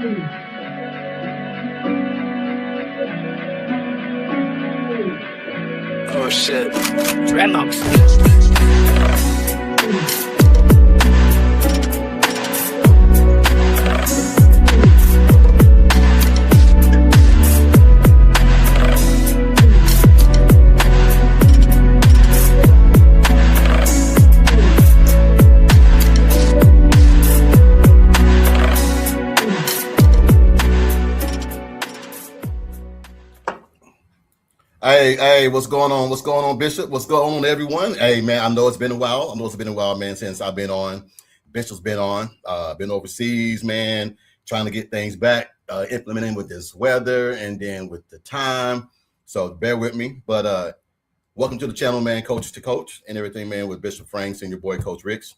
Oh shit. Dreadlocks. Hey, what's going on? What's going on, Bishop? What's going on, everyone? Hey, man, I know it's been a while. Man, since I've been on. Bishop's been on. Been overseas, man, trying to get things back, implementing with this weather and then with the time. So bear with me. But welcome to the channel, man, Coach to Coach and everything, man, with Bishop Franks and your boy, Coach Ricks.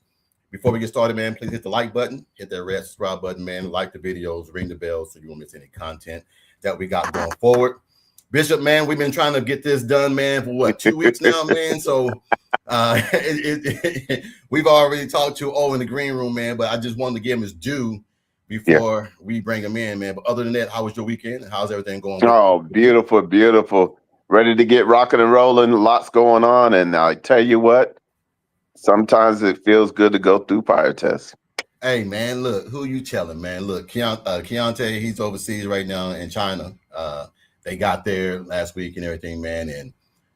Before we get started, man, please hit the like button, hit that red subscribe button, man, like the videos, ring the bell so you won't miss any content that we got going forward. Bishop, man, we've been trying to get this done, man, for what, 2 weeks now, man? So we've already talked to in the green room, man, but I just wanted to give him his due before we bring him in, man. But other than that, how was your weekend? How's everything going? Oh, beautiful, beautiful. Ready to get rocking and rolling. Lots going on. And I tell you what, sometimes it feels good to go through fire tests. Hey, man, look, who you telling, man? Look, Keontae, he's overseas right now in China. They got there last week and everything, man. And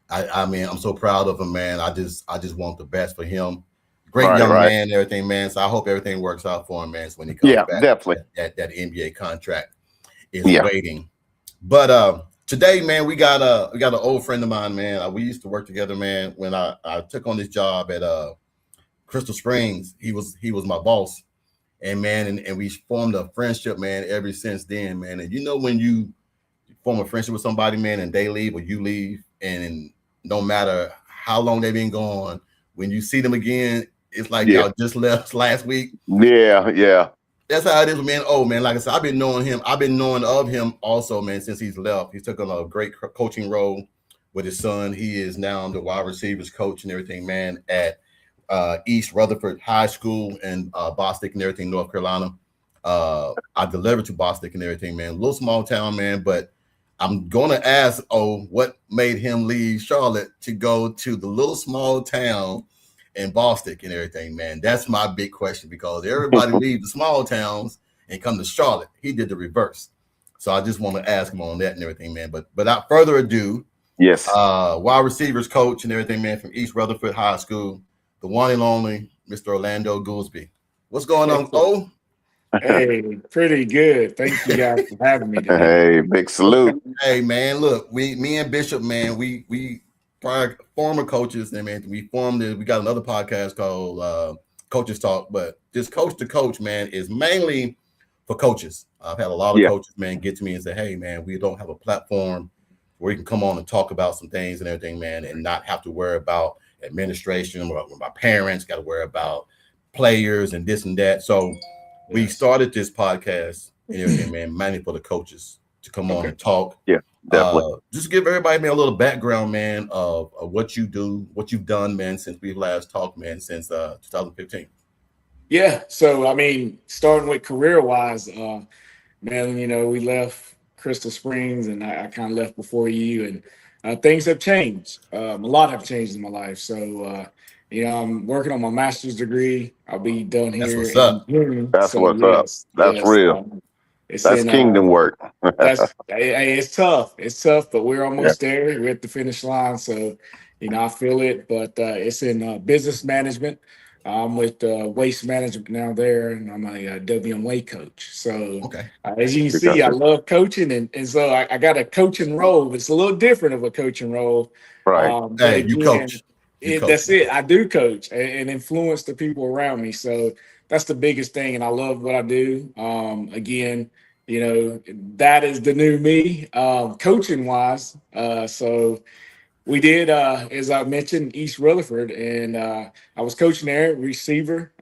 I mean, I'm so proud of him, man. I just want the best for him. Great young man and everything, man. So I hope everything works out for him, man. So when he comes back, definitely. That NBA contract is waiting. But today, man, we got an old friend of mine, man. We used to work together, man. When I took on this job at Crystal Springs, he was my boss. And man, and we formed a friendship, man, ever since then, man. And you know when you form a friendship with somebody, man, and they leave or you leave, and no matter how long they've been gone, when you see them again, it's like y'all just left last week. Yeah. That's how it is, man. Oh, man, like I said, I've been knowing of him also, man, since he's left. He took on a great coaching role with his son. He is now the wide receivers coach and everything, man, at East Rutherford High School in Boston and everything, North Carolina. I delivered to Boston and everything, man. A little small town, man, but I'm going to ask, what made him leave Charlotte to go to the little small town in Boston and everything, man? That's my big question, because everybody leave the small towns and come to Charlotte. He did the reverse. So I just want to ask him on that and everything, man. But without further ado, wide receivers coach and everything, man, from East Rutherford High School, the one and only Mr. Orlando Goolsby. What's going on, O? Hey, pretty good. Thank you guys for having me today. Hey, big salute. Hey, man, look, me and Bishop, man, we prior former coaches, and man, we got another podcast called Coaches Talk, but this Coach to Coach, man, is mainly for coaches. I've had a lot of coaches, man, get to me and say, hey, man, we don't have a platform where you can come on and talk about some things and everything, man, and not have to worry about administration or my parents, got to worry about players and this and that. So we started this podcast and everything, man, mainly for the coaches to come on and talk. Yeah, definitely. Just give everybody, man, a little background, man, of what you do, what you've done, man, since we last talked, man, since 2015. Yeah. So, I mean, starting with career-wise, man, you know, we left Crystal Springs, and I kind of left before you, and things have changed. A lot have changed in my life. So, you know, I'm working on my master's degree. I'll be done here. That's what's up. June. That's what's up. That's real. That's kingdom work. It's tough. It's tough, but we're almost there. We're at the finish line. So, you know, I feel it, but it's in business management. I'm with waste management now there, and I'm a WMA coach. So as you can see, I love coaching, and so I got a coaching role. It's a little different of a coaching role. Right. Hey, you coach. That's it. I do coach and influence the people around me. So that's the biggest thing. And I love what I do. Again, you know, that is the new me, coaching wise. So we did, as I mentioned, East Rutherford, and I was coaching there, receiver,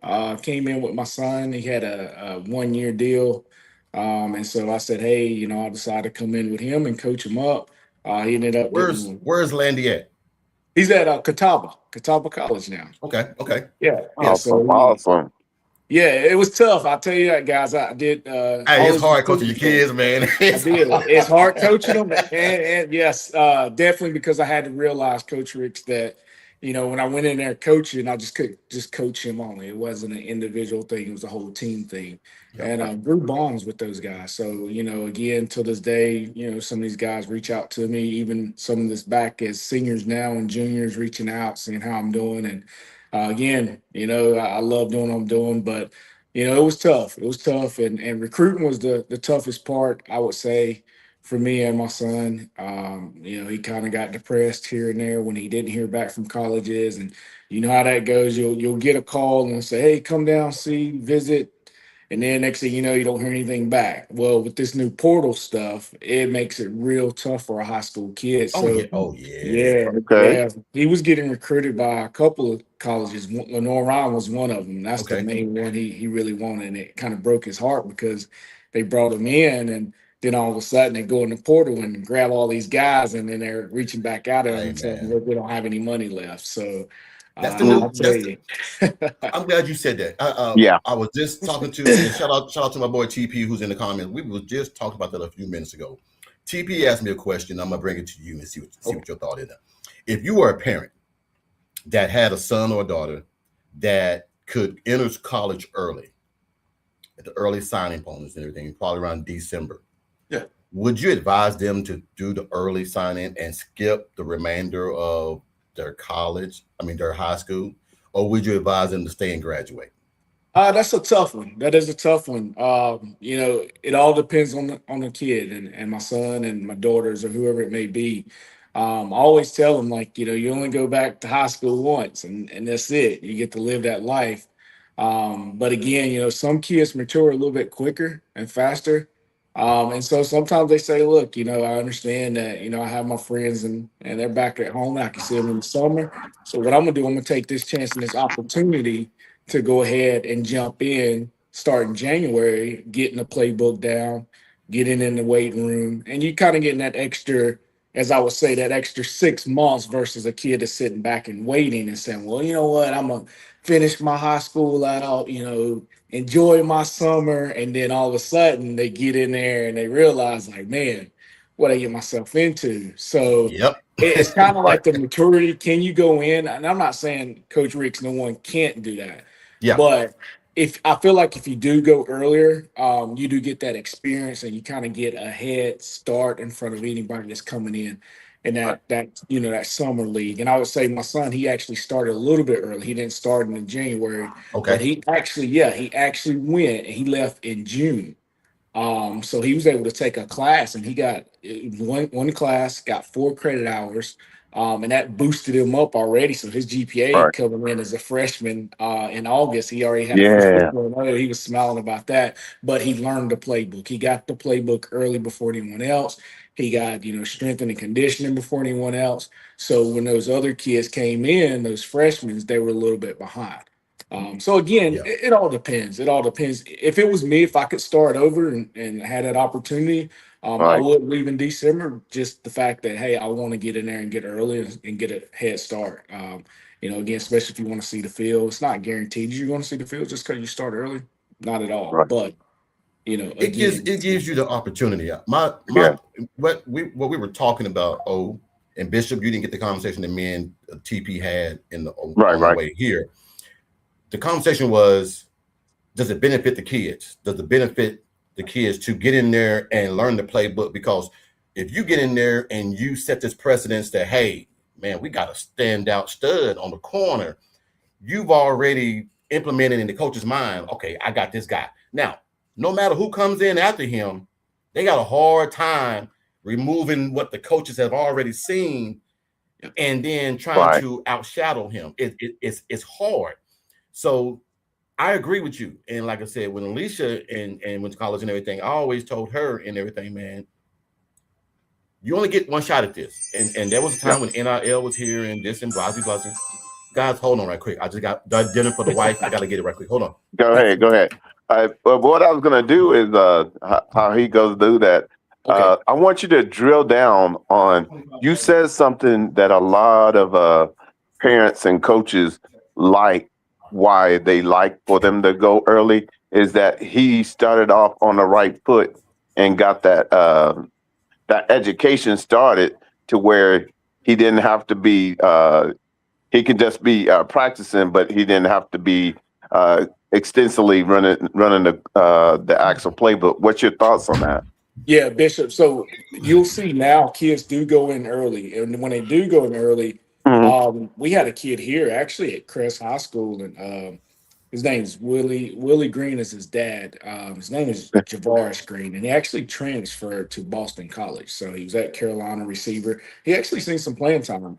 came in with my son. He had a 1-year deal. And so I said, hey, you know, I decided to come in with him and coach him up. He ended up. Where's Landy at? He's at Catawba College now. Okay. Yeah. Awesome. Yeah, it was tough. I'll tell you that, guys. I did Hey, all it's this hard coaching recruiting your thing. kids, man. I It's did. hard. It's hard coaching them, and yes, definitely because I had to realize, Coach Ricks, that when I went in there coaching, I just could just coach him only. It wasn't an individual thing; it was a whole team thing, Yep. and grew bonds with those guys. So again, till this day, some of these guys reach out to me, even some of this back as seniors now and juniors reaching out, seeing how I'm doing, and again, I love doing what I'm doing, but it was tough. It was tough, and recruiting was the toughest part, I would say, for me and my son. He kind of got depressed here and there when he didn't hear back from colleges, and you know how that goes. You'll get a call and say, "Hey, come down, see, visit," and then next thing you know, you don't hear anything back. Well, with this new portal stuff, it makes it real tough for a high school kid. Oh So yeah. Oh yeah. yeah, Okay. yeah. He was getting recruited by a couple of colleges. Lenore Ryan was one of them. That's the Okay. main one he really wanted. And it kind of broke his heart because they brought him in and then all of a sudden they go in the portal and grab all these guys and then they're reaching back out at him Hey and telling him, man. "Look, we don't have any money left." So That's the I'll new. tell That's you. I'm glad you said that. Yeah. I was just talking to, and shout out to my boy TP who's in the comments. We were just talking about that a few minutes ago. TP asked me a question. I'm gonna bring it to you and see what your thought is. If you were a parent that had a son or a daughter that could enter college early, at the early signing bonus and everything, probably around December, Yeah. would you advise them to do the early signing and skip the remainder of their their high school, or would you advise them to stay and graduate? That's a tough one. That is a tough one. It all depends on the kid and my son and my daughters or whoever it may be. I always tell them like, you only go back to high school once and that's it. You get to live that life. But again, some kids mature a little bit quicker and faster. And so sometimes they say, look, I understand that, I have my friends and they're back at home. I can see them in the summer. So what I'm gonna do, I'm gonna take this chance and this opportunity to go ahead and jump in, start in January, getting the playbook down, getting in the weight room, and you kind of getting that extra, as I would say, that extra 6 months versus a kid that's sitting back and waiting and saying, well, you know what, I'm gonna finish my high school out, enjoy my summer, and then all of a sudden they get in there and they realize, like, man, what I get myself into. So Yep. it's kind of like the maturity. Can you go in? And I'm not saying Coach Ricks, no one can't do that. Yeah. But if I feel like if you do go earlier, you do get that experience and you kind of get a head start in front of anybody that's coming in that summer league. And I would say my son, he actually started a little bit early. He didn't start in January, but Okay. he actually went and he left in June. So he was able to take a class and he got one class, got 4 credit hours, and that boosted him up already. So his GPA Right. coming in as a freshman in August, he already had a Yeah. 4.0. He was smiling about that, but he learned the playbook. He got the playbook early before anyone else. He got, strength and conditioning before anyone else. So when those other kids came in, those freshmen, they were a little bit behind. So again, Yeah. it all depends. It all depends. If it was me, if I could start over and had that opportunity, I Right. would leave in December. Just the fact that, hey, I want to get in there and get early and get a head start. Again, especially if you want to see the field, it's not guaranteed you're going to see the field just because you start early. Not at all. Right. But again, It gives you the opportunity. Yeah. What we were talking about. Oh, and Bishop, you didn't get the conversation that me and TP had Right. on the Right. way here. The conversation was, does it benefit the kids? Does it benefit the kids to get in there and learn the playbook? Because if you get in there and you set this precedence that, hey, man, we got a standout stud on the corner, you've already implemented in the coach's mind, okay, I got this guy. Now, no matter who comes in after him, they got a hard time removing what the coaches have already seen and then trying Right. to outshadow him. It's hard. So I agree with you. And like I said, when Alicia and went to college and everything, I always told her and everything, man, you only get one shot at this. And there was a Yeah. time when NIL was here and this and blah, blah, blah. Guys, hold on right quick. I just got done dinner for the wife. I got to get it right quick. Hold on. Go ahead. Go ahead. But what I was gonna do is how he goes do that. okay. I want you to drill down on. You said something that a lot of parents and coaches like why they like for them to go early is that he started off on the right foot and got that education started to where he didn't have to be he could just be practicing, but he didn't have to be extensively running the actual playbook. What's your thoughts on that? Yeah, Bishop. So you'll see now kids do go in early. And when they do go in early, Mhm. we had a kid here actually at Crest High School, and his name is Willie. Willie Green is his dad. His name is Javaris Green, and he actually transferred to Boston College. So he was at Carolina receiver. He actually seen some playing time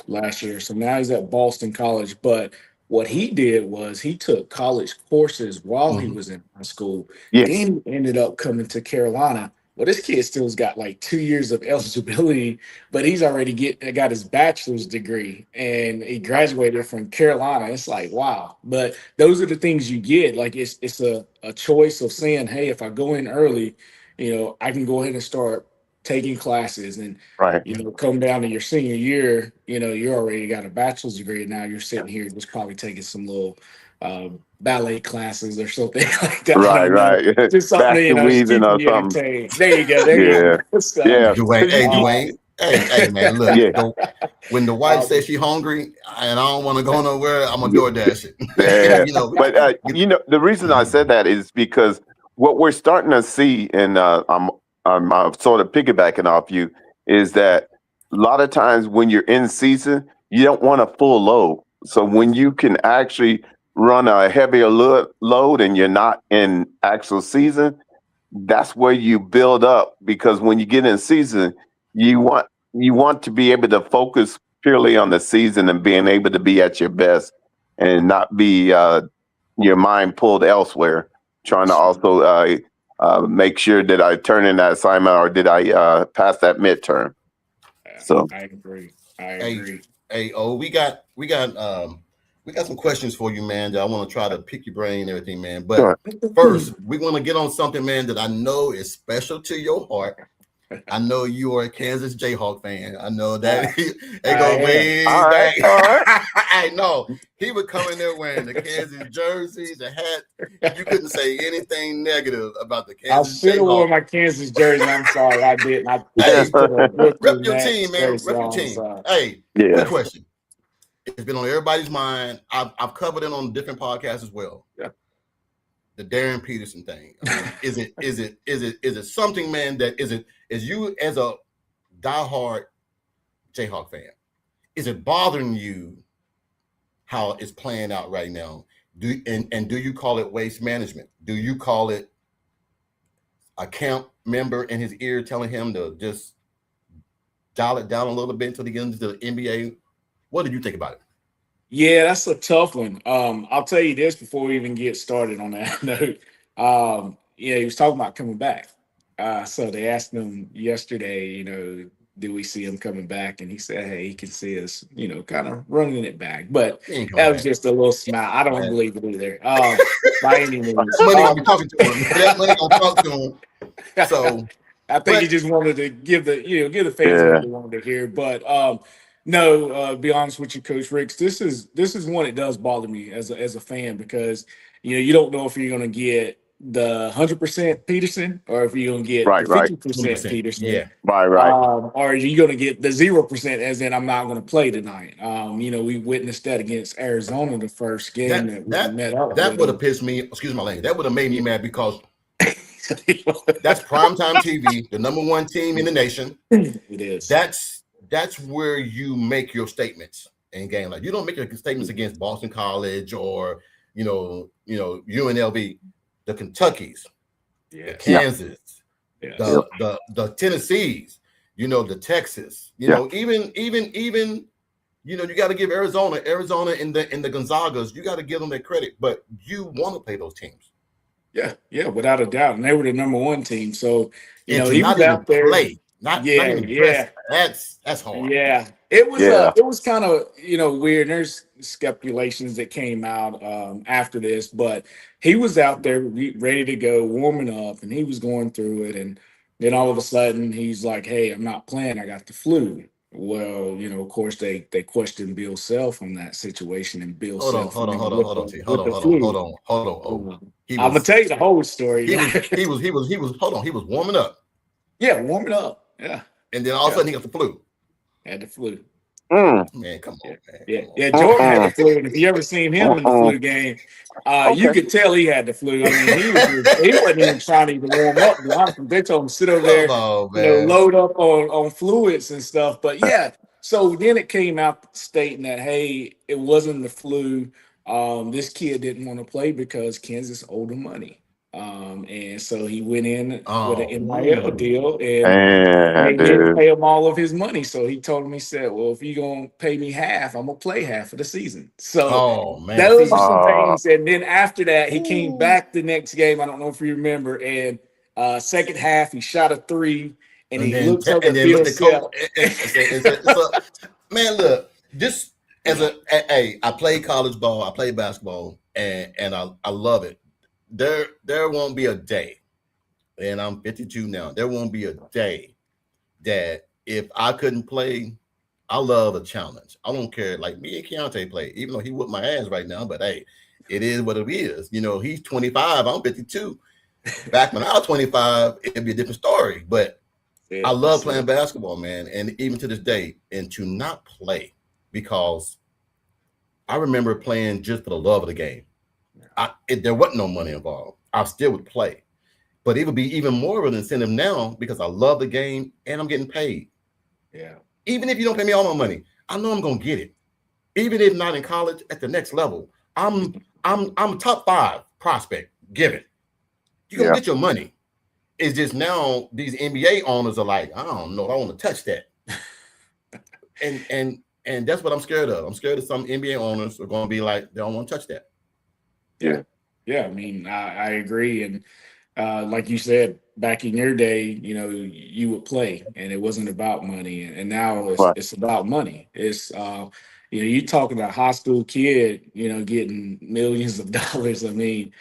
last year. So now he's at Boston College. But what he did was he took college courses while he Mhm. was in high school. Yes. Then he ended up coming to Carolina. Well, this kid still's got like 2 years of eligibility, but he's already got his bachelor's degree and he graduated from Carolina. It's like, wow. But those are the things you get. Like it's a choice of saying, hey, if I go in early, I can go ahead and start taking classes and Right. come down to your senior year, you already got a bachelor's degree and now you're sitting here just probably taking some little ballet classes or something like that. I Right. don't know. Right. Just something, Basket just weaving keeping or you something. entertained. There you go. There Yeah. you go. So, Yeah. Dwayne, 'Cause hey, you- Dwayne, hey, man, look, Yeah. when the wife um, says she hungry and I don't want to go nowhere, I'm gonna DoorDash it. Yeah. But the reason I said that is because what we're starting to see, and I'm sort of piggybacking off you, is that a lot of times when you're in season, you don't want a full load. So when you can actually run a heavier load and you're not in actual season, that's where you build up, because when you get in season, you want to be able to focus purely on the season and being able to be at your best and not be your mind pulled elsewhere, trying to also make sure that I turn in that assignment or did I pass that midterm. So I agree. I Hey, agree. we got some questions for you, man, that I want to try to pick your brain and everything, man. But sure. first, we want to get on something, man, that I know is special to your heart. I know you are a Kansas Jayhawk fan. I know that it goes way All right, back. all right. I know he would come in there wearing the Kansas jersey, the hat. You couldn't say anything negative about the I Kansas should have worn Jayhawk. my Kansas jersey. I'm sorry, I didn't. I Hey, just put a rep Brooklyn your team, Nets man. jersey Rep your on. team. So Hey, quick Yeah. question. It's been on everybody's mind. I've covered it on different podcasts as well. yeah. The Darren Peterson thing. I mean, is it something, man, that is you as a diehard Jayhawk fan? Is it bothering you how it's playing out right now? Do you call it waste management? Do you call it a camp member in his ear telling him to just dial it down a little bit until he gets into the NBA? What did you think about it? Yeah, that's a tough one. I'll tell you this before we even get started on that note. He was talking about coming back. So they asked him yesterday, do we see him coming back? And he said, hey, he can see us, kind of running it back. But He ain't that coming was back. just a little smile. I don't Man. believe it either. By any means. That money gonna be talking to him. That money gonna talk to him. So, I think he but just wanted to give the fans Yeah. what they wanted to hear. But no, be honest with you, Coach Ricks, this is one that does bother me as a fan because you don't know if you're gonna get the 100% Peterson or if you're gonna get the Right. Right. 50% 100%. Peterson. Yeah. Right. Or are you gonna get the 0% as in I'm not gonna play tonight? We witnessed that against Arizona the first game That that we that met up that with would have them. pissed me. Excuse my language. That would have made me mad because that's primetime TV, the number one team in the nation. It is. That's where you make your statements in game. Like you don't make your statements against Boston College or UNLV, the Kentuckys, the Yes. Kansas, Yes. the Tennessees, the Texas, Yeah. even you got to give Arizona and the Gonzagas, you got to give them their credit, but you want to play those teams. Yeah, without a doubt. And they were the number one team. So, And to he not was even out there. play, not Yeah, even dress, yeah, that's hard. yeah. It was Yeah. it was kind of, weird. There's speculations that came out after this, but he was out there ready to go, warming up, and he was going through it. And then all of a sudden he's like, hey, I'm not playing. I got the flu. Well, of course they questioned Bill Self on that situation, and Bill Hold on, Self hold on, hold on, hold on, T. Hold with on, the hold on, hold flu. on, hold on. Oh, he I'm gonna was tell you the whole story. he was hold on, he was warming up. Yeah, warm it up. Yeah, And then all of a yeah, sudden he got the flu. had the flu. Mm, Man, come Yeah, on, man. yeah, Come on. yeah. Jordan had the mm-mm, flu, and if you ever seen him in the mm-mm. flu game, you Okay. could tell he had the flu. I mean, he wasn't even trying to even warm up. To be honest, they told him to sit over Come there, on, man. load up on fluids and stuff. But yeah, so then it came out stating that hey, it wasn't the flu. This kid didn't want to play because Kansas owed him money. And so he went in with an Oh, NIL deal, and they And didn't dude. pay him all of his money. So he told him, he said, well, if you're going to pay me half, I'm going to play half of the season. So oh man. those are See, some Uh, things. And then after that, he came ooh. back the next game. I don't know if you remember. And second half, he shot a three, and he looks over And at then Bill look the coach Self. and so, man, look, this hey, I played college ball, I played basketball, and I love it. There won't be a day, and I'm 52 now. There won't be a day that if I couldn't play, I love a challenge. I don't care. Like me and Keontae play, even though he whooped my ass right now, but hey, it is what it is. He's 25, I'm 52. Back when I was 25, it'd be a different story. But I love That's playing it. basketball, man. And even to this day, and to not play because I remember playing just for the love of the game. There wasn't no money involved. I still would play. But it would be even more of an incentive now because I love the game and I'm getting paid. Yeah. Even if you don't pay me all my money, I know I'm gonna get it. Even if not in college, at the next level, I'm top 5 prospect. Given you're gonna yeah. get your money. It's just now these NBA owners are like, I don't know, I want to touch that, and that's what I'm scared of. I'm scared that some NBA owners are gonna be like, they don't want to touch that. Yeah. Yeah. I mean, I agree. And like you said, back in your day, you would play and it wasn't about money. And now Right. it's about money. It's, you talking to a high school kid, getting millions of dollars. I mean,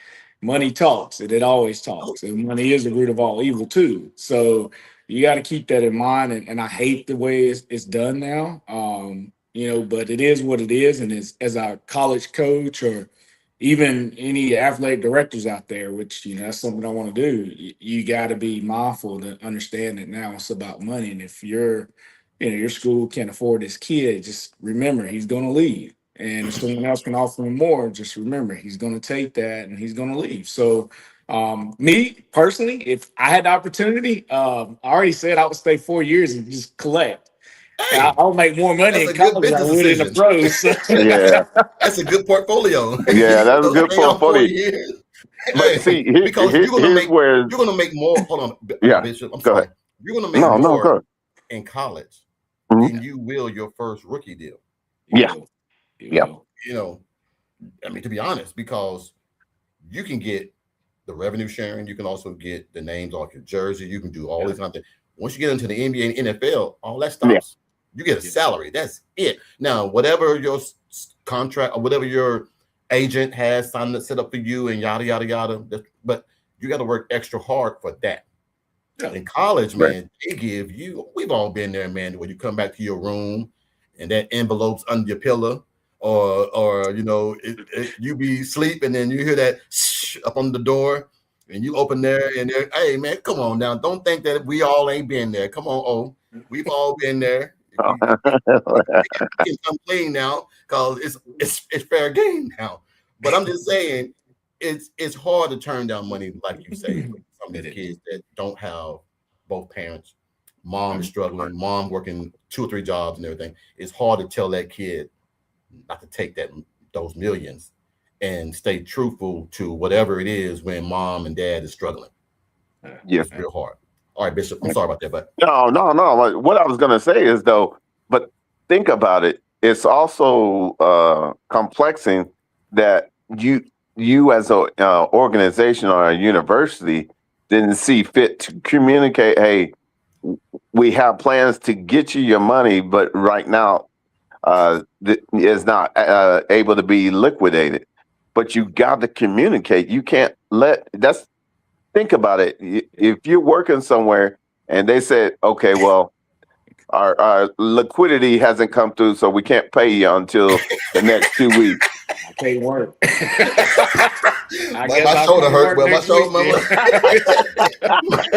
money talks and it always Oh, talks. And money is the root of all evil, too. So you got to keep that in mind. And I hate the way it's done now. But it is what it is. And as a college coach or even any athletic directors out there, which that's something I want to do. You got to be mindful to understand that now it's about money, and if your school can't afford this kid, just remember he's going to leave. And if someone else can offer him more, just remember he's going to take that and he's going to leave. So, me personally, if I had the opportunity, I already said I would stay 4 years and just collect. hey, I'll make more money that's in a good college than I business would in the decision. pros. Yeah. That's a good portfolio. Yeah. That's a good Hang out 4 portfolio. years. But Hey, see, because here's where, you're gonna make more. Hold on, yeah, Bishop. I'm go sorry. ahead. You're gonna make No, no, more go ahead. in college Mhm. than you will your first rookie deal. You Yeah. will. You Yeah. will. You know, I mean, to be honest, because you can get the revenue sharing, you can also get the names off your jersey, you can do all Yeah. these kind of things. Once you get into the NBA and NFL, all that Yeah. stops. You get a Yeah. salary. That's it. Now, whatever your contract or whatever your agent has signed set up for you and yada yada yada, but you got to work extra hard for that. Yeah. In college, Right. man, they give you, we've all been there, man, where you come back to your room and that envelope's under your pillow, or you be asleep and then you hear that up on the door and you open there and they're, hey man, come on now. Don't think that we all ain't been there. Come on, we've all been there. You can complain now because it's fair game now. But I'm just saying it's hard to turn down money, like you say, for some of It these is. kids that don't have both parents. Mom is struggling, mom working 2 or 3 jobs and everything. It's hard to tell that kid not to take those millions and stay truthful to whatever it is when mom and dad is struggling. Yeah. It's real hard. All right, Bishop. I'm sorry about that, but No, no, no. What I was going to say is, though, but think about it. It's also complexing that you as a organization or a university didn't see fit to communicate. Hey, we have plans to get you your money, but right now is not able to be liquidated. But you got to communicate. You can't let that's think about it. If you're working somewhere and they said, okay, well, our liquidity hasn't come through, so we can't pay you until the next 2 weeks. I can't work. I my guess I'll shoulder come hurt. work Well, my next shoulder,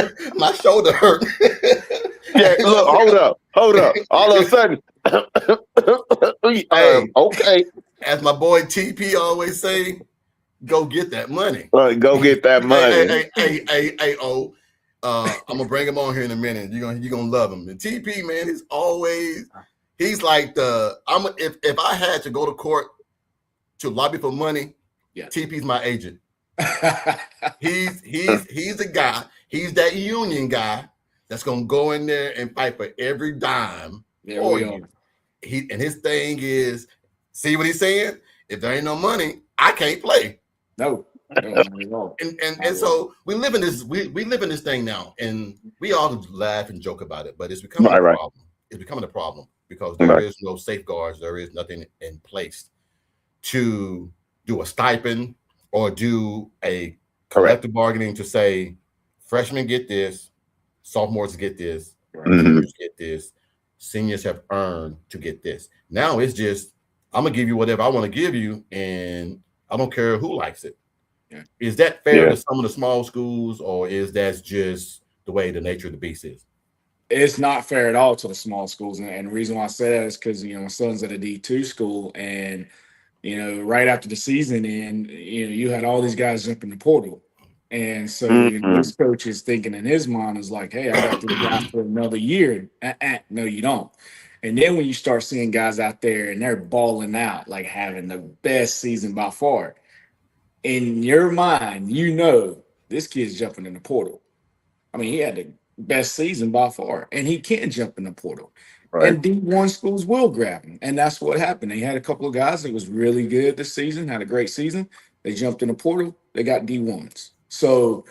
week. my shoulder hurt. Yeah, look, hold up. All of a sudden, Hey. okay, As my boy TP always say, go get that money. go get that money. Hey, I'm gonna bring him on here in a minute. You're gonna love him. The TP man is always, he's like if I had to go to court to lobby for money, Yeah. TP's my agent. He's the guy. He's that union guy that's gonna go in there and fight for every dime for you. And his thing is, see what he's saying? If there ain't no money, I can't play. No. And so we live in this thing now, and we all laugh and joke about it, but it's becoming a problem. It's becoming a problem because there is no safeguards, there is nothing in place to do a stipend or do a collective bargaining to say freshmen get this, sophomores get this, juniors get this, seniors have earned to get this. Now it's just, I'm gonna give you whatever I want to give you, and I don't care who likes it. Yeah. Is that fair to some of the small schools, or is that just the way the nature of the beast is? It's not fair at all to the small schools, and the reason why I say that is because my son's at a D2 school, and right after the season, and you had all these guys jump in the portal, and so this coach is thinking in his mind is like, hey, I got this guy for another year. No, you don't. And then when you start seeing guys out there and they're balling out, like having the best season by far, in your mind, this kid's jumping in the portal. I mean, he had the best season by far, and he can jump in the portal. Right. And D1 schools will grab him. And that's what happened. They had a couple of guys that was really good this season, had a great season. They jumped in the portal. They got D1s. So,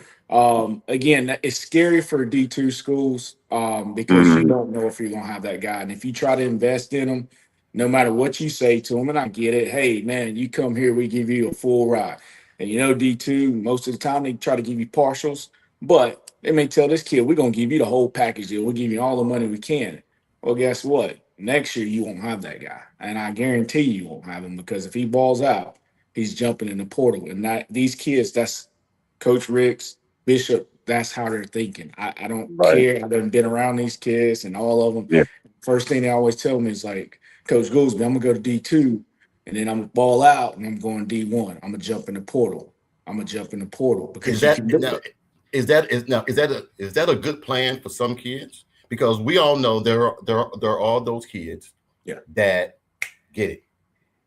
again, it's scary for D2 schools because you don't know if you're going to have that guy. And if you try to invest in them, no matter what you say to them, and I get it, hey, man, you come here, we give you a full ride. And D2, most of the time, they try to give you partials. But they may tell this kid, we're going to give you the whole package deal. We'll give you all the money we can. Well, guess what? Next year, you won't have that guy. And I guarantee you won't have him because if he balls out, he's jumping in the portal. And these kids, that's Coach Ricks, Bishop, that's how they're thinking. I don't care. I've been around these kids and all of them. Yeah. First thing they always tell me is like, Coach Goolsby, I'm going to go to D2, and then I'm going to ball out, and I'm going D1. I'm going to jump in the portal. Because is that a good plan for some kids? Because we all know there are all those kids that get it.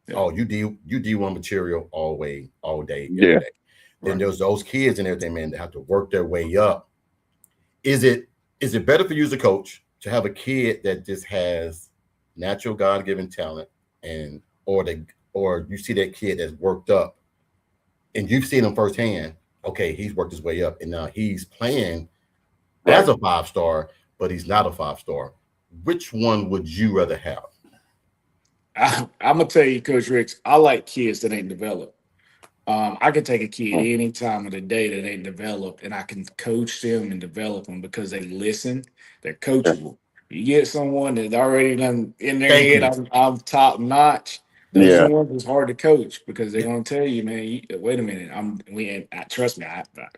Yeah. Oh, you D1 material all day, every day. Then there's those kids and everything, man, that have to work their way up. Is it better for you as a coach to have a kid that just has natural God-given talent, or you see that kid that's worked up and you've seen him firsthand? Okay, he's worked his way up and now he's playing as a 5-star, but he's not a 5-star. Which one would you rather have? I'm gonna tell you, Coach Ricks, I like kids that ain't developed. I can take a kid any time of the day that ain't developed, and I can coach them and develop them because they listen. They're coachable. You get someone that already done in their head, I'm top notch. Those are the ones that's hard to coach because they're gonna tell you, man. Wait a minute, trust me.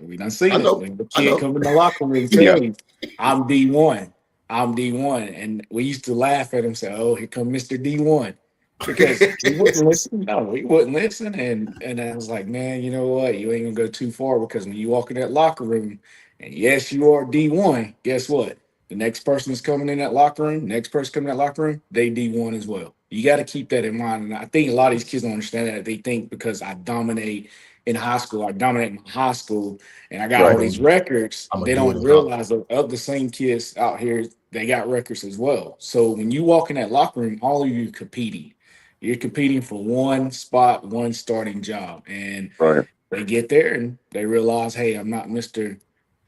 We done seen it. When the kid come in the locker room and tell you, I'm D1. I'm D1, and we used to laugh at him, say, "Oh, here come Mr. D1." Because he wouldn't listen. No, he wouldn't listen. And I was like, man, you know what? You ain't gonna go too far because when you walk in that locker room, and yes, you are D1, guess what? The next person is coming in that locker room, they D1 as well. You got to keep that in mind. And I think a lot of these kids don't understand that. They think because I dominate in high school, and I got all these records, they don't realize that of the same kids out here, they got records as well. So when you walk in that locker room, all of you are competing. You're competing for one spot, one starting job. And they get there and they realize, hey, I'm not Mr.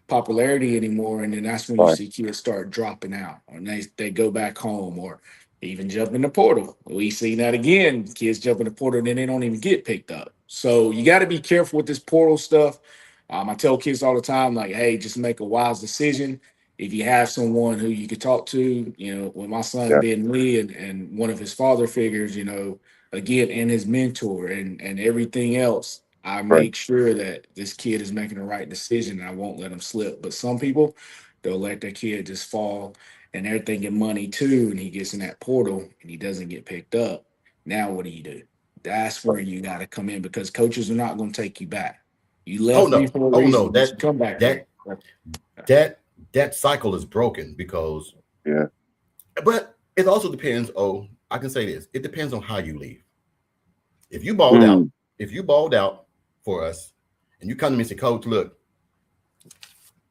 Popularity anymore. And then that's when you see kids start dropping out, and they go back home or even jump in the portal. We seen that again. Kids jump in the portal and then they don't even get picked up. So you got to be careful with this portal stuff. I tell kids all the time, like, hey, just make a wise decision. if you have someone who you could talk to, with my son being Lee and one of his father figures, again, and his mentor and everything else, I make sure that this kid is making the right decision and I won't let him slip. But some people, they'll let their kid just fall and they're thinking money too, and he gets in that portal and he doesn't get picked up. Now what do? That's where you got to come in, because coaches are not going to take you back. You left me for a reason. No, come back. That cycle is broken because but it also depends. I can say this: it depends on how you leave. If you balled out for us, and you come to me and say, "Coach, look,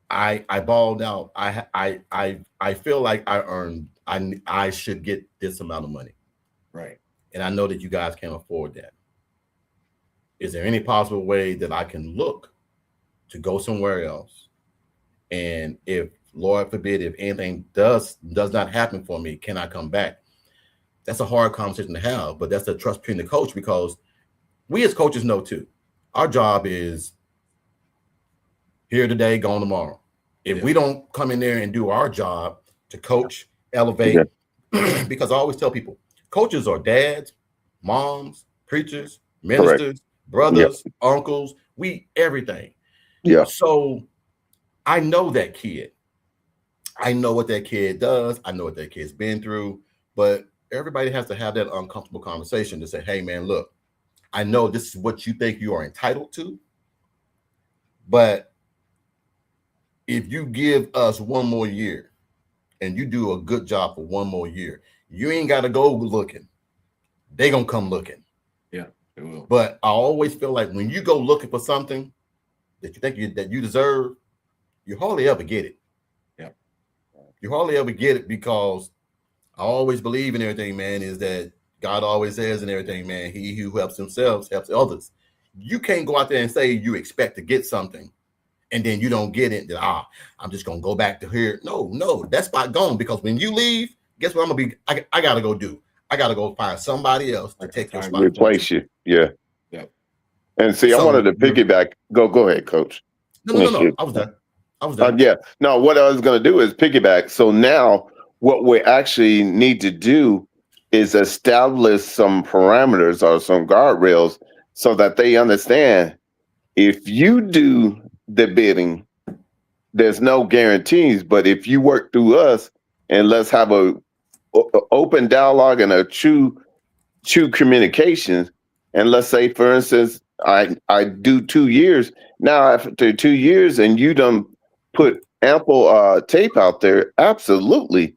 I balled out. I feel like I should get this amount of money, right? And I know that you guys can't afford that. Is there any possible way that I can look to go somewhere else? And if, Lord forbid, if anything does not happen for me, can I come back?" That's a hard conversation to have, but that's the trust between the coach, because we as coaches know too, our job is here today, gone tomorrow. If we don't come in there and do our job to coach, elevate, because I always tell people, coaches are dads, moms, preachers, ministers, brothers, uncles, everything. Yeah. So I know that kid. I know what that kid does. I know what that kid's been through, but everybody has to have that uncomfortable conversation to say, "Hey man, look, I know this is what you think you are entitled to, but if you give us one more year and you do a good job for one more year, you ain't got to go looking. They gonna come looking." Yeah, they will. But I always feel like when you go looking for something that you think that you deserve, you hardly ever get it. Yeah. You hardly ever get it, because I always believe in everything, man, is that God always says in everything, man, he who helps himself helps others. You can't go out there and say you expect to get something and then you don't get it. That I'm just gonna go back to here. No, that spot gone, because when you leave, guess what I'm gonna be? I gotta go do. I gotta go find somebody else to take your spot. Replace you. Yeah. Yeah. And see, I wanted to piggyback. Go ahead, Coach. No. I was done. Yeah. No, what I was going to do is piggyback. So now what we actually need to do is establish some parameters or some guardrails so that they understand if you do the bidding, there's no guarantees. But if you work through us, and let's have a open dialogue and a true communications. And let's say, for instance, I do 2 years. Now, after 2 years, and you done put ample tape out there, absolutely.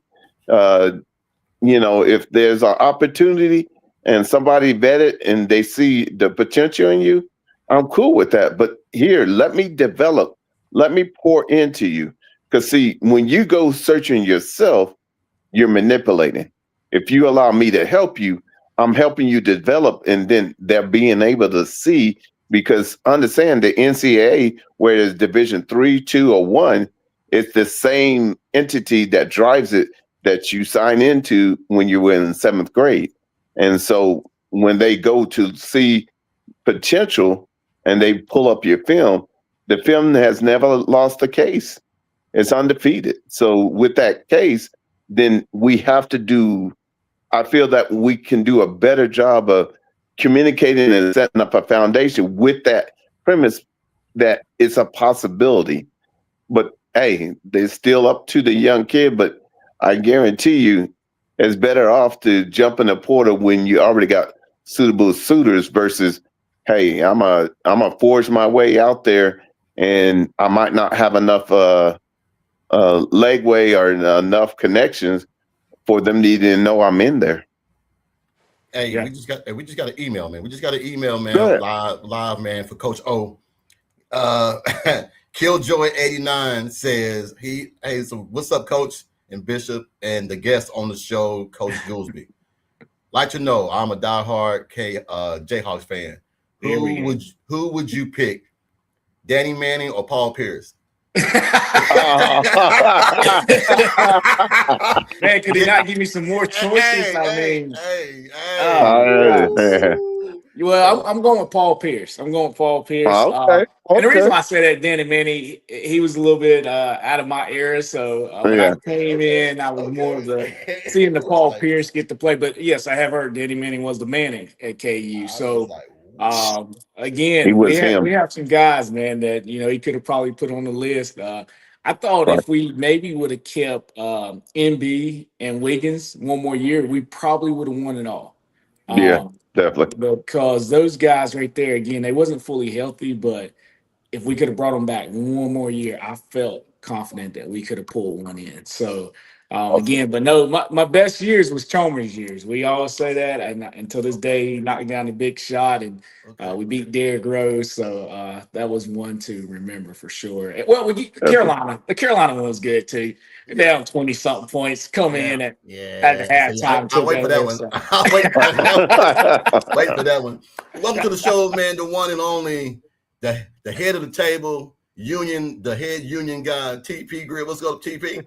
If there's an opportunity and somebody vetted and they see the potential in you, I'm cool with that. But here, let me develop, let me pour into you. Because see, when you go searching yourself, you're manipulating. If you allow me to help you, I'm helping you develop, and then they're being able to see, because understand the NCAA, whereas Division 3, 2, or 1, it's the same entity that drives it that you sign into when you were in 7th grade. And so when they go to see potential and they pull up your film, the film has never lost a case. It's undefeated. So with that case, then we have to do, I feel that we can do a better job of communicating and setting up a foundation with that premise that it's a possibility. But hey, they're still up to the young kid, but I guarantee you it's better off to jump in the portal when you already got suitable suitors versus, hey, I'm a forge my way out there and I might not have enough legway or enough connections for them to even know I'm in there. Hey, yeah. we just got an email, man. We just got an email, man, live, man, for Coach O. Killjoy89 says so what's up, Coach and Bishop and the guest on the show, Coach Goolsby. Like to know, I'm a diehard JAYHAWKS fan. Who would you pick, Danny Manning or Paul Pierce? Man, could he not give me some more choices? Well, I'm going with Paul Pierce. I'm going with Paul Pierce. Okay. And the reason Okay. why I say that, Danny Manning, he was a little bit out of my era. So when I Yeah. came in, I was more of the seeing the Paul Pierce get to play. But yes, I have heard Danny Manning was the Manning at KU. So He again, was we him. have some guys, man, that he could have probably put on the list. I thought Right. if we maybe would have kept MB and Wiggins one more year, we probably would have won it all. Yeah, definitely. Because those guys right there, again, they wasn't fully healthy, but if we could have brought them back one more year, I felt confident that we could have pulled one in. So again, but no, my best years was Chalmers' years. We always say that, and until this day, he knocked down the big shot, and we beat Derrick Rose. So that was one to remember for sure. Well, Carolina, the Carolina one was good too. Down 20-something points, come in at the halftime. I'll wait for that one. I'll wait for that one. Wait for that one. Welcome to the show, man. The one and only, the head of the table, the head union guy, TP Grid. What's up, TP?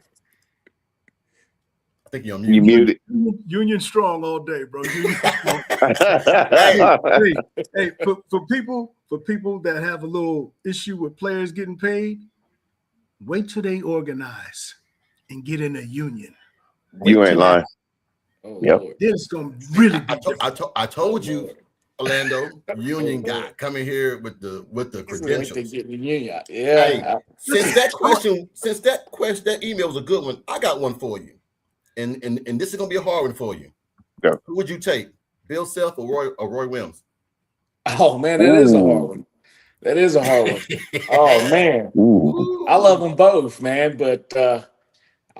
I think you're on mute. You muted. Union strong all day, bro. Union strong. hey, for people that have a little issue with players getting paid, wait till they organize and get in a union. You ain't lying. Yep. Then it's gonna really be I told you, Orlando, union guy coming here with the credentials. Yeah. Hey, since that email was a good one, I got one for you. And this is gonna be a hard one for you. Yeah. Who would you take, Bill Self or Roy Williams? Oh man, that is a hard one. That is a hard one. Oh man, I love them both, man. But I'm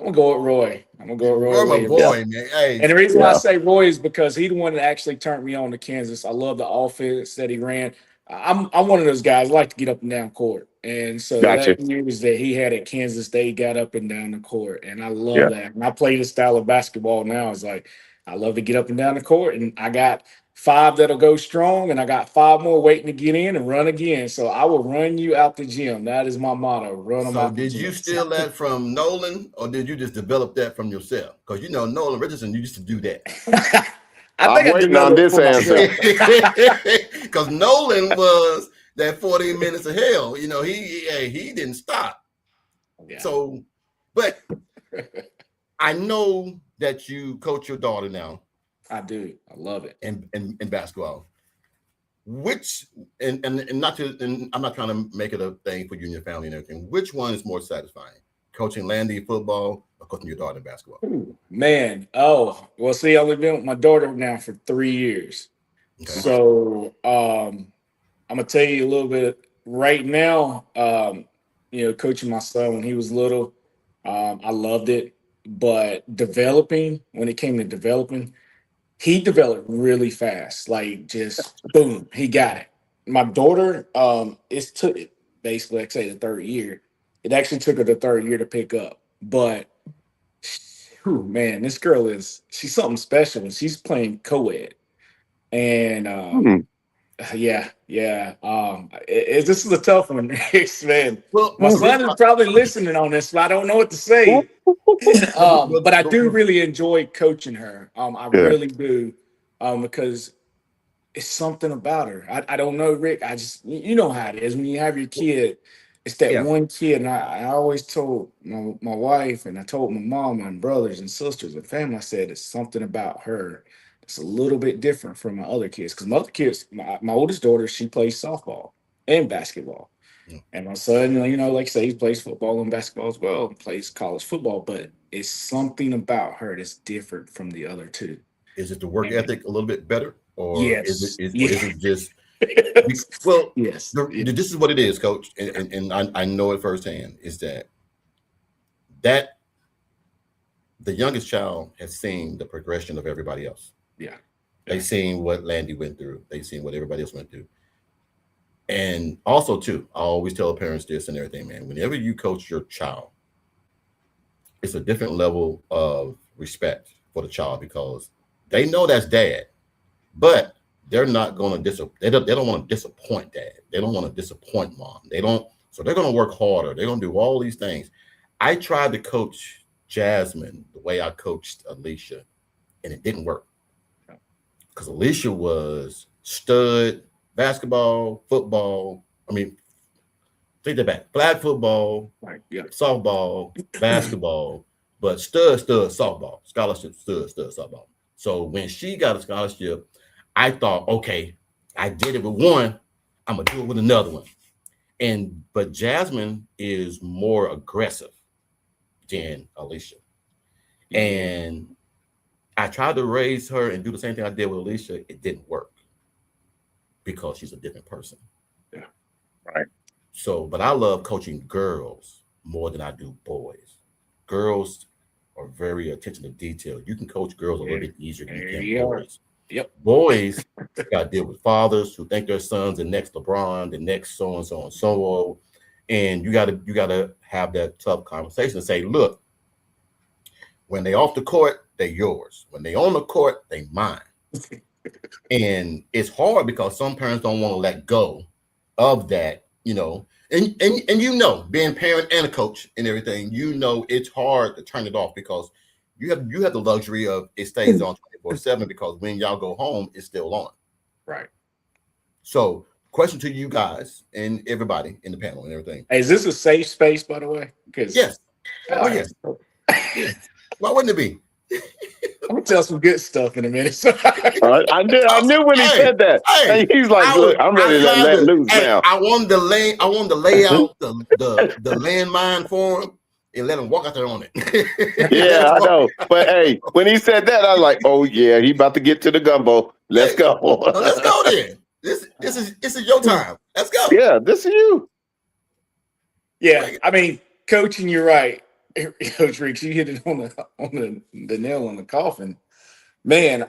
gonna go with Roy. I'm gonna go with Roy. Roy, my boy, man. Hey, and the reason why I say Roy is because he's the one that actually turned me on to Kansas. I love the offense that he ran. I'm one of those guys I like to get up and down court, and so that years that he had at Kansas, they got up and down the court, and I love that. And I play this style of basketball now. It's like I love to get up and down the court, and I got 5 that'll go strong, and I got 5 more waiting to get in and run again. So I will run you out the gym. That is my motto. Run them out the gym. Did you steal that from Nolan, or did you just develop that from yourself? Because Nolan Richardson, you used to do that. I'm waiting on this answer. Because Nolan was that 40 minutes of hell. He didn't stop. Yeah. So, but I know that you coach your daughter now. I do. I love it. In basketball. And I'm not trying to make it a thing for you and your family and everything. Which one is more satisfying? Coaching Landy football or coaching your daughter in basketball? Ooh, man. Oh, well, see, I've been with my daughter now for 3 years. Okay. So I'm gonna tell you a little bit right now. Coaching my son when he was little, I loved it. But when it came to developing, he developed really fast. Like just boom, he got it. My daughter, it took basically, like say, the 3rd year. It actually took her the 3rd year to pick up. But man, this girl she's something special, and she's playing co-ed. And this is a tough one, man. Well, my son is probably listening on this, but I don't know what to say. But I do really enjoy coaching her. I really do, because it's something about her. I don't know, Rick. I just you know how it is when you have your kid. It's that one kid, and I always told my wife, and I told my mom and brothers and sisters and family. I said it's something about her. It's a little bit different from my other kids, because my other kids, my oldest daughter, she plays softball and basketball, and my son, like I say, he plays football and basketball as well, and plays college football. But it's something about her that's different from the other two. Is it the work ethic a little bit better, or is it just? Well, yes. This is what it is, Coach, and I know it firsthand. Is that the youngest child has seen the progression of everybody else. Yeah. They've seen what Landy went through. They've seen what everybody else went through. And also, too, I always tell parents this and everything, man. Whenever you coach your child, it's a different level of respect for the child, because they know that's dad, but they're not going to they don't want to disappoint dad. They don't want to disappoint mom. So they're going to work harder. They're going to do all these things. I tried to coach Jasmine the way I coached Alicia, and it didn't work. Because Alicia stud basketball, football. I mean, take that back. Flag football, Right. Yeah. softball, basketball, but stud softball, scholarship, stud softball. So when she got a scholarship, I thought, okay, I did it with one, I'm gonna do it with another one. But Jasmine is more aggressive than Alicia. And I tried to raise her and do the same thing I did with Alicia. It didn't work because she's a different person. Yeah. Right. So, but I love coaching girls more than I do boys. Girls are very attention to detail. You can coach girls a little bit easier than you can boys. Yep. Boys got to deal with fathers who think their son's the next LeBron, the next so and so and so on. And you gotta have that tough conversation and say, look, when they off the court, they yours. When they on the court, they mine. And it's hard because some parents don't want to let go of that, you know. And you know, being a parent and a coach and everything, you know it's hard to turn it off because you have the luxury of it stays on 24/7 because when y'all go home, it's still on. Right. So, question to you guys and everybody in the panel and everything. Hey, is this a safe space, by the way? Yes. Oh, yes. Why wouldn't it be? I'm gonna tell some good stuff in a minute. I knew when he said that. Hey, He's like, look, I'm ready to let loose now. I wanted to lay out the landmine for him and let him walk out there on it. Yeah, I know. But hey, when he said that, I was like, oh yeah, he about to get to the gumbo. Let's go. Let's go then. This is your time. Let's go. Yeah, this is you. Yeah, I mean, coaching, you're right. Coach Reeks, you hit it on the nail on the coffin. Man,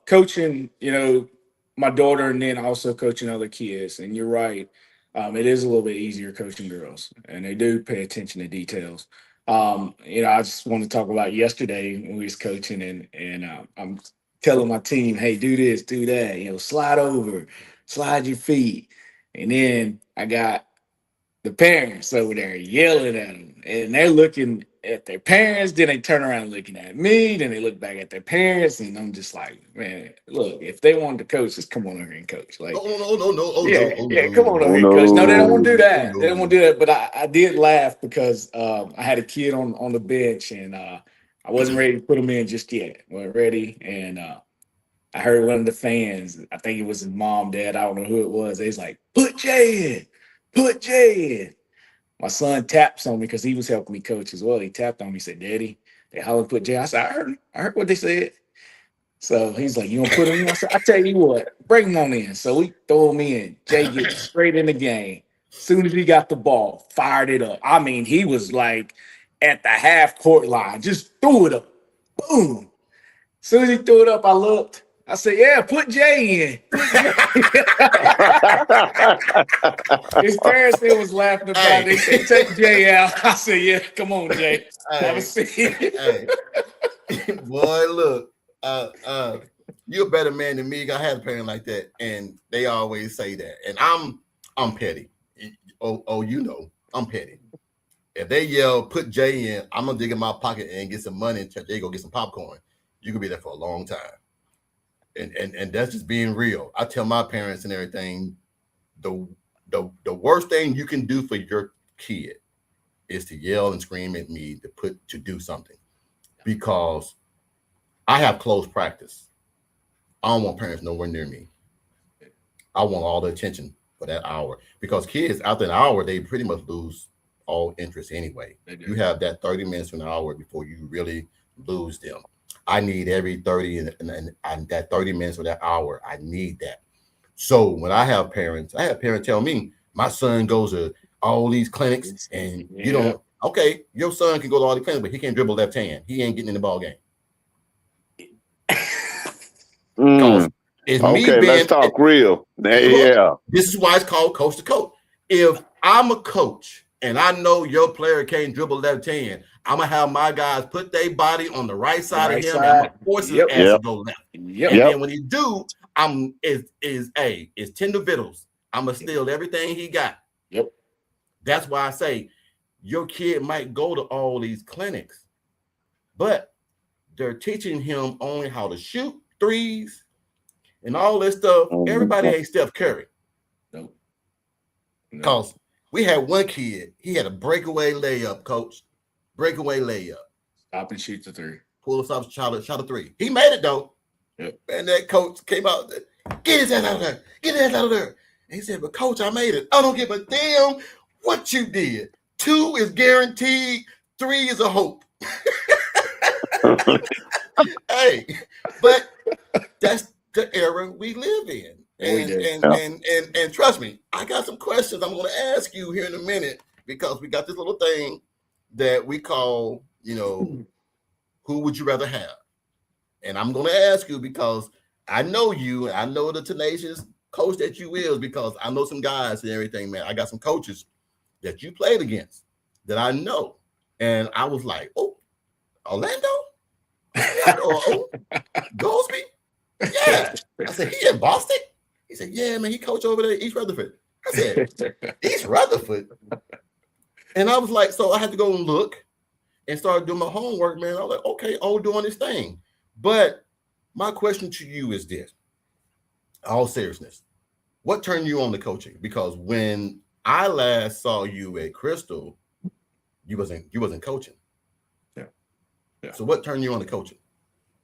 coaching, you know, my daughter and then also coaching other kids. And you're right. It is a little bit easier coaching girls and they do pay attention to details. You know, I just want to talk about yesterday when we was coaching and I'm telling my team, hey, do this, do that, you know, slide over, slide your feet. And then I got the parents over there yelling at them and they're looking at their parents, then they turn around looking at me, then they look back at their parents, and I'm just like, man, look, if they wanted to coach, just come on over here and coach. Like, yeah, come on over here and coach. No, they don't want to do that. They don't want to do that. But I did laugh because I had a kid on the bench and I wasn't ready to put him in just yet. Wasn't ready. And I heard one of the fans, I think it was his mom, dad, I don't know who it was. They was like, put Jay in, put Jay in. My son taps on me because he was helping me coach as well. He tapped on me, said, Daddy, they hollered put Jay. I said, I heard what they said. So he's like, you gonna put him in? I said, I tell you what, bring him on in. So we throw him in. Jay gets straight in the game. Soon as he got the ball, fired it up. I mean, he was like at the half court line, just threw it up. Boom. Soon as he threw it up, I looked. I said, yeah, put Jay in. His parents still was laughing about it. They said, take Jay out. I said, yeah, come on, Jay. Have a seat. Boy, look, you're a better man than me. I had a parent like that, and they always say that. And I'm petty. Oh, you know, I'm petty. If they yell, put Jay in, I'm gonna dig in my pocket and get some money and tell Jay go get some popcorn. You could be there for a long time. And that's just being real. I tell my parents and everything, the worst thing you can do for your kid is to yell and scream at me to do something, because I have close practice. I don't want parents nowhere near me. I want all the attention for that hour, because kids after an hour, they pretty much lose all interest anyway. You have that 30 minutes to an hour before you really lose them. I need every 30 and that 30 minutes or that hour. I need that. So when I have parents tell me, my son goes to all these clinics and you don't, okay, your son can go to all the clinics, but he can't dribble left hand. He ain't getting in the ball game. Okay, let's talk real. Yeah. This is why it's called coach to coach. If I'm a coach and I know your player can't dribble left hand, I'm gonna have my guys put their body on the right side of him and I'm gonna force his ass to go left. And then when he do, it's tender victuals. I'm gonna steal everything he got. That's why I say your kid might go to all these clinics, but they're teaching him only how to shoot threes and all this stuff, everybody Mhm. ain't Steph Curry. Nope. No. Because we had one kid, he had a breakaway layup, coach. Breakaway layup. Stop and shoot the three. Pull us off, shot a three. He made it though. Yep. And that coach came out, get his ass out of there. Get his ass out of there. And he said, but coach, I made it. I don't give a damn what you did. 2 is guaranteed. 3 is a hope. Hey, but that's the era we live in. And trust me, I got some questions I'm going to ask you here in a minute, because we got this little thing that we call, who would you rather have? And I'm going to ask you because I know you, and I know the tenacious coach that you is, because I know some guys and everything, man. I got some coaches that you played against that I know. And I was like, oh, Orlando? or Goolsby? Yeah. I said, he in Boston? He said, yeah, man, he coached over there at East Rutherford. I said, East Rutherford? And I was like, so I had to go and look and start doing my homework, man. I was like, okay, I'm doing this thing. But my question to you is this, all seriousness, what turned you on to coaching? Because when I last saw you at Crystal, you wasn't coaching. Yeah. So what turned you on to coaching?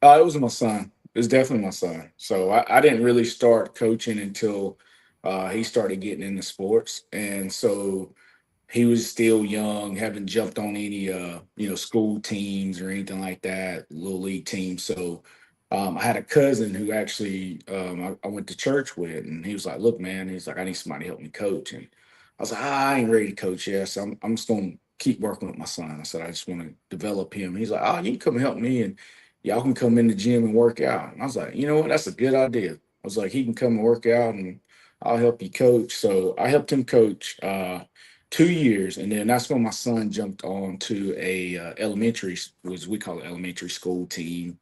It was my son. It was definitely my son. So I didn't really start coaching until he started getting into sports. And so he was still young, haven't jumped on any school teams or anything like that, little league teams. So I had a cousin who actually I went to church with, and he was like, look, man, he's like, I need somebody to help me coach. And I was like, I ain't ready to coach yet, so I'm just gonna keep working with my son. I said, I just want to develop him. He's like, oh, you can come help me, and y'all can come in the gym and work out. And I was like, you know what, that's a good idea. I was like, he can come and work out, and I'll help you coach. So I helped him coach 2 years, and then that's when my son jumped on to a elementary, was we call it elementary school team.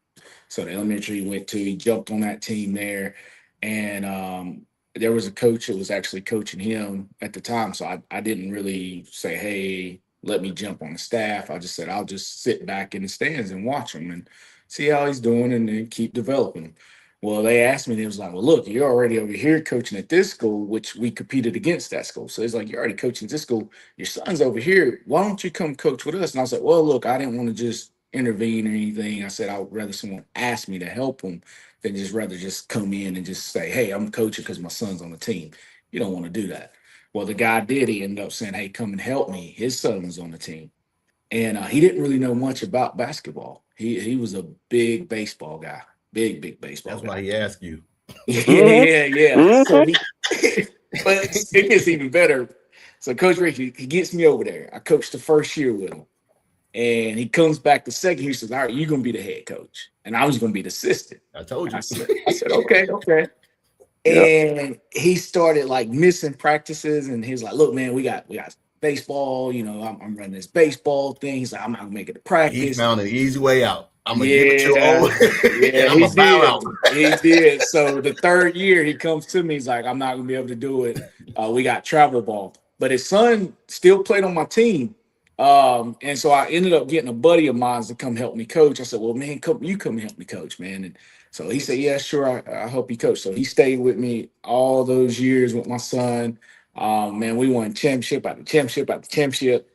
So the elementary he went to, he jumped on that team there, and there was a coach that was actually coaching him at the time. So I didn't really say, hey, let me jump on the staff. I just said, I'll just sit back in the stands and watch him and see how he's doing, and then keep developing him. Well, they asked me, they was like, well, look, you're already over here coaching at this school, which we competed against that school. So it's like, you're already coaching this school. Your son's over here. Why don't you come coach with us? And I was like, well, look, I didn't want to just intervene or anything. I said, I would rather someone ask me to help him than just rather just come in and just say, hey, I'm coaching because my son's on the team. You don't want to do that. Well, the guy did. He ended up saying, hey, come and help me. His son was on the team. And he didn't really know much about basketball. He was a big baseball guy, big baseball That's guy. why he asked you. Yeah. So but it gets even better. So Coach Ricky, he gets me over there. I coached the first year with him. And he comes back the second. He says, all right, you're going to be the head coach. And I was going to be the assistant. I told you. I said, okay. Yep. And he started like missing practices. And he's like, look, man, we got baseball. I'm running this baseball thing. He's like, I'm not going to make it to He practice. found an easy way out. I'm going to give it to you. Yeah, I'm going to bow out. He did. So the third year he comes to me. He's like, I'm not going to be able to do it. We got travel ball. But his son still played on my team. And so I ended up getting a buddy of mine to come help me coach. I said, well, man, come help me coach, man. And so he said, yeah, sure. I'll help you coach. So he stayed with me all those years with my son. Man, we won championship after championship after championship.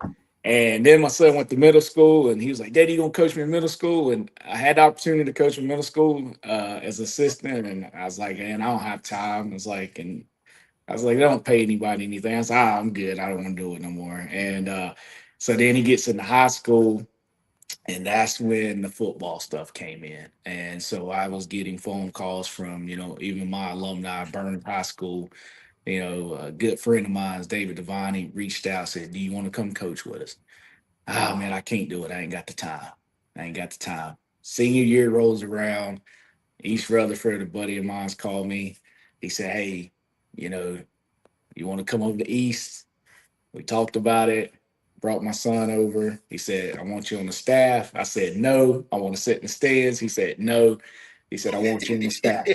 And then my son went to middle school, and he was like, Daddy, you gonna coach me in middle school? And I had the opportunity to coach in middle school as assistant. And I was like, man, I don't have time. I was like, they don't pay anybody anything. I was like, I'm good. I don't want to do it no more. And so then he gets into high school, and that's when the football stuff came in. And so I was getting phone calls from, even my alumni, Burnham High School. A good friend of mine, David Devine, reached out, said, do you want to come coach with us? Oh, man, I can't do it. I ain't got the time. Senior year rolls around. East Rutherford, a buddy of mine's called me. He said, hey, you want to come over to East? We talked about it. Brought my son over. He said, I want you on the staff. I said, no. I want to sit in the stands. He said, no. He said, I want you on the staff.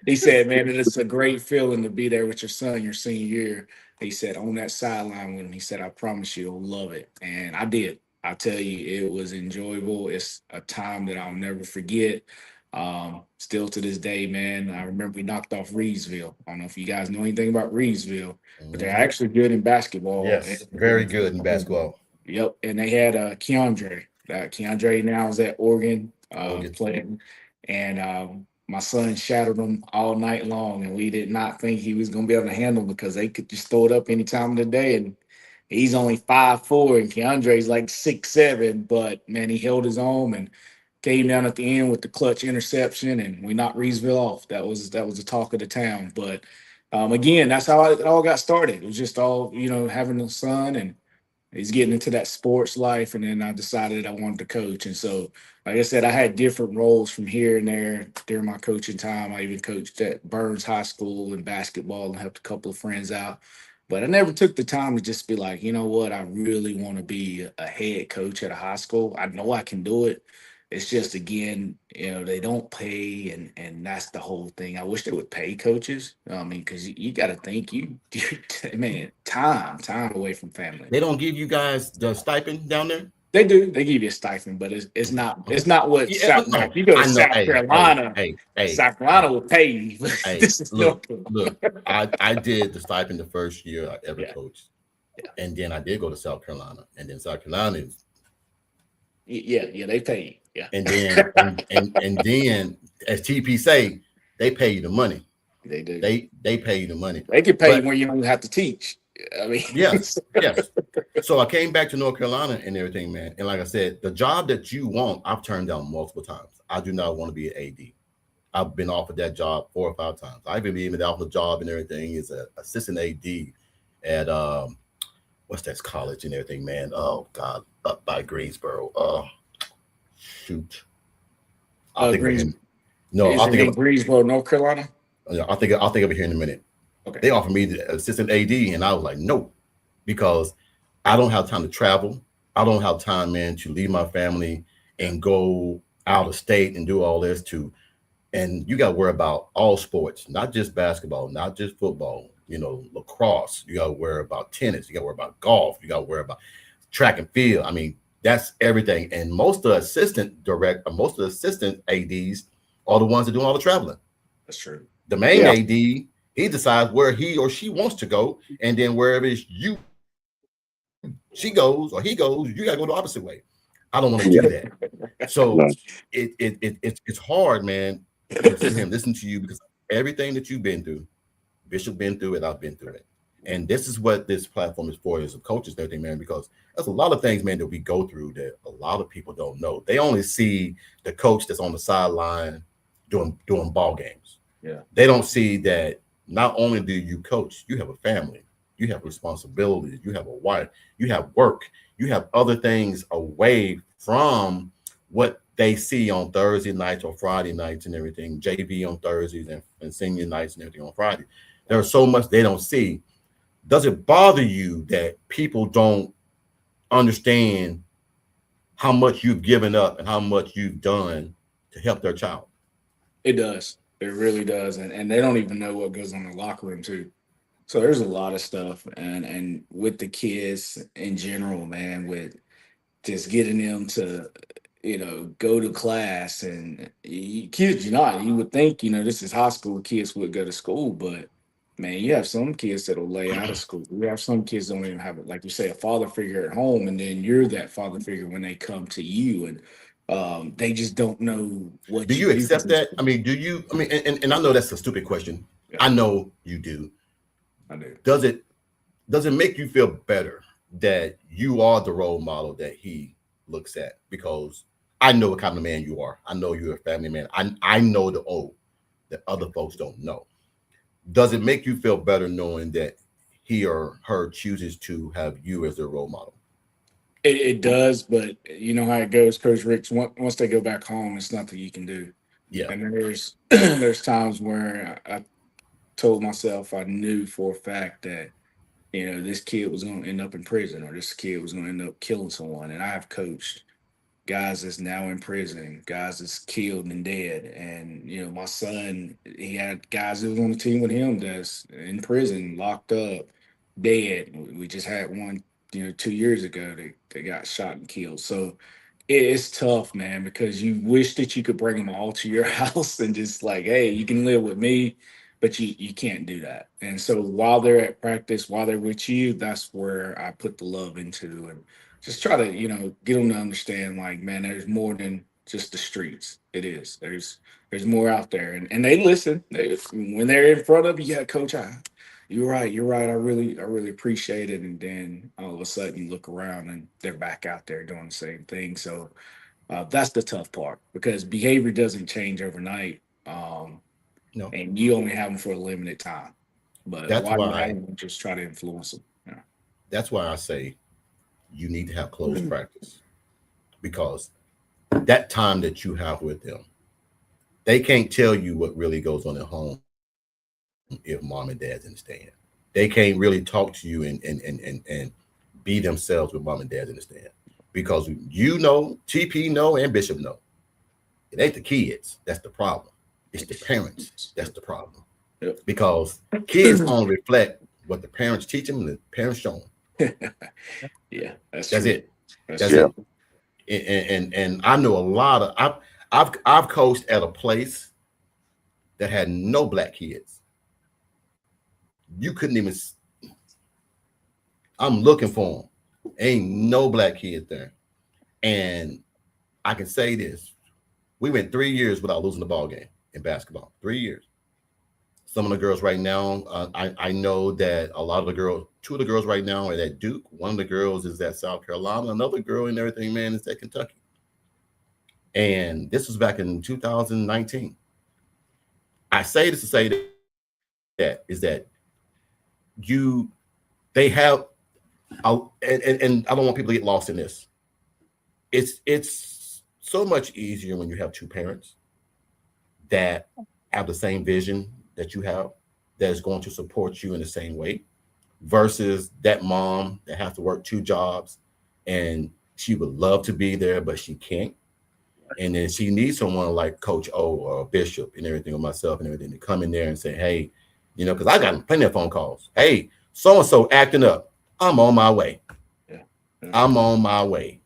He said, man, it's a great feeling to be there with your son your senior year. He said, on that sideline with him, he said, I promise you, you'll love it. And I did. I tell you, it was enjoyable. It's a time that I'll never forget. Still to this day, man. I remember we knocked off Reedsville. I don't know if you guys know anything about Reedsville, but they're actually good in basketball. Yes, very good in basketball. Yep, and they had Keandre. Keandre now is at Oregon Oregon. playing, and my son shadowed him all night long, and we did not think he was going to be able to handle him because they could just throw it up any time of the day. And he's only 5'4", and Keandre's like 6'7", but man, he held his own and came down at the end with the clutch interception, and we knocked Reedsville off. That was the talk of the town. But again, that's how it all got started. It was just all having a son, and he's getting into that sports life, and then I decided I wanted to coach. And so, like I said, I had different roles from here and there during my coaching time. I even coached at Burns High School in basketball and helped a couple of friends out. But I never took the time to just be like, you know what, I really want to be a head coach at a high school. I know I can do it. It's just, again, they don't pay, and that's the whole thing. I wish they would pay coaches. I mean, because you got to think, man, time away from family. They don't give you guys the stipend down there? They do. They give you a stipend, but it's not what South Carolina. You go to South Carolina, South Carolina will pay you. This is look, I did the stipend the first year I ever coached. Yeah. And then I did go to South Carolina, and then South Carolina is they pay you. Yeah. And then and then as TP say, they pay you the money. They do. They pay you the money. They can pay you when you don't have to teach. I mean, yes. So I came back to North Carolina and everything, man. And like I said, the job that you want, I've turned down multiple times. I do not want to be an AD. I've been offered that job 4 or 5 times. I've been offered a job and everything as an assistant AD at what's that college and everything, man. Oh God, up by Greensboro. Shoot. I'll think of Greensboro, North Carolina. Yeah, I'll think of it here in a minute. Okay. They offered me the assistant AD, and I was like, no, because I don't have time to travel. I don't have time, man, to leave my family and go out of state and do all this and you got to worry about all sports, not just basketball, not just football, lacrosse. You got to worry about tennis. You got to worry about golf. You got to worry about track and field. I mean, that's everything. And most of the assistant ADs are the ones that do all the traveling. That's true. The main AD, he decides where he or she wants to go, and then wherever she goes or he goes, you gotta go the opposite way. I don't want to do that. So it's hard, man, to sit here and listen to you, because everything that you've been through, Bishop been through it, I've been through it. And this is what this platform is for, as a coaches and everything, man, because there's a lot of things, man, that we go through that a lot of people don't know. They only see the coach that's on the sideline doing ball games. Yeah. They don't see that not only do you coach, you have a family, you have responsibilities, you have a wife, you have work, you have other things away from what they see on Thursday nights or Friday nights and everything, JV on Thursdays and senior nights and everything on Friday. There's so much they don't see. Does it bother you that people don't understand how much you've given up and how much you've done to help their child? It does. It really does. And they don't even know what goes on in the locker room too. So there's a lot of stuff. And with the kids in general, man, with just getting them to, go to class, and kids, you would think, this is high school, kids would go to school, but man, you have some kids that'll lay out of school. You have some kids don't even have, like you say, a father figure at home, and then you're that father figure when they come to you, and they just don't know what. Do you accept that? I mean, do you? I mean, and I know that's a stupid question. Yeah. I know you do. I do. Does it make you feel better that you are the role model that he looks at? Because I know what kind of man you are. I know you're a family man. I know the old that other folks don't know. Does it make you feel better knowing that he or her chooses to have you as their role model? It does, but you know how it goes, Coach Ricks. Once they go back home, it's nothing you can do. Yeah. And there's times where I told myself I knew for a fact that, this kid was going to end up in prison, or this kid was going to end up killing someone. And I have coached guys that's now in prison, guys that's killed and dead. And, my son, he had guys that was on the team with him that's in prison, locked up, dead. We just had one, 2 years ago, they got shot and killed. So It's tough, man, because you wish that you could bring them all to your house and just like, hey, you can live with me, but you can't do that. And so while they're at practice, while they're with you, that's where I put the love into and just try to, get them to understand, like, man, there's more than just the streets. It is. There's more out there, and they listen. When they're in front of you, yeah, coach, you're right. You're right. I really appreciate it. And then all of a sudden, you look around and they're back out there doing the same thing. So that's the tough part because behavior doesn't change overnight, No, and you only have them for a limited time. But that's while you have why. them, just try to influence them. Yeah. That's why I say you need to have close practice because that time that you have with them, they can't tell you what really goes on at home if mom and dad understand. They can't really talk to you and be themselves with mom and dad understand because TP know, and Bishop know. It ain't the kids that's the problem. It's the parents that's the problem. Yep. Because kids only reflect what the parents teach them and the parents show them. Yeah, that's That's true. it. That's That's true. it. And I know a lot of I've coached at a place that had no black kids. You couldn't even. I'm looking for them. Ain't no black kids there, and I can say this: we went 3 years without losing the ball game in basketball. 3 years. Some of the girls right now, I know that a lot of the girls, 2 of the girls right now are at Duke. One of the girls is at South Carolina. Another girl and everything, man, is at Kentucky. And this was back in 2019. I say this to say that they have, and I don't want people to get lost in this. It's so much easier when you have 2 parents that have the same vision that you have, that is going to support you in the same way, versus that mom that has to work 2 jobs and she would love to be there, but she can't. And then she needs someone like Coach O or Bishop and everything, or myself and everything, to come in there and say, hey, because I got plenty of phone calls. Hey, so-and-so acting up. I'm on my way. Yeah. I'm on my way.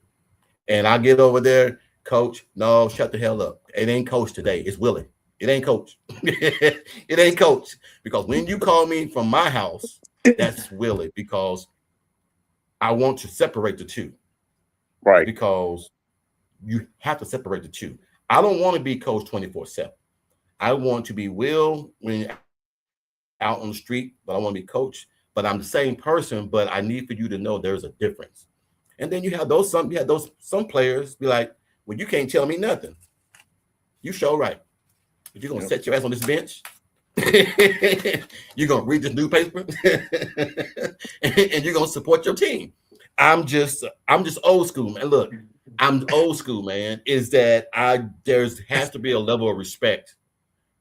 And I get over there, Coach, no, shut the hell up. It ain't Coach today. It's Willie. It ain't Coach. It ain't Coach. Because when you call me from my house, that's Willie, because I want to separate the 2. Right. Because you have to separate the 2. I don't want to be Coach 24/7. I want to be Will when you're out on the street, but I want to be Coach. But I'm the same person, but I need for you to know there's a difference. And then you have some players be like, well, you can't tell me nothing. You show right. But you're gonna set your ass on this bench. You're gonna read this newspaper and you're gonna support your team. I'm just old school, man. Look, I'm old school, man. Is that there has to be a level of respect.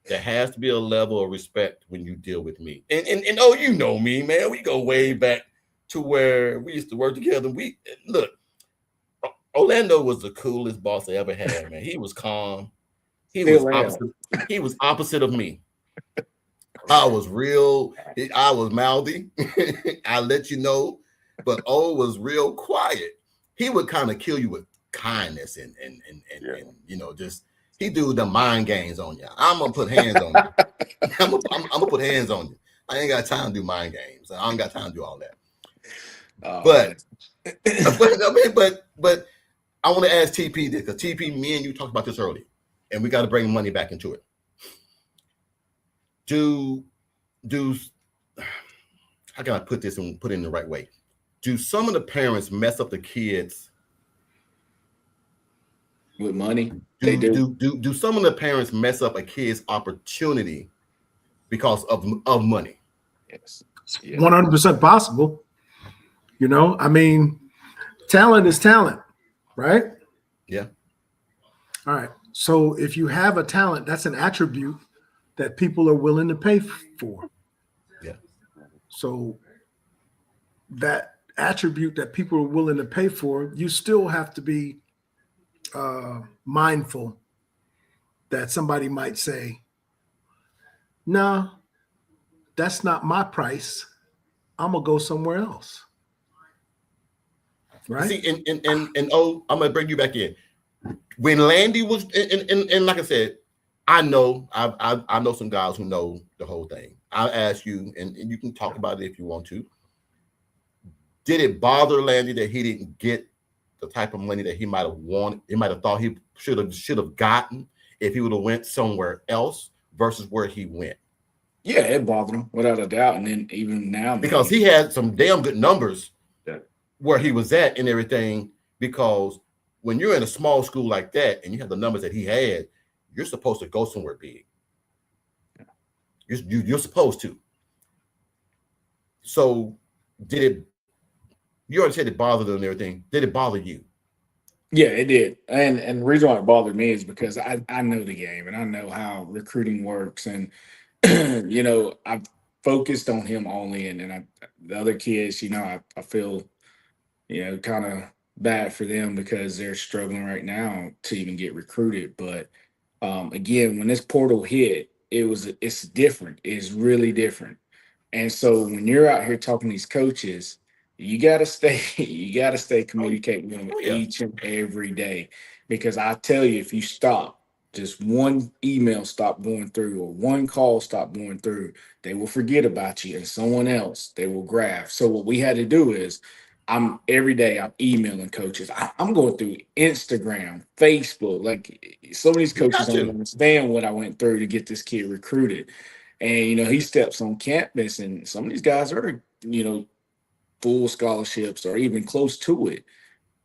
There has to be a level of respect when you deal with me. And oh, you know me, man. We go way back to where we used to work together. Look, Orlando was the coolest boss I ever had, man. He was calm. He was opposite of me. I was real. I was mouthy. I let you know, but O was real quiet. He would kind of kill you with kindness and just he do the mind games on you. I'm gonna put hands on you. I'm gonna put hands on you. I ain't got time to do mind games. I ain't got time to do all that. But I want to ask TP this, because TP, me and you talked about this earlier, and we got to bring money back into it. How can I put this and put it in the right way? Do some of the parents mess up the kids with money? They do. Do some of the parents mess up a kid's opportunity because of money? Yes. 100% possible. I mean, talent is talent, right? Yeah. All right. So if you have a talent, that's an attribute that people are willing to pay for. Yeah. So that attribute that people are willing to pay for, you still have to be mindful that somebody might say, no, that's not my price. I'm gonna go somewhere else. Right. See, and I'm gonna bring you back in. when Landy was, and like I said, I know I know some guys who know the whole thing. I'll ask you, and you can talk about it if you want to. Did it bother Landy that he didn't get the type of money that he might have wanted? He might have thought he should have gotten if he would have went somewhere else versus where he went. Yeah, it bothered him without a doubt. And then even now, because he had some damn good numbers yeah, where he was at and everything. Because when you're in a small school like that and you have the numbers that he had, you're supposed to go somewhere big. You're supposed to. So did it? You already said it bothered him and everything. Did it bother you? Yeah, it did. And the reason why it bothered me is because I know the game and I know how recruiting works. And you know, I've focused on him only, and then the other kids, you know, I feel, you know, kind of bad for them because they're struggling right now to even get recruited. But again, when this portal hit, it's different. It's really different. And so when you're out here talking to these coaches, you gotta stay communicating with them each and every day. Because I tell you, if you stop, just one email stop going through or one call stop going through, they will forget about you and someone else they will grab. So what we had to do is every day I'm emailing coaches. I'm going through Instagram, Facebook. Like some of these coaches don't understand what I went through to get this kid recruited. And you know, he steps on campus and some of these guys are, you know, full scholarships or even close to it.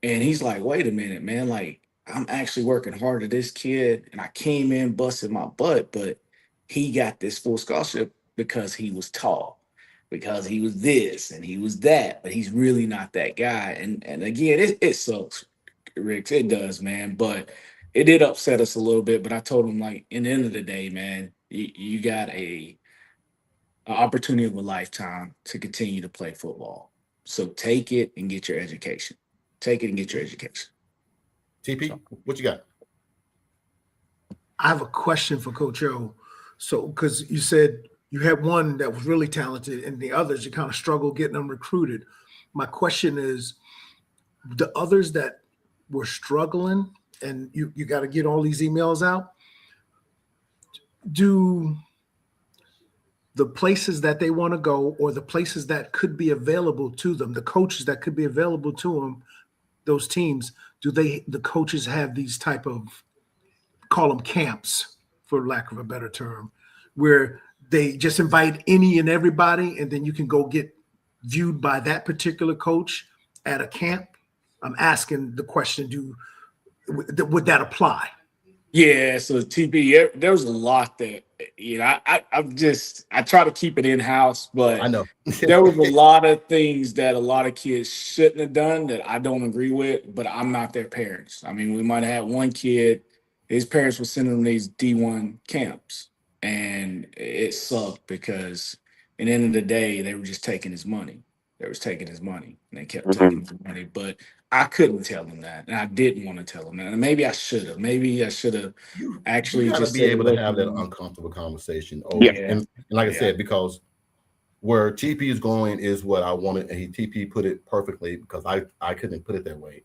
And he's like, wait a minute, man, like I'm actually working hard at this kid and I came in busting my butt, but he got this full scholarship because he was tall, because he was this and he was that, but he's really not that guy. And again, it sucks, Rick. It does, man. But it did upset us a little bit. But I told him, like, in the end of the day, man, you got an opportunity of a lifetime to continue to play football. So take it and get your education. Take it and get your education. TP, what you got? I have a question for Coach O. So, because you said you had one that was really talented and the others, you kind of struggled getting them recruited. My question is, the others that were struggling and you got to get all these emails out, do the places that they want to go or the places that could be available to them, the coaches that could be available to them, those teams, the coaches have these type of, call them camps for lack of a better term, where they just invite any and everybody and then you can go get viewed by that particular coach at a camp? I'm asking the question, would that apply? Yeah, so TP, there was a lot that, you know, I try to keep it in-house, but I know there was a lot of things that a lot of kids shouldn't have done that I don't agree with, but I'm not their parents. I mean, we might have had one kid, his parents were sending him these D1 camps, and it sucked because at the end of the day, they were just taking his money. They was taking his money, and they kept taking his money, but I couldn't tell them that, and I didn't want to tell them that. And maybe I should have. Maybe I should have actually you gotta just be able to have that uncomfortable conversation. And like I said, because where TP is going is what I wanted, and TP put it perfectly because I couldn't put it that way.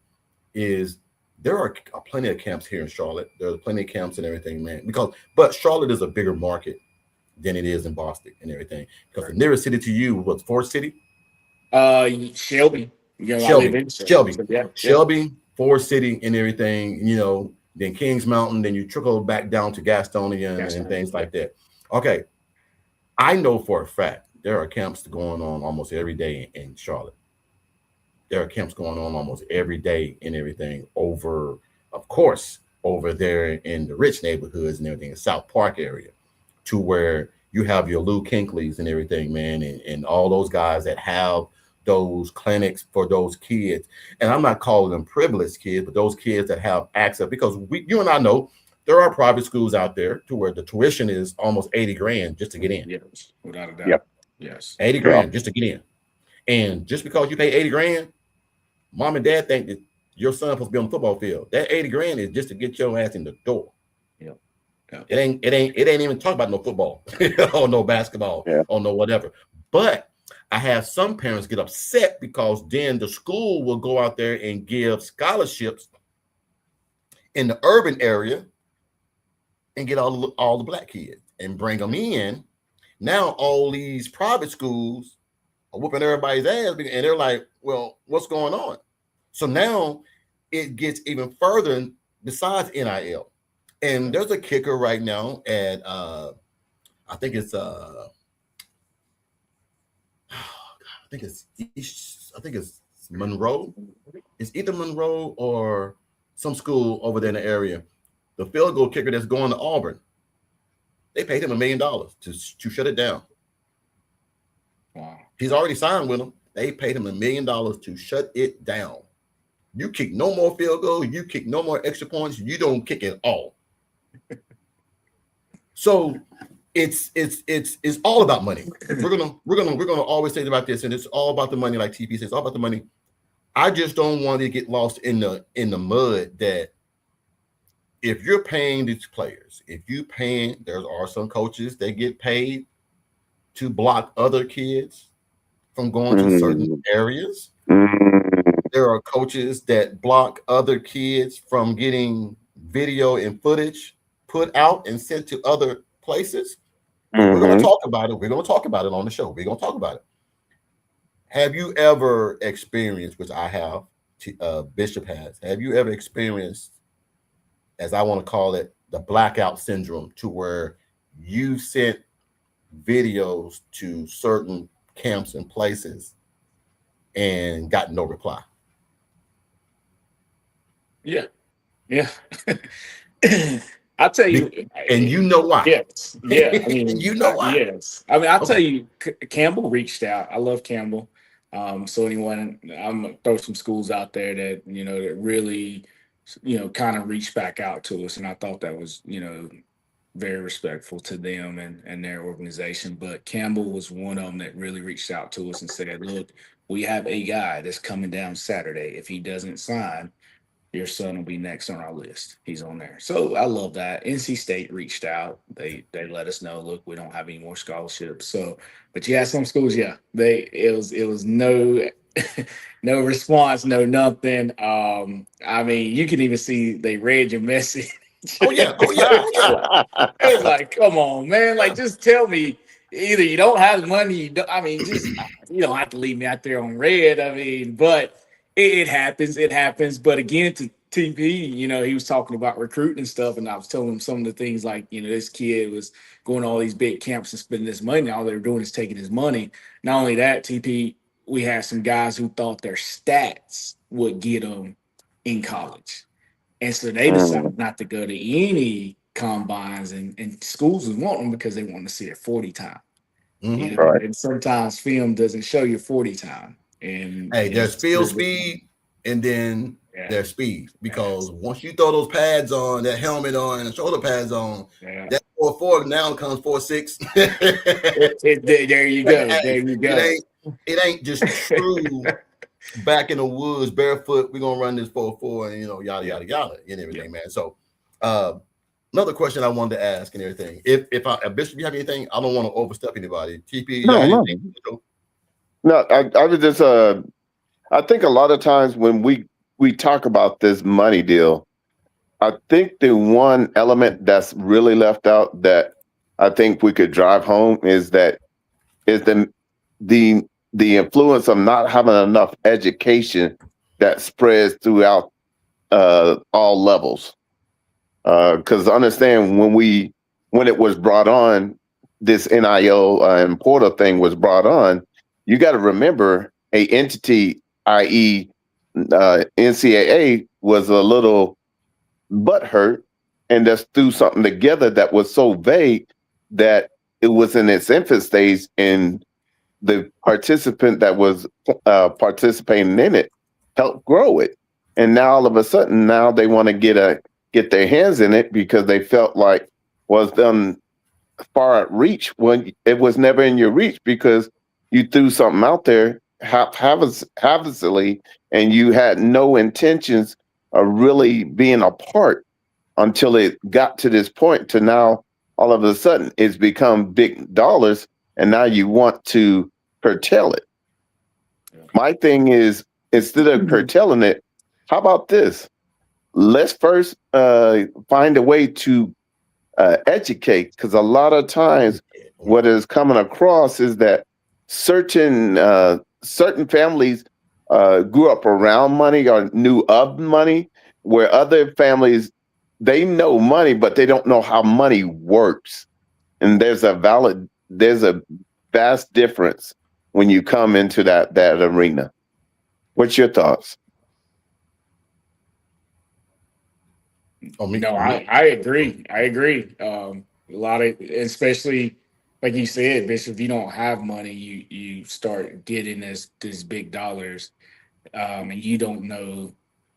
Is there are plenty of camps here in Charlotte. There are plenty of camps and everything, man. But Charlotte is a bigger market than it is in Boston and everything. Because the nearest city to you was Fort City. Shelby. Shelby, Forest City, and everything, you know, then Kings Mountain, then you trickle back down to Gastonia and things like that. Okay. I know for a fact there are camps going on almost every day in Charlotte. There are camps going on almost every day and everything over there in the rich neighborhoods and everything in South Park area, to where you have your Lou Kinkleys and everything, man, and all those guys that have those clinics for those kids. And I'm not calling them privileged kids, but those kids that have access, because you and I know there are private schools out there to where the tuition is almost 80 grand just to get in. Yes, without a doubt. Yep. Yes. 80 grand just to get in. And just because you pay 80 grand, mom and dad think that your son supposed to be on the football field. That 80 grand is just to get your ass in the door. Yep. It ain't even talk about no football or no basketball or no whatever. But I have some parents get upset because then the school will go out there and give scholarships in the urban area and get all the black kids and bring them in. Now all these private schools are whooping everybody's ass, and they're like, well, what's going on? So now it gets even further besides NIL. And there's a kicker right now at I think it's Monroe. It's either Monroe or some school over there in the area. The field goal kicker that's going to Auburn, they paid him $1 million to shut it down. Wow. He's already signed with them. They paid him $1 million to shut it down. You kick no more field goals. You kick no more extra points. You don't kick at all. So it's all about money. We're gonna always say about this, and it's all about the money. Like TP says, it's all about the money. I just don't want to get lost in the mud that if you're paying these players, there are some coaches that get paid to block other kids from going to certain areas. There are coaches that block other kids from getting video and footage put out and sent to other places. We're going to talk about it. We're going to talk about it on the show. We're going to talk about it. Have you ever experienced, which I have, Bishop has, have you ever experienced, as I want to call it, the blackout syndrome, to where you sent videos to certain camps and places and got no reply? Yeah. I'll tell you, and you know why. Yes. Yeah. I mean, you know why. Yes. I mean, I'll tell you, Campbell reached out. I love Campbell. So anyone, I'm gonna throw some schools out there that, that really, kind of reached back out to us. And I thought that was, very respectful to them and their organization. But Campbell was one of them that really reached out to us and said, look, we have a guy that's coming down Saturday. If he doesn't sign, your son will be next on our list. He's on there. So I love that. NC State reached out. They let us know, look, we don't have any more scholarships. So, but yeah, some schools, yeah, it was no no response, no nothing. I mean, you can even see they read your message. Oh yeah. It was like, come on, man. Like, just tell me either you don't have the money. You don't have to leave me out there on red. I mean, but it happens. It happens. But again, to TP, he was talking about recruiting and stuff, and I was telling him some of the things like, this kid was going to all these big camps and spending this money. All they were doing is taking his money. Not only that, TP, we had some guys who thought their stats would get them in college. And so they decided not to go to any combines, and schools was wanting them because they want to see their 40 time. Right. And sometimes film doesn't show your 40 time. And hey, there's field speed, and then there's speed, because once you throw those pads on, that helmet on, and the shoulder pads on, that 4.4 now comes 4.6. There you go. There you go. It ain't just true back in the woods barefoot. We're gonna run this 4.4 and yada yada yada and everything, man. So another question I wanted to ask and everything. If Bishop, you have anything? I don't want to overstep anybody. TP, No, I was just I think a lot of times when we talk about this money deal, I think the one element that's really left out that I think we could drive home is the influence of not having enough education that spreads throughout all levels. Because understand when it was brought on, this NIL and portal thing was brought on, you got to remember a entity, i.e. NCAA, was a little butthurt and just threw something together that was so vague that it was in its infant stage, and the participant that was participating in it helped grow it. And now all of a sudden, now they want to get their hands in it because they felt like was done far at reach when it was never in your reach, because you threw something out there haphazardly and you had no intentions of really being a part until it got to this point to now all of a sudden it's become big dollars and now you want to curtail it. My thing is, instead of curtailing it, how about this? let's first find a way to educate, because a lot of times what is coming across is that certain families grew up around money or knew of money, where other families, they know money, but they don't know how money works. And there's a vast difference when you come into that arena. What's your thoughts? No, I agree. I agree. A lot of, especially like you said, Bishop, if you don't have money, you start getting these big dollars, and you don't know,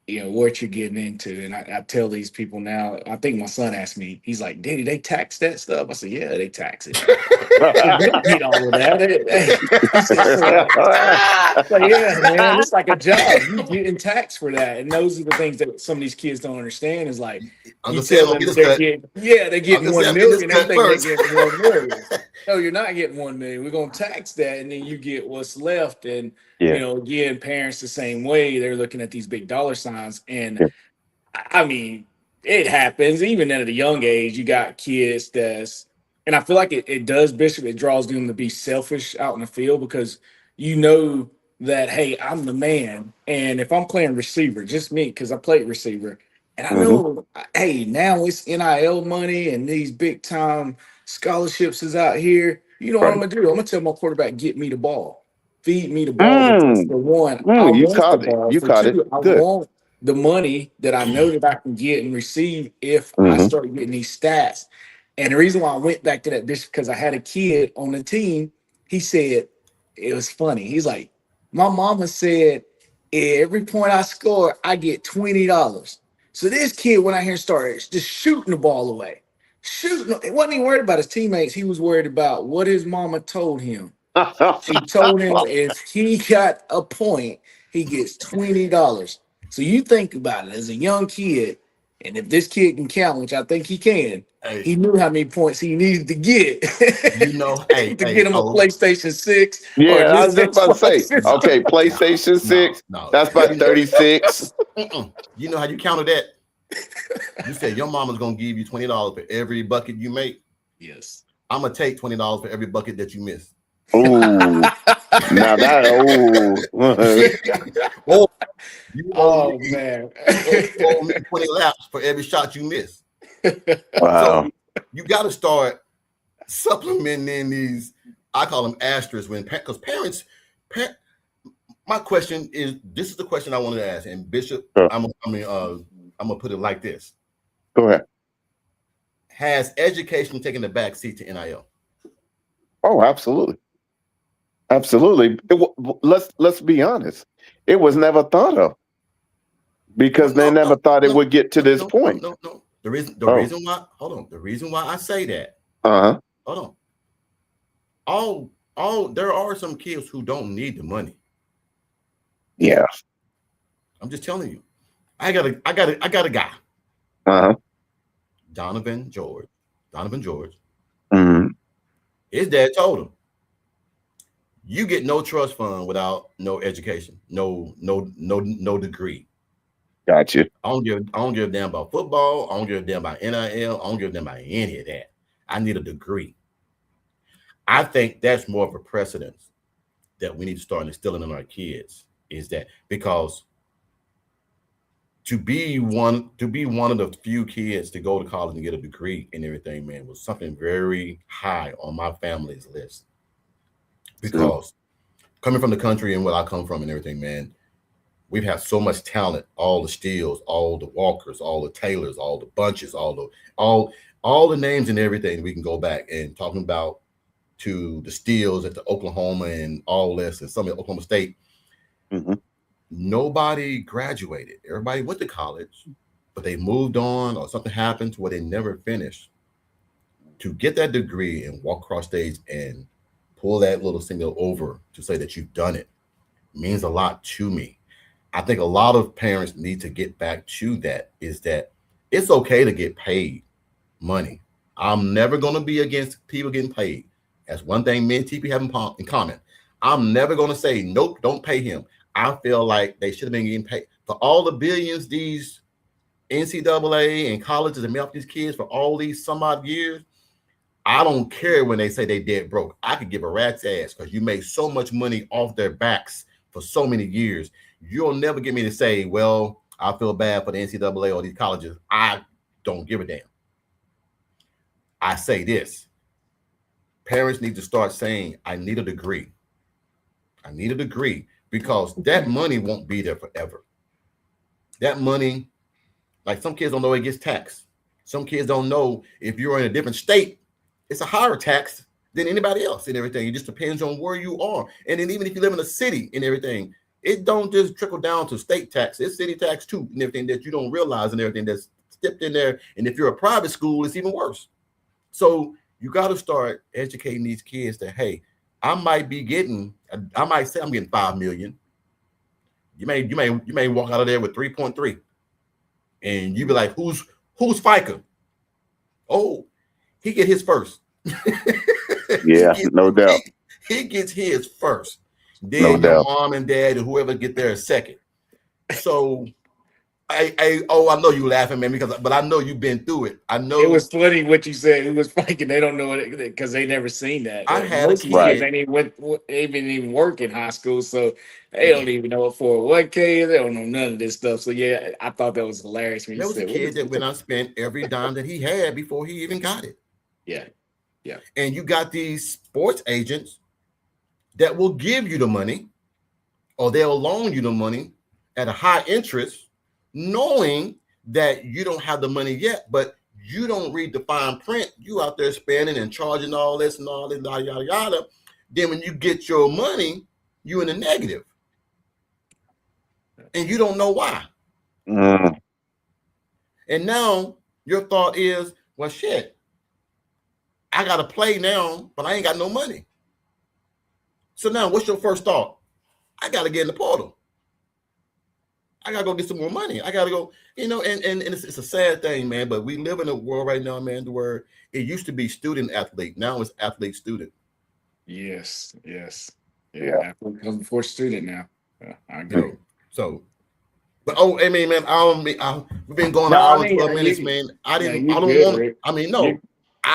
what you're getting into. And I tell these people now, I think my son asked me, he's like, Daddy, they tax that stuff? I said, yeah, they tax it. You don't get all of that. He said, so yeah, man, it's like a job. You getting taxed for that. And those are the things that some of these kids don't understand is like, you tell them they're getting 1 million, they think they're getting 1 million. No, you're not getting 1 million. We're going to tax that, and then you get what's left. And, again, parents the same way. They're looking at these big dollar signs. And, I mean, it happens. Even at a young age, you got kids and I feel like it does, Bishop, it draws them to be selfish out in the field, because that, hey, I'm the man. And if I'm playing receiver, just me, because I played receiver, and I know, hey, now it's NIL money and these big time scholarships is out here. You know what I'm going to do? I'm going to tell my quarterback, get me the ball. Feed me the ball. Because for one, I you want caught the ball. it. You For caught two, it. I Good. want the money that I know that I can get and receive if I start getting these stats. And the reason why I went back to that, Bishop, because I had a kid on the team. He said, it was funny. He's like, my mama said, every point I score, I get $20. So this kid went out here and started just shooting the ball away. He wasn't even worried about his teammates. He was worried about what his mama told him. She told him if he got a point, he gets $20. So you think about it as a young kid, and if this kid can count, which I think he can, he knew how many points he needed to get. To get him a PlayStation 6. Yeah, I was just about to say, okay, PlayStation 6, that's about 36. You know how you counted that? You said your mama's going to give you $20 for every bucket you make. Yes. I'm going to take $20 for every bucket that you miss. Ooh. Now that, man. You owe me 20 laps for every shot you miss. Wow. So you got to start supplementing these, I call them asterisks, because parents, my question is, this is the question I wanted to ask. And Bishop, I'm going to put it like this. Go ahead. Has education taken the back seat to NIL? Oh, absolutely. Absolutely. Let's be honest. It was never thought of, because they never thought it would get to this point. No. The reason why I say that. Hold on. There are some kids who don't need the money. Yeah. I'm just telling you. I got a guy. Donovan George. His dad told him, you get no trust fund without no education, no degree. Gotcha. I don't give a damn about football. I don't give a damn about NIL. I don't give a damn about any of that. I need a degree. I think that's more of a precedence that we need to start instilling in our kids, is that because to be one of the few kids to go to college and get a degree and everything, man, was something very high on my family's list. Because coming from the country and where I come from and everything, man, we've had so much talent, all the Steels, all the Walkers, all the Taylors, all the Bunches, all the names and everything. We can go back and talking about to the Steels at the Oklahoma and all this, and some at Oklahoma State. Nobody graduated. Everybody went to college, but they moved on, or something happened to where they never finished. To get that degree and walk across stage and pull that little single over to say that you've done it means a lot to me. I think a lot of parents need to get back to that, is that it's okay to get paid money. I'm never going to be against people getting paid. That's one thing me and TP have in common. I'm never going to say, nope, don't pay him. I feel like they should have been getting paid for all the billions these NCAA and colleges and help these kids for all these some odd years. I don't care when they say they dead broke. I could give a rat's ass because you made so much money off their backs for so many years. You'll never get me to say, well, I feel bad for the NCAA or these colleges. I don't give a damn. I say this. Parents need to start saying, I need a degree. I need a degree because that money won't be there forever. That money, like some kids don't know it gets taxed. Some kids don't know if you're in a different state, it's a higher tax than anybody else and everything. It just depends on where you are. And then even if you live in a city and everything, it don't just trickle down to state tax. It's city tax too and everything that you don't realize and everything that's stepped in there. And if you're a private school, it's even worse. So you got to start educating these kids that, hey, I might say I'm getting 5 million. You may walk out of there with 3.3. And you be like, who's FICA? Oh, he get his first. Yeah, no doubt. He gets his first. Then No your doubt. mom and dad and whoever get there a second. So I know you laughing, man, but I know you've been through it. I know It was funny what you said. It was funny. They don't know it because they never seen that. I had a Most kid. kids ain't even work in high school, so they don't even know what 401k is. They don't know none of this stuff. So yeah, I thought that was hilarious when you There was a said kid that went out and spent every dime that he had before he even got it. Yeah. And you got these sports agents that will give you the money or they'll loan you the money at a high interest, knowing that you don't have the money yet, but you don't read the fine print. You out there spending and charging all this and all this, yada, yada, yada. Then when you get your money, you in the negative. And you don't know why. Mm. And now your thought is, well, shit, I got to play now, but I ain't got no money. So now what's your first thought? I got to get in the portal. I got to go get some more money. I got to go, and it's a sad thing, man, but we live in a world right now, man, where it used to be student athlete. Now it's athlete student. Yes. Yeah. Athlete comes before student now. I agree. But I mean, man, we've been going an hour and 12 minutes, man. I don't want. Rick. I mean, no.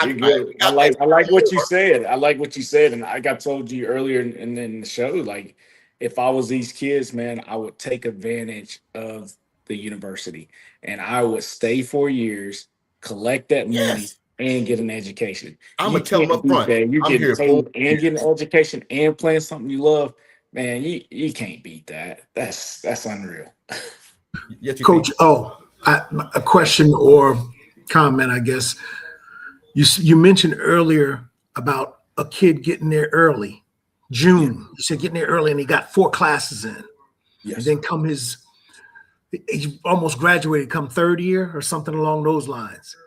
You're good. I like what you said. I like what you said, and I told you earlier in the show, like if I was these kids, man, I would take advantage of the university, and I would stay 4 years, collect that money, Yes. and get an education. I'm gonna tell them up front. You I'm get here paid 4 and years. get an education and playing something you love, man. You can't beat that. That's unreal. Yes, you Coach, a question or comment, I guess. You mentioned earlier about a kid getting there early. June, you said getting there early and he got 4 classes in. Yes. And then he almost graduated come third year or something along those lines.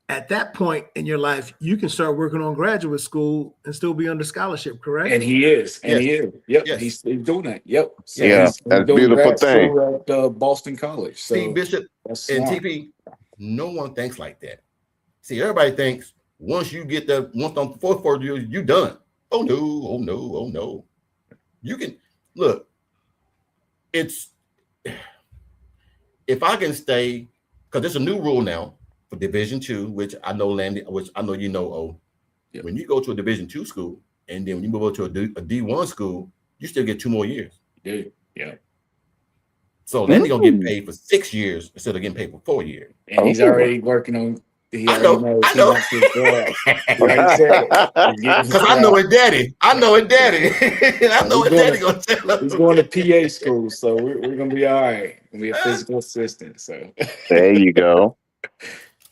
At that point in your life, you can start working on graduate school and still be under scholarship, correct? And he is. Yes. Yep. Yes. He's doing that. Yep. So Yeah, he's that's a doing beautiful grad thing. school at Boston College. So See, Bishop that's and smart. TP, no one thinks like that. See, everybody thinks once you get that, once on 4 years, you done. Oh no, oh no, oh no. You can look. It's if I can stay, because there's a new rule now for Division II, which I know which I know you know. Oh, Yep. When you go to a Division II school and then when you move over to a D1 school, you still get 2 more years. Dude, yeah. So then they're gonna get paid for 6 years instead of getting paid for 4 years. And he's already working on. He I already know, knows I he know. wants his grad. He already said it. He's getting his Because I grad. know it, Daddy. I know it, Daddy. I know what He's Daddy gonna tell us. He's going to PA school, so we're gonna be all right. Gonna be a physical assistant. So There you go.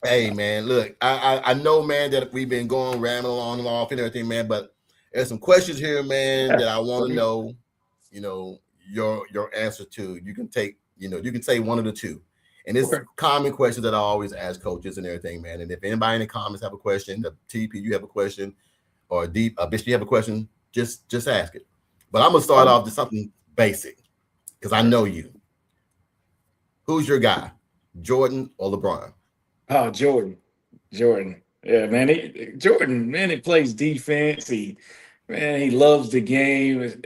Hey man, look, I know, man, that we've been going rambling on and off and everything, man, but there's some questions here, man, that I want to know, your answer to. You can take, you can say one of the two. And it's common questions that I always ask coaches and everything, man. And if anybody in the comments have a question, the TP, you have a question, or Bishop, you have a question, just ask it. But I'm gonna start off with something basic because I know you. Who's your guy, Jordan or LeBron? Oh, Jordan. Yeah, man. Jordan, man, he plays defense. He loves the game.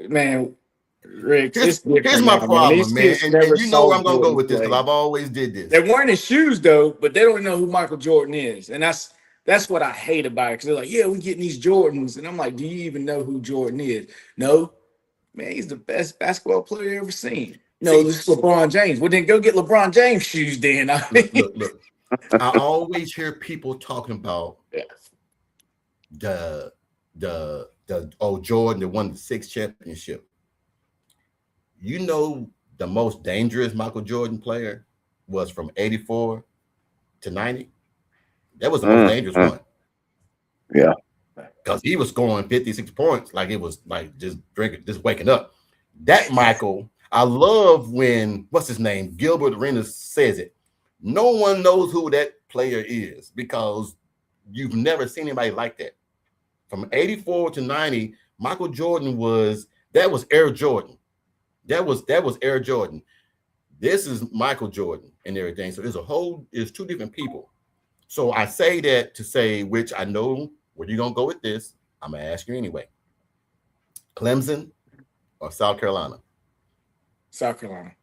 Man, Rick, it's different. Here's my now, problem, man. These kids And never you know where saw I'm gonna go Jordan with this because play. I've always did this. They're wearing his shoes though, but they don't know who Michael Jordan is, and that's what I hate about it. Because they're like, "Yeah, we're getting these Jordans," and I'm like, "Do you even know who Jordan is?" No, man, he's the best basketball player you ever seen. No, this is LeBron James. Well, then go get LeBron James shoes. Then I mean, Look. I always hear people talking about the Jordan that won the 6th championship. You know, the most dangerous Michael Jordan player was from 84 to 90. That was the most dangerous one. Yeah. Because he was scoring 56 points like it was like just waking up. That Michael, I love when, what's his name? Gilbert Arenas says it. No one knows who that player is because you've never seen anybody like that. From 84 to 90, Michael Jordan was Air Jordan. That was Air Jordan. This is Michael Jordan and everything. So there's two different people. So I say that to say, which I know where you're gonna go with this. I'm gonna ask you anyway. Clemson or South Carolina? South Carolina.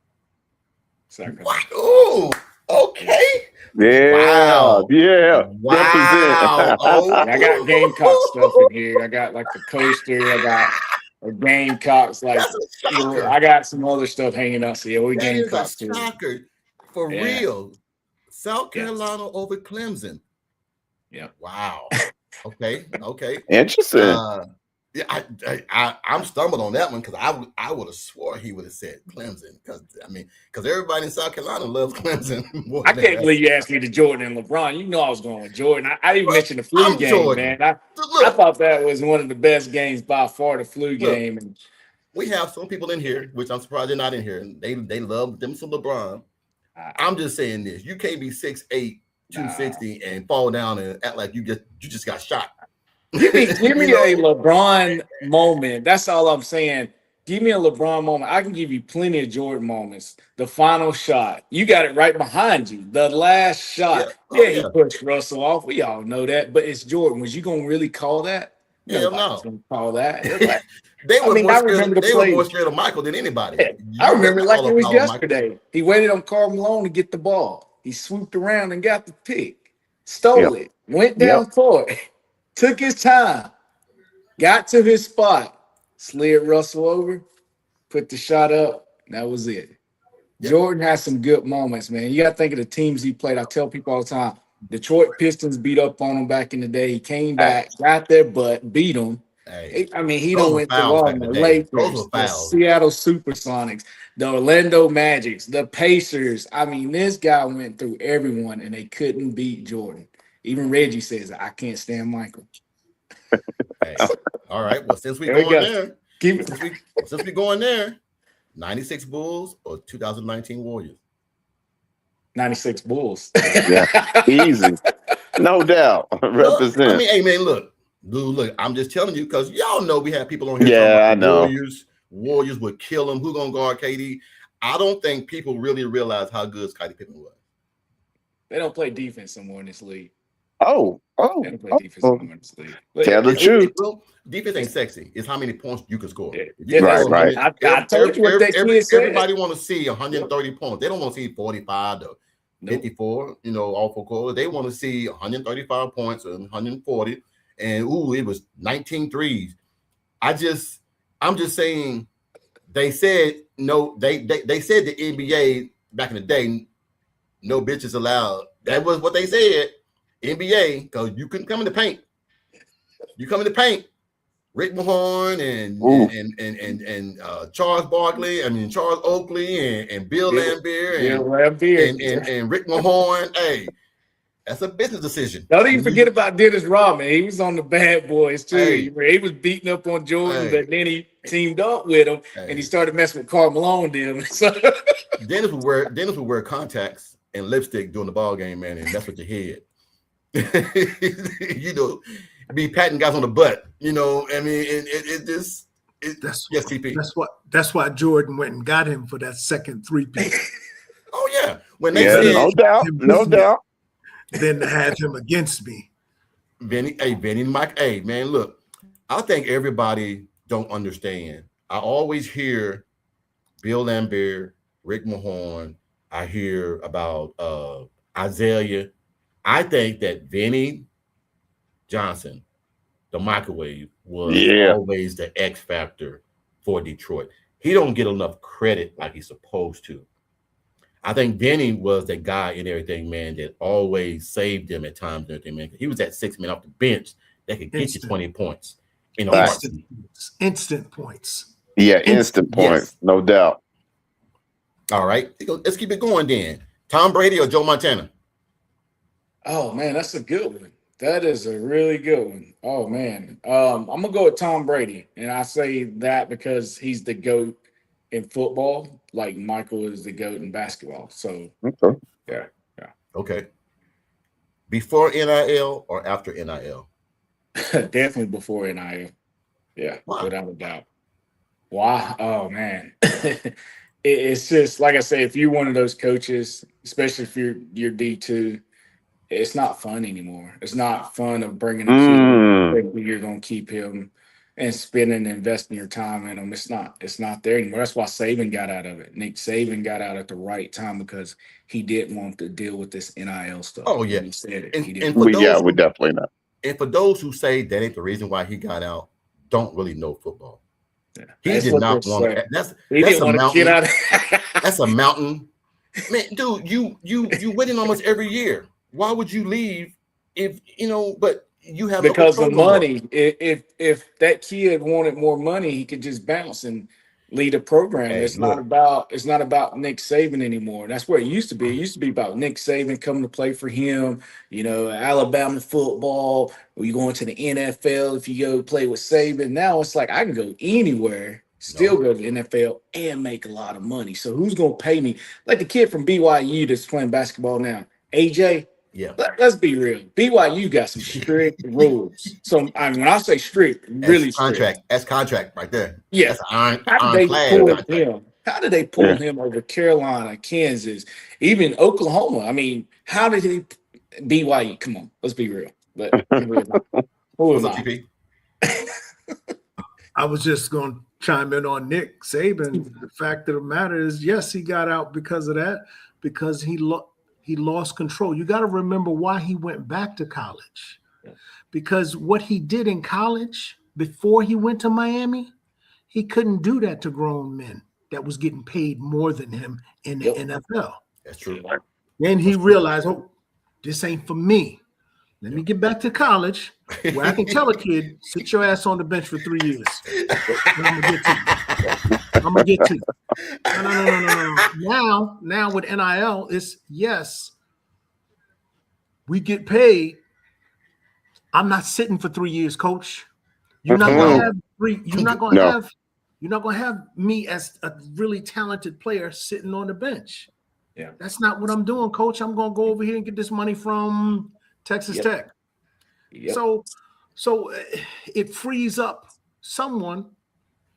What? Oh, okay. Yeah. Wow. Yeah. Wow. Oh. I got Gamecock stuff in here. I got like the coaster. I got a Gamecocks. Like I got some other stuff hanging up. So yeah, we Gamecocks too. Shocker for real. South Carolina over Clemson. Yeah. Wow. Okay. Interesting. Yeah, I'm stumbled on that one because I would have swore he would have said Clemson because everybody in South Carolina loves Clemson more. I can't believe you asked me to Jordan and LeBron. You know I was going with Jordan. I didn't mention the flu game, Jordan. Man. I thought that was one of the best games by far, the flu game. And we have some people in here, which I'm surprised they're not in here. They love them some LeBron. I'm just saying this: you can't be 6'8", 260 and fall down and act like you just got shot. Give me a LeBron moment. That's all I'm saying. Give me a LeBron moment. I can give you plenty of Jordan moments. The final shot. You got it right behind you. The last shot. He pushed Russell off. We all know that. But it's Jordan. Was you going to really call that? Hell no. Going to call that. Like, they were more scared of Michael than anybody. Yeah. I remember it like it was yesterday. Michael. He waited on Karl Malone to get the ball. He swooped around and got the pick. Stole it. Went down court. Took his time, got to his spot, slid Russell over, put the shot up. That was it. Yep. Jordan has some good moments, man. You got to think of the teams he played. I tell people all the time, Detroit Pistons beat up on him back in the day. He came back, got their butt, beat them. Hey, I mean, he don't went to the Lakers, the Seattle Supersonics, the Orlando Magics, the Pacers. I mean, this guy went through everyone, and they couldn't beat Jordan. Even Reggie says, I can't stand Michael. Hey, all right. Well, since we're going there, 96 Bulls or 2019 Warriors? 96 Bulls. Yeah, easy. No doubt. Represent. I mean, hey, man, look, I'm just telling you because y'all know we have people on here. Yeah, I know. Warriors would kill him. Who gonna guard KD? I don't think people really realize how good Scottie Pippen was. They don't play defense anymore in this league. Oh. They don't play defense anymore in this league. Tell the truth. Defense ain't sexy. It's how many points you can score. Yeah. Right. I told you what everybody want to see 130 points. They don't want to see 45 to 54, all four quarters. They want to see 135 points or 140. And it was 19 threes. I'm just saying they said no, they said the NBA back in the day, no bitches allowed. That was what they said. NBA, because you couldn't come in the paint. You come in the paint. Rick Mahorn and Charles Oakley and Bill Laimbeer and Rick Mahorn. Hey, that's a business decision. Don't even forget about Dennis Rodman. He was on the Bad Boys too. Hey. He was beating up on Jordan, but then he teamed up with him and he started messing with Karl Malone. So Dennis would wear contacts and lipstick during the ball game, man, and that's what your head. Be patting guys on the butt. I mean, that's why Jordan went and got him for that second three-piece. Oh yeah, when they said no doubt. Then to have him against me. Benny and Mike. Hey, man, look, I think everybody don't understand. I always hear Bill Lambert, Rick Mahorn. I hear about Isaiah. I think that Vinny Johnson, the microwave, was Yeah. always the X factor for Detroit. He don't get enough credit like he's supposed to. I think Vinny was the guy in everything, man, that always saved them at times and everything, man. He was that 6 man off the bench that could get you 20 points in a heartbeat. Instant points. Yeah, instant points, no doubt. All right, let's keep it going then. Tom Brady or Joe Montana? Oh man, that's a good one. That is a really good one. Oh man, I'm gonna go with Tom Brady, and I say that because he's the GOAT in football, like Michael is the GOAT in basketball. So Okay. yeah. Okay. Before NIL or after NIL? Definitely before NIL. Yeah, Why? without a doubt. Why? Oh man. It's just like I say, if you're one of those coaches, especially if you're D2, it's not fun anymore. It's not fun of bringing a kid thinking you're gonna keep him and spending and investing your time in him. It's not there anymore. That's why Saban got out of it. Nick Saban got out at the right time because he didn't want to deal with this NIL stuff. Oh yeah, And he said it. and, He and didn't. for We're definitely not. And for those who say that ain't the reason why he got out, don't really know football. Yeah, He that's did what not they're want saying. to. That's He didn't a want to mountain. get out. That's a mountain, man, dude. You winning almost every year. Why would you leave if you know? But you have Because no the control over money. If that kid wanted more money, he could just bounce and lead a program. Hey, It's look. not about Nick Saban anymore. That's where it used to be. It used to be about Nick Saban coming to play for him. You know, Alabama football. Or you going to the NFL if you go play with Saban. Now it's like I can go anywhere, still go to the NFL and make a lot of money. So who's gonna pay me? Like the kid from BYU that's playing basketball now, AJ. Yeah, Let's be real. BYU got some strict rules. So when I say strict, really strict. That's contract right there. Yeah. That's an How did iron they clad pull contract. him? How did they pull him over Carolina, Kansas, even Oklahoma? I mean, how did he BYU? Come on, let's be real. But who What's am up, I? TP? I was just going to chime in on Nick Saban. The fact of the matter is, yes, he got out because of that, because he lost control. You got to remember why he went back to college. Because what he did in college before he went to Miami, he couldn't do that to grown men that was getting paid more than him in the NFL. That's true. Then he realized, oh, this ain't for me. Let me get back to college where I can tell a kid, sit your ass on the bench for 3 years. And I'm gonna get to you. No. Now with NIL, it's yes, we get paid. I'm not sitting for 3 years, coach. You're not gonna have you're not gonna have me as a really talented player sitting on the bench. Yeah. That's not what I'm doing, coach. I'm gonna go over here and get this money from Texas Tech. Yep. So it frees up someone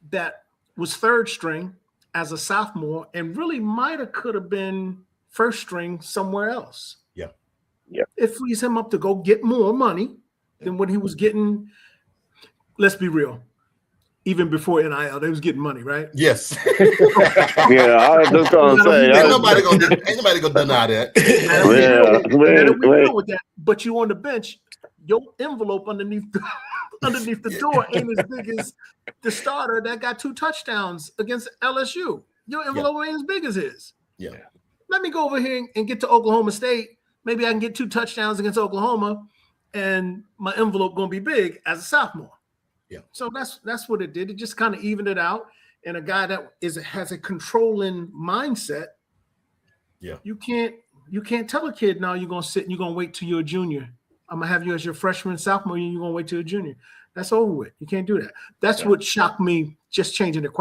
that was third string as a sophomore and really could have been first string somewhere else. Yeah. It frees him up to go get more money than what he was getting. Let's be real. Even before NIL, they was getting money, right? Yes. Yeah, I was just gonna say. Ain't nobody gonna deny that. With that, but you on the bench, your envelope underneath the door ain't as big as the starter that got 2 touchdowns against LSU. Your envelope ain't as big as his. Yeah. Let me go over here and get to Oklahoma State. Maybe I can get 2 touchdowns against Oklahoma, and my envelope gonna be big as a sophomore. Yeah. So that's what it did. It just kind of evened it out. And a guy that has a controlling mindset. Yeah. You can't tell a kid now you're gonna sit and you're gonna wait till you're a junior. I'm gonna have you as your freshman, sophomore, and you're gonna wait till you're a junior. That's over with. You can't do that. That's what shocked me. Just changing it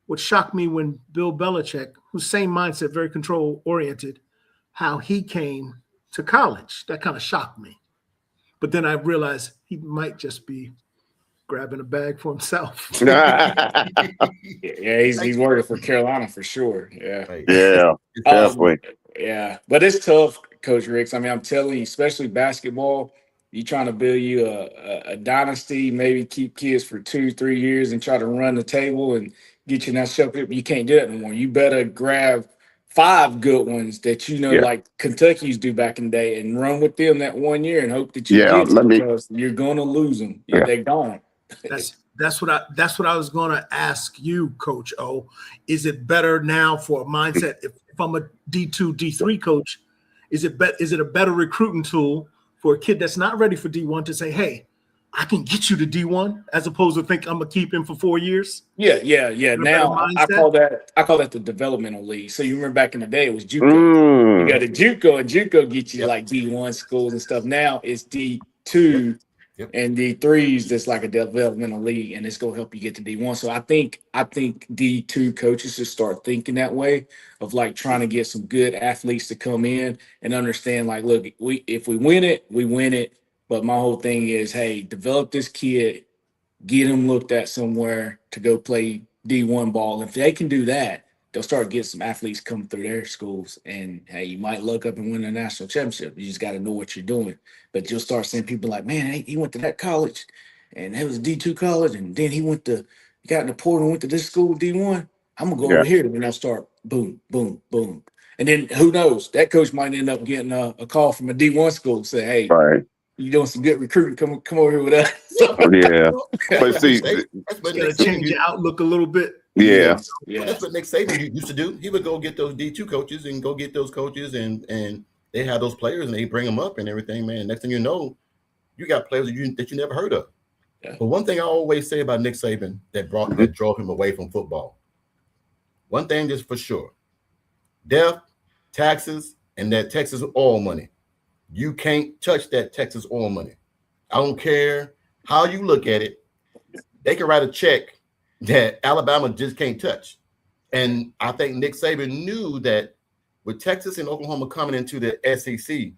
what shocked me when Bill Belichick, who's same mindset, very control oriented, how he came to college. That kind of shocked me. But then I realized he might just be grabbing a bag for himself. Yeah, he's working for Carolina for sure. Yeah. Yeah, definitely. Yeah, but it's tough, Coach Ricks. I mean, I'm telling you, especially basketball, you trying to build you a dynasty, maybe keep kids for 2-3 years and try to run the table and get you in that show. You can't do that anymore. You better grab 5 good ones that Yeah. like Kentucky used to do back in the day, and run with them that 1 year and hope that you Yeah. get them, because you're gonna lose them. Yeah. They're gone. That's what I was going to ask you, Coach O. Is it better now for a mindset? If I'm a D2, D3 coach, is it a better recruiting tool for a kid that's not ready for D1 to say, "Hey, I can get you to D1," as opposed to think I'm gonna keep him for 4 years? Yeah. Now I call that the developmental league. So you remember back in the day it was JUCO. You got a JUCO, and JUCO get you like D1 schools and stuff. Now it's D2 and D3s. That's like a developmental league, and it's gonna help you get to D1. So I think D2 coaches should start thinking that way, of like trying to get some good athletes to come in and understand, like, look, if we win it, we win it. But my whole thing is, hey, develop this kid, get him looked at somewhere to go play D1 ball. If they can do that, they'll start getting some athletes come through their schools. And hey, you might look up and win a national championship. You just got to know what you're doing. But you'll start seeing people like, man, hey, he went to that college, and it was a D2 college, and then he got in the portal and went to this school D1. I'm gonna go over here, and I'll start boom, boom, boom. And then who knows? That coach might end up getting a call from a D1 school, say, hey, Right. you doing some good recruiting? Come over here with us. Yeah. But see, that's what You Nick got to change your outlook a little bit. yeah. Well, that's what Nick Saban used to do. He would go get those D2 coaches and go get those coaches, and they had those players, and they bring them up and everything, man. Next thing you know, you got players that you never heard of. Yeah. But one thing I always say about Nick Saban that drove him away from football. One thing is for sure: death, taxes, and that Texas oil money. You can't touch that Texas oil money. I don't care how you look at it. They can write a check that Alabama just can't touch. And I think Nick Saban knew that with Texas and Oklahoma coming into the SEC,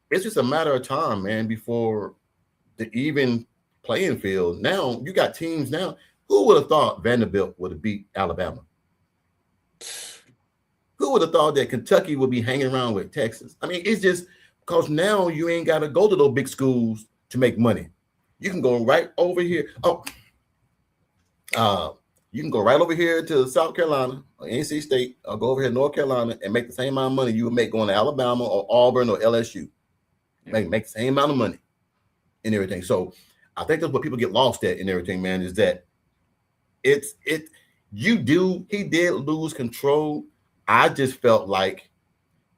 it's just a matter of time, man, before the even playing field. Now, you got teams now. Who would have thought Vanderbilt would have beat Alabama? Who would have thought that Kentucky would be hanging around with Texas? I mean, it's just because now you ain't got to go to those big schools to make money. You can go right over here. You can go right over here to South Carolina or NC State, or go over here to North Carolina and make the same amount of money you would make going to Alabama or Auburn or LSU. Make the same amount of money and everything. So I think that's what people get lost at and everything, man, is that he did lose control. I just felt like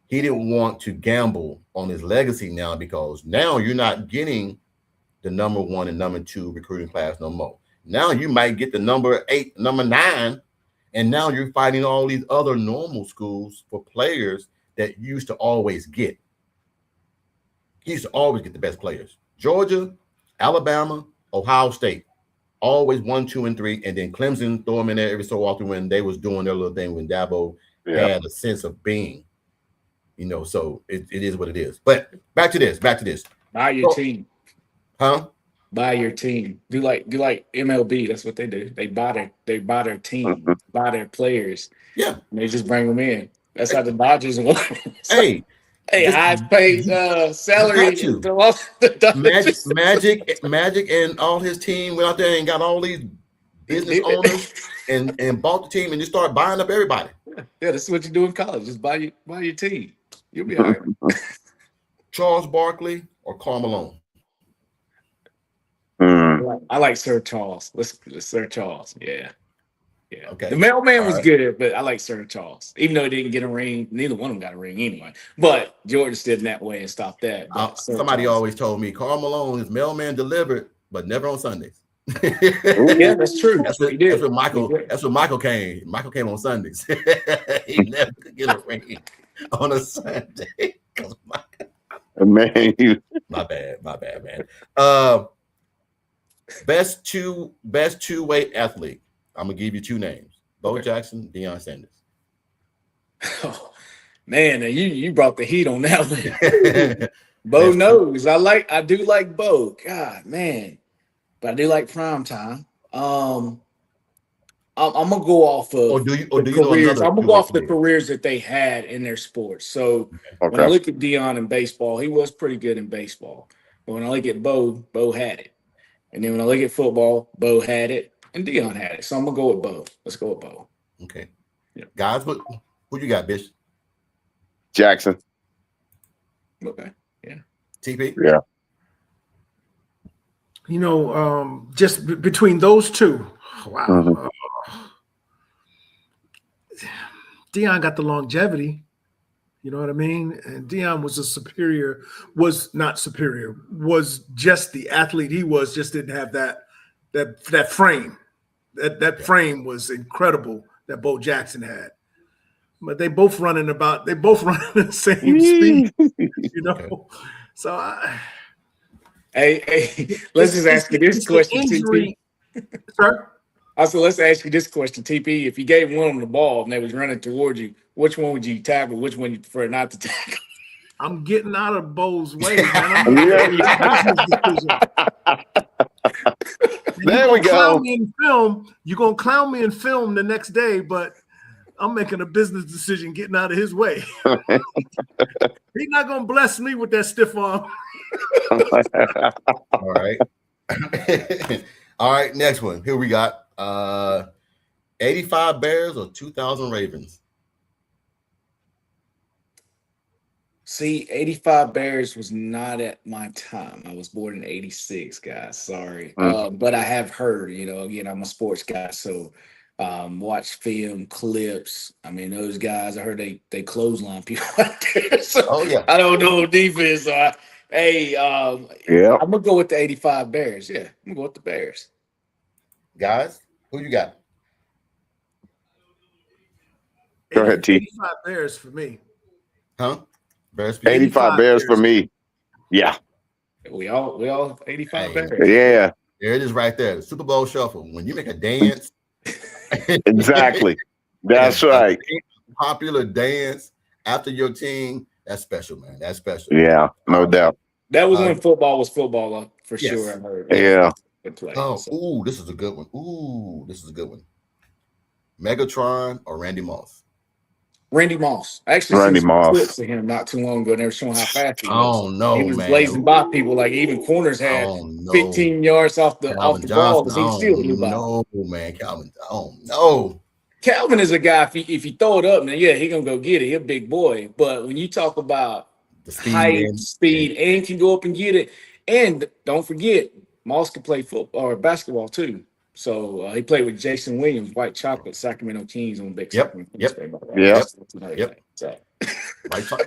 he didn't want to gamble on his legacy now, because now you're not getting the number 1 and number 2 recruiting class no more. Now you might get the number 8, number 9, and now you're fighting all these other normal schools for players that you used to always get. He used to always get the best players. Georgia, Alabama, Ohio State, always 1, 2, and 3, and then Clemson throw them in there every so often when they was doing their little thing, when Dabo had a sense of being. So it is what it is. But back to this. Buy your team. Huh? Buy your team. Do like MLB. That's what they do. They buy their team, buy their players. Yeah. And they just bring them in. That's how the Dodgers work. Hey, I paid salary. Magic and all his team went out there and got all these business owners and bought the team and just started buying up everybody. Yeah, that's what you do in college. Just buy your team. You'll be all right. Charles Barkley or Karl Malone? I like Sir Charles. Let's Sir Charles. Yeah. Okay. The mailman was good, but I like Sir Charles. Even though he didn't get a ring, neither one of them got a ring anyway. But Georgia stood in that way and stopped that. Somebody always told me Karl Malone is mailman delivered, but never on Sundays. Yeah, that's true. That's what Michael came. Michael came on Sundays. He never could get a ring on a Sunday. Man, my bad, man. Best two-way athlete. I'm gonna give you 2 names: Bo Jackson, Deion Sanders. Oh man, you brought the heat on that one. Bo knows. I do like Bo. God, man. But I do like prime time. I'm gonna go off of careers. I'm gonna go off the careers that they had in their sports. So when I look at Deion in baseball, he was pretty good in baseball. But when I look at Bo had it. And then when I look at football, Bo had it. and Deion had it. So I'm gonna go with Bo. Let's go with Bo. Okay. Yeah. Guys, who you got, Bish? Jackson. Okay. Yeah. TP? Yeah. You know, just between those two, wow. Mhm. Deion got the longevity. You know what I mean? And Deion was was just the athlete he was, just didn't have that frame. That frame was incredible that Bo Jackson had. But they both running the same speed, you know. Okay. So Hey, let's just ask you this question, TP. Sir? Also, let's ask you this question, TP. If you gave one of them the ball and they was running towards you, which one would you tackle? Which one you prefer not to tackle? I'm getting out of Bo's way, man. There we go. You're gonna clown me in film the next day, but I'm making a business decision getting out of his way. He's not gonna bless me with that stiff arm. All right. All right, next one. Here we got 85 Bears or 2,000 Ravens. See, 85 Bears was not at my time. I was born in 86, guys. Sorry. But I have heard, again, I'm a sports guy, so watch film, clips. I mean, those guys, I heard they clothesline people out there. So I don't know defense. I'm gonna go with the 85 Bears. Yeah, I'm gonna go with the Bears. Guys, who you got? Go ahead, T. 85 Bears for me. Huh? Bears. 85 Bears for me. Yeah. We all 85 Bears. Yeah. There it is right there. The Super Bowl shuffle. When you make a dance. Exactly. That's right. Popular dance after your team. That's special, man. That's special. Yeah, no doubt. That was when football was football, for sure. I heard. Yeah. Ooh, this is a good one. Megatron or Randy Moss? Randy Moss. I actually Randy seen some clips of him not too long ago, and they were showing how fast he was. Oh no, he was man. blazing by people. Like even corners had 15 yards off the ball, but he still knew by. No, man, Calvin. Oh no. Calvin is a guy. If you throw it up, man, yeah, he gonna go get it. He's a big boy. But when you talk about the speed, and can go up and get it, and don't forget, Moss can play football or basketball too. So he played with Jason Williams, White Chocolate, Sacramento Kings on Big Sacramento. Yep. So.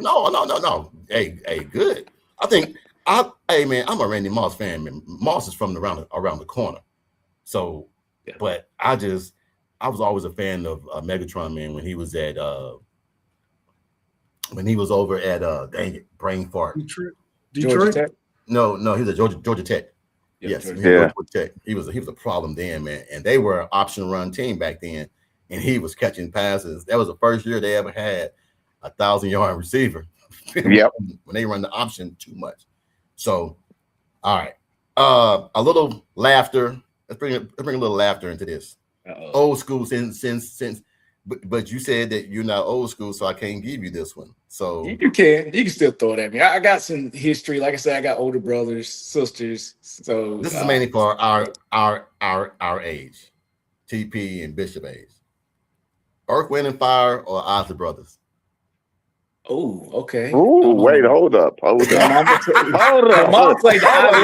No. Hey, good. Man, I'm a Randy Moss fan, man. Moss is from around the corner. So, but I was always a fan of Megatron, man, when he was over at dang it, brain fart. Detroit? Tech? No, he was at Georgia Tech. Yes, Georgia Tech. He was a problem then, man. And they were an option run team back then, and he was catching passes. That was the first year they ever had 1,000-yard receiver. Yep. When they run the option too much. So, all right. A little laughter. Let's bring a little laughter into this. Old school since. But you said that you're not old school, so I can't give you this one. So you can still throw it at me. I got some history. Like I said, I got older brothers, sisters. So this is mainly for our age, TP and Bishop age. Earth, Wind, and Fire or Ozzy Brothers? Oh, okay. Ooh, wait, hold up. Hold up. Let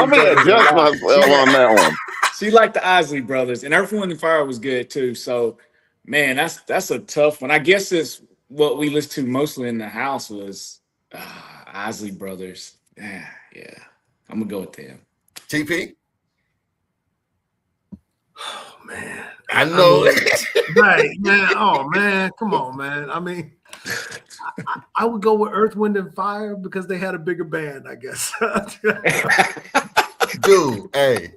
me adjust myself on that one. She liked the Isley Brothers, and Earth, Wind, and Fire was good too. So, man, that's a tough one. I guess it's what we listened to mostly in the house was Isley Brothers. Yeah, I'm gonna go with them. TP? Oh man, I know. Right, man. Oh man, come on, man. I mean, I would go with Earth, Wind, and Fire because they had a bigger band, I guess. Dude, hey,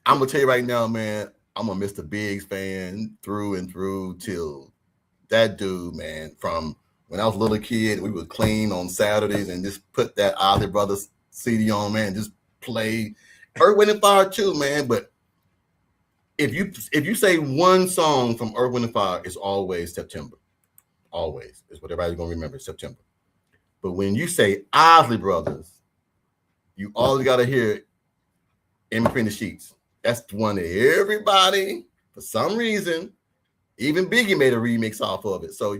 I'm gonna tell you right now, man. I'm a Mr. Biggs fan through and through till that dude, man. From when I was a little kid, we would clean on Saturdays and just put that Isley Brothers CD on, man. Just play Earth, Wind, and Fire too, man. But if you say one song from Earth, Wind, and Fire, it's always September. Always is what everybody's gonna remember, September. But when you say Isley Brothers, you always gotta hear In Between the Sheets. That's the one that everybody for some reason, even Biggie made a remix off of it. So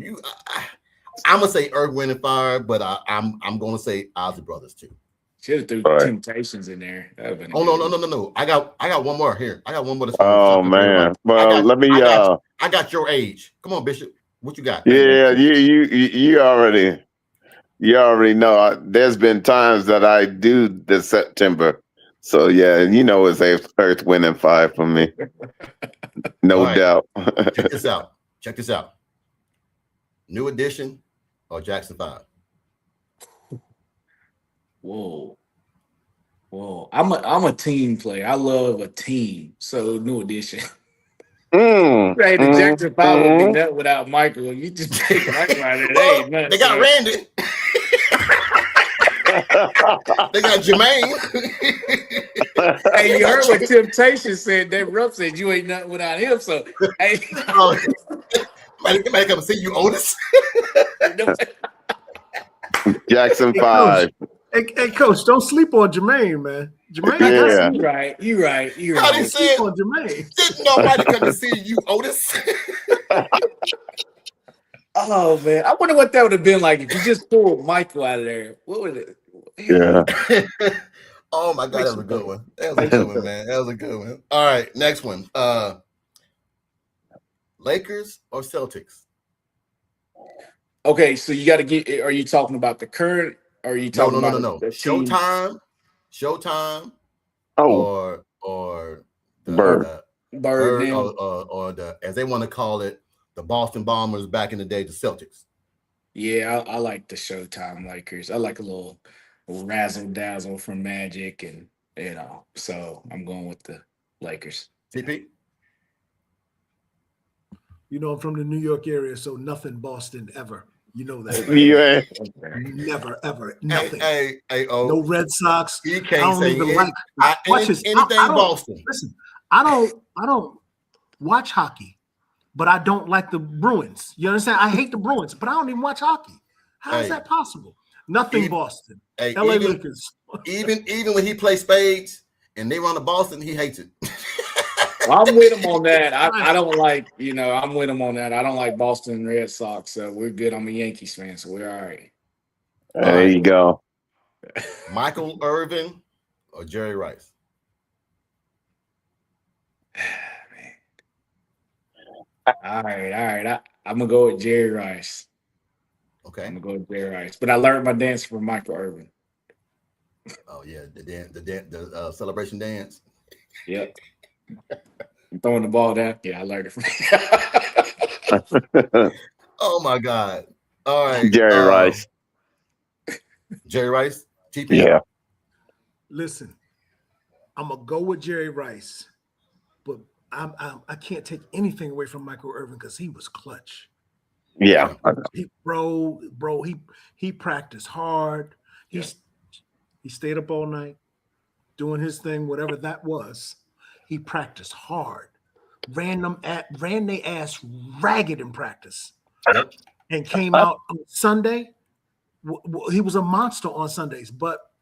I'm gonna say Earth, Wind and Fire, but I'm gonna say Ozzy Brothers too. Should have threw All right. Temptations in there. That would have been. Oh no! I got one more here. I got one more. Oh man. Well, let me. I got your age. Come on, Bishop. What you got? Yeah, you already know. There's been times that I do the September. So yeah, it's Earth, Wind and Fire for me. No doubt. Check this out. New Edition or Jackson 5? Whoa. I'm a team player. I love a team. So New Edition. Right, the Jackson 5 would be nothing without Michael. You just take Michael out of there. They got Randy. They got Jermaine. Hey, you heard what Temptation said. That Rupp said you ain't nothing without him. So, hey, might come see you, Otis. Jackson 5. Hey, Coach, don't sleep on Jermaine, man. Jermaine, you right. How do you say on Jermaine? Didn't nobody come to see you, Otis? Oh man, I wonder what that would have been like if you just pulled Michael out of there. What would it? Yeah. Oh my God, that was a good one. That was a good one, man. That was a good one. All right, next one. Lakers or Celtics? Okay, so you got to get. Are you talking about the current? Or are you talking about no. the team? Showtime. Oh, or the Bird. Bird or the, as they want to call it, the Boston Bombers back in the day, the Celtics. Yeah, I like the Showtime Lakers. I like a little razzle dazzle from Magic, and so I'm going with the Lakers. TP. I'm from the New York area, so nothing Boston ever. You know that. Yeah. Never, ever, nothing. Hey, no Red Sox. He can't say anything Boston. Listen, I don't watch hockey, but I don't like the Bruins. You understand? I hate the Bruins, but I don't even watch hockey. How is that possible? Nothing Boston. LA Lakers. Even when he plays spades and they run to Boston, he hates it. I'm with him on that. I don't like, I'm with him on that. I don't like Boston Red Sox, so we're good. I'm a Yankees fan, so we're all right. There you go. Michael Irvin or Jerry Rice? All right. I'm gonna go with Jerry Rice. Okay. I'm gonna go with Jerry Rice. But I learned my dance from Michael Irvin. Oh yeah, the celebration dance. Yep. I'm throwing the ball down. Yeah, I learned it from Oh my God. All right. Jerry Rice. Jerry Rice? TP? Yeah. Listen, I'm gonna go with Jerry Rice, but I can't take anything away from Michael Irvin because he was clutch. Yeah. He practiced hard. He stayed up all night doing his thing, whatever that was. He practiced hard, ran their ass ragged in practice, and came out on Sunday. He was a monster on Sundays, but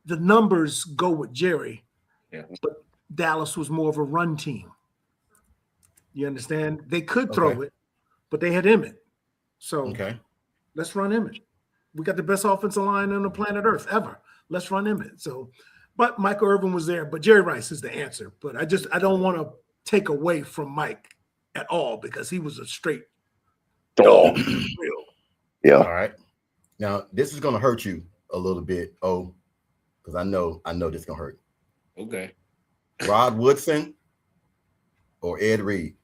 the numbers go with Jerry. Yeah. But Dallas was more of a run team. You understand? They could throw it, but they had Emmett. So let's run Emmett. We got the best offensive line on the planet Earth ever. Let's run Emmett. So, but Michael Irvin was there. But Jerry Rice is the answer. But I don't want to take away from Mike at all because he was a straight dog. Yeah. All right. Now this is gonna hurt you a little bit, because I know this is gonna hurt. Okay. Rod Woodson or Ed Reed?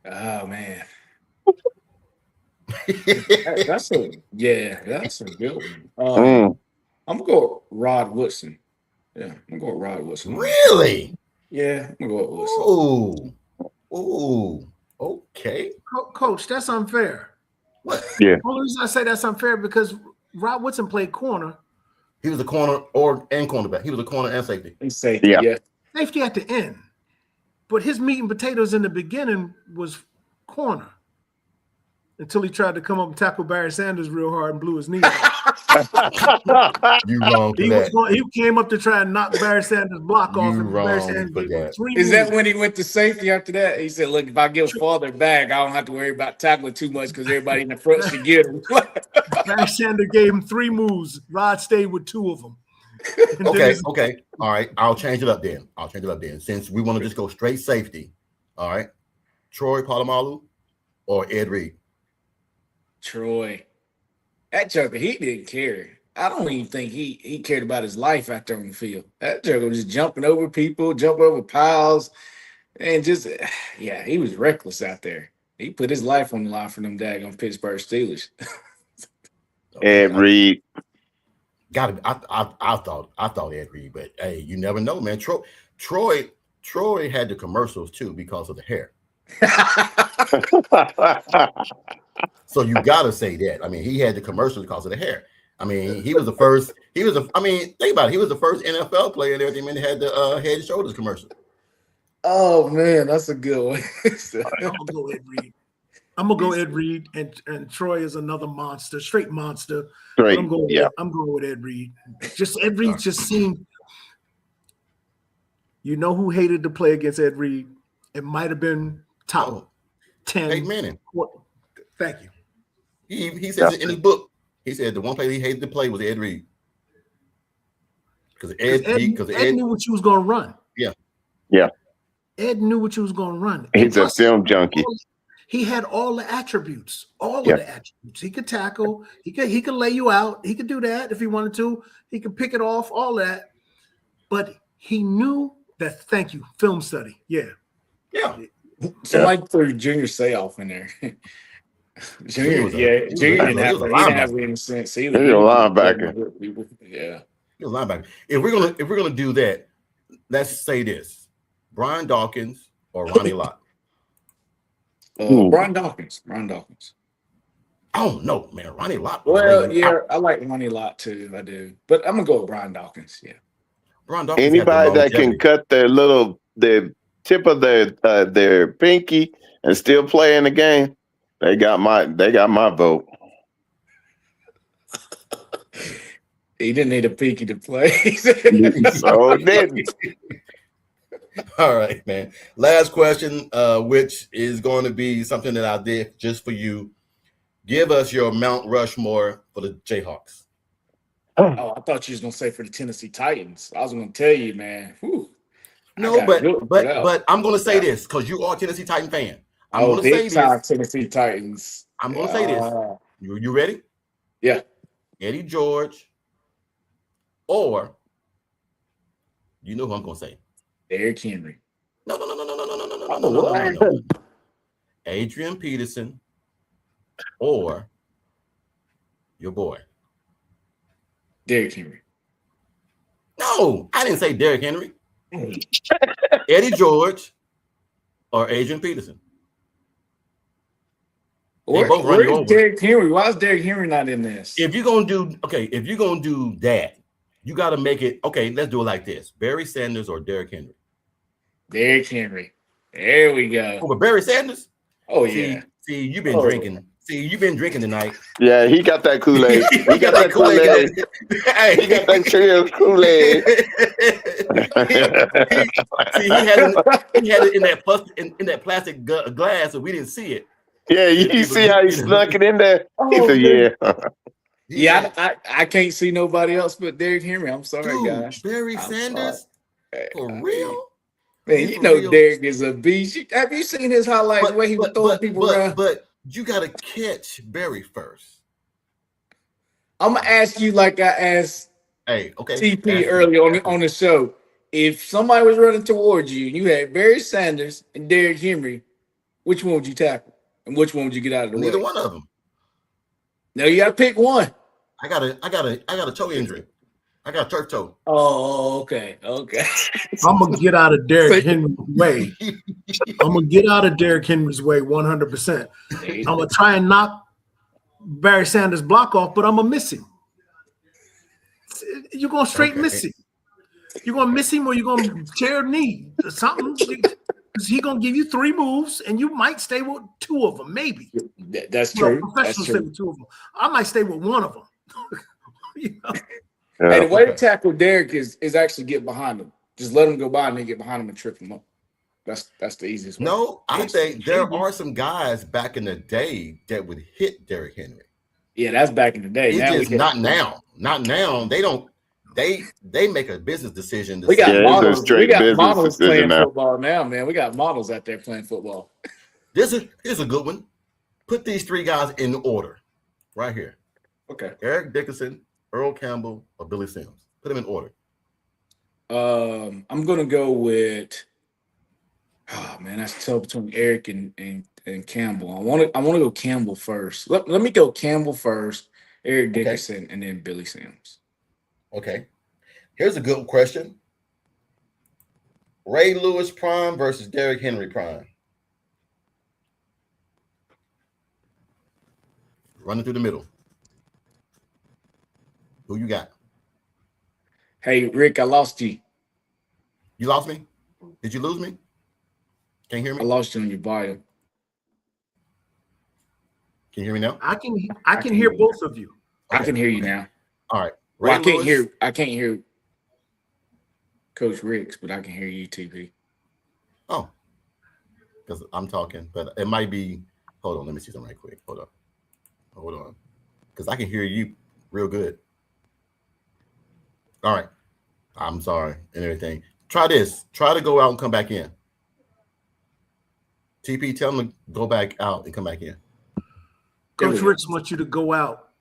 Oh man. That's a good one. I'm gonna go with Rod Woodson. Yeah, I'm gonna go with Rod Woodson. Really? Yeah, I'm gonna go with Woodson. Ooh. Okay. Coach, that's unfair. What? Yeah. The only reason I say that's unfair because Rod Woodson played corner. He was a corner and cornerback. He was a corner and safety. And safety, yeah. Safety at the end. But his meat and potatoes in the beginning was corner. Until he tried to come up and tackle Barry Sanders real hard and blew his knee out. You wrong for that. He came up to try and knock Barry Sanders' block off, and Barry Sanders for gave him that. 3 Is moves. that when he went to safety after that? He said, look, if I give father back, I don't have to worry about tackling too much because everybody in the front should get him. Barry Sanders gave him 3 moves. Rod stayed with 2 of them. Okay. All right. I'll change it up then. Since we want to just go straight safety. All right. Troy Polamalu or Ed Reed? Troy. That joker, he didn't care. I don't even think he cared about his life out there on the field. That joker was just jumping over people, jumping over piles, and just, yeah, he was reckless out there. He put his life on the line for them daggone Pittsburgh Steelers. Ed Reed. Got it. I thought Ed Reed, but hey, you never know, man. Troy had the commercials too because of the hair. So you gotta say that. I mean, he had the commercials because of the hair. I mean, he was the first. Think about it. He was the first NFL player and everything. Man, had the Head and Shoulders commercial. Oh man, that's a good one. I'm gonna go Ed Reed. I'm gonna go Ed Reed, and Troy is another monster, straight monster. Straight, I'm going with Ed Reed. Just Ed Reed just seemed. You know who hated to play against Ed Reed? It might have been top 10. Peyton Manning. Thank you. He says in his book. He said the one player he hated to play was Ed Reed. Because Ed knew what you was gonna run. Yeah. Ed knew what you was gonna run. He's a film junkie. He had all the attributes. All of the attributes. He could tackle. He could lay you out. He could do that if he wanted to. He could pick it off. All that. But he knew that. Thank you. Film study. Yeah. Somebody threw Junior Seoff in there. Junior didn't have any sense either. He's a linebacker. Yeah. He was a linebacker. If we're gonna do that, let's say this: Brian Dawkins or Ronnie Lott. Brian Dawkins. Oh no, man, Ronnie Lott. Well, yeah, I like Ronnie Lott too. I do, but I'm gonna go with Brian Dawkins. Yeah, Brian Dawkins. Anybody that can cut their tip of their pinky and still play in the game, they got my vote. He didn't need a pinky to play. So didn't. All right, man. Last question, which is going to be something that I did just for you. Give us your Mount Rushmore for the Jayhawks. Oh, I thought you was gonna say for the Tennessee Titans. I was gonna tell you, man. Whew, no, but I'm gonna say this because you are a Tennessee Titan fan. I'm gonna say this. Tennessee Titans. I'm gonna say this. You ready? Yeah. Eddie George, or you know who I'm gonna say? Derrick Henry. No. Adrian Peterson or your boy. Derrick Henry. No, I didn't say Derrick Henry. Eddie George or Adrian Peterson. Where's Derrick Henry? Why is Derrick Henry not in this? If you're gonna do that, you got to make it okay. Let's do it like this: Barry Sanders or Derrick Henry. Derrick Henry. There we go. Over Barry Sanders. Oh yeah. See, you've been drinking. See, you've been drinking tonight. Yeah, he got that Kool-Aid. He got that Kool-Aid. Hey, he got that Cheerios Kool-Aid. he had it in that plastic glass, so we didn't see it. Yeah, you see how he snuck it in there? He said, yeah. I can't see nobody else but Derrick Henry. I'm sorry, dude, guys. Barry Sanders? For real? Man, you know Derrick is a beast. Have you seen his highlights where he was throwing people around? But you got to catch Barry first. I'm going to ask you like I asked TP earlier on the show. If somebody was running towards you and you had Barry Sanders and Derrick Henry, which one would you tackle? And which one would you get out of the way? Neither one of them. No, you got to pick one. I got a toe injury. I got a turf toe. Oh, okay. I'm gonna get out of Derrick Henry's way. I'm gonna get out of Derrick Henry's way 100%. I'm gonna try and knock Barry Sanders' block off, but I'm gonna miss him. You're gonna straight miss him. You're gonna miss him, or you're gonna tear a knee or something. He's gonna give you 3 moves, and you might stay with 2 of them, maybe. That's true. Professionals stay with 2 of them. I might stay with 1 of them. You know? Hey, the way to tackle Derek is actually get behind him. Just let him go by and then get behind him and trip him up. That's the easiest way. No, I think there are some guys back in the day that would hit Derrick Henry. Yeah, that's back in the day. It's now just not now. Not now. They don't. They make a business decision. We got models. It's a straight We got business models decision playing now. football now, man. We got models out there playing football. Here's a good one. Put these three guys in order, right here. Okay. Eric Dickerson, Earl Campbell, or Billy Sims. Put them in order. I'm gonna go with. Oh man, that's tough between Eric and Campbell. I want to go Campbell first. Let me go Campbell first, Eric Dickerson, and then Billy Sims. Okay. Here's a good question. Ray Lewis prime versus Derrick Henry prime. Running through the middle. Who you got? Hey, Rick, I lost you. You lost me? Did you lose me? Can you hear I me? lost you on your bio. Can you hear me now? I can hear both of you. I can hear you now. All right. Well, Ray Lewis, I can't hear Coach Ricks, but I can hear you, TP. Oh, because I'm talking, but it might be. Hold on, let me see something right quick. Hold on, because I can hear you real good. All right, I'm sorry and everything. Try this. Try to go out and come back in. TP, tell them to go back out and come back in. Coach Ricks wants you to go out.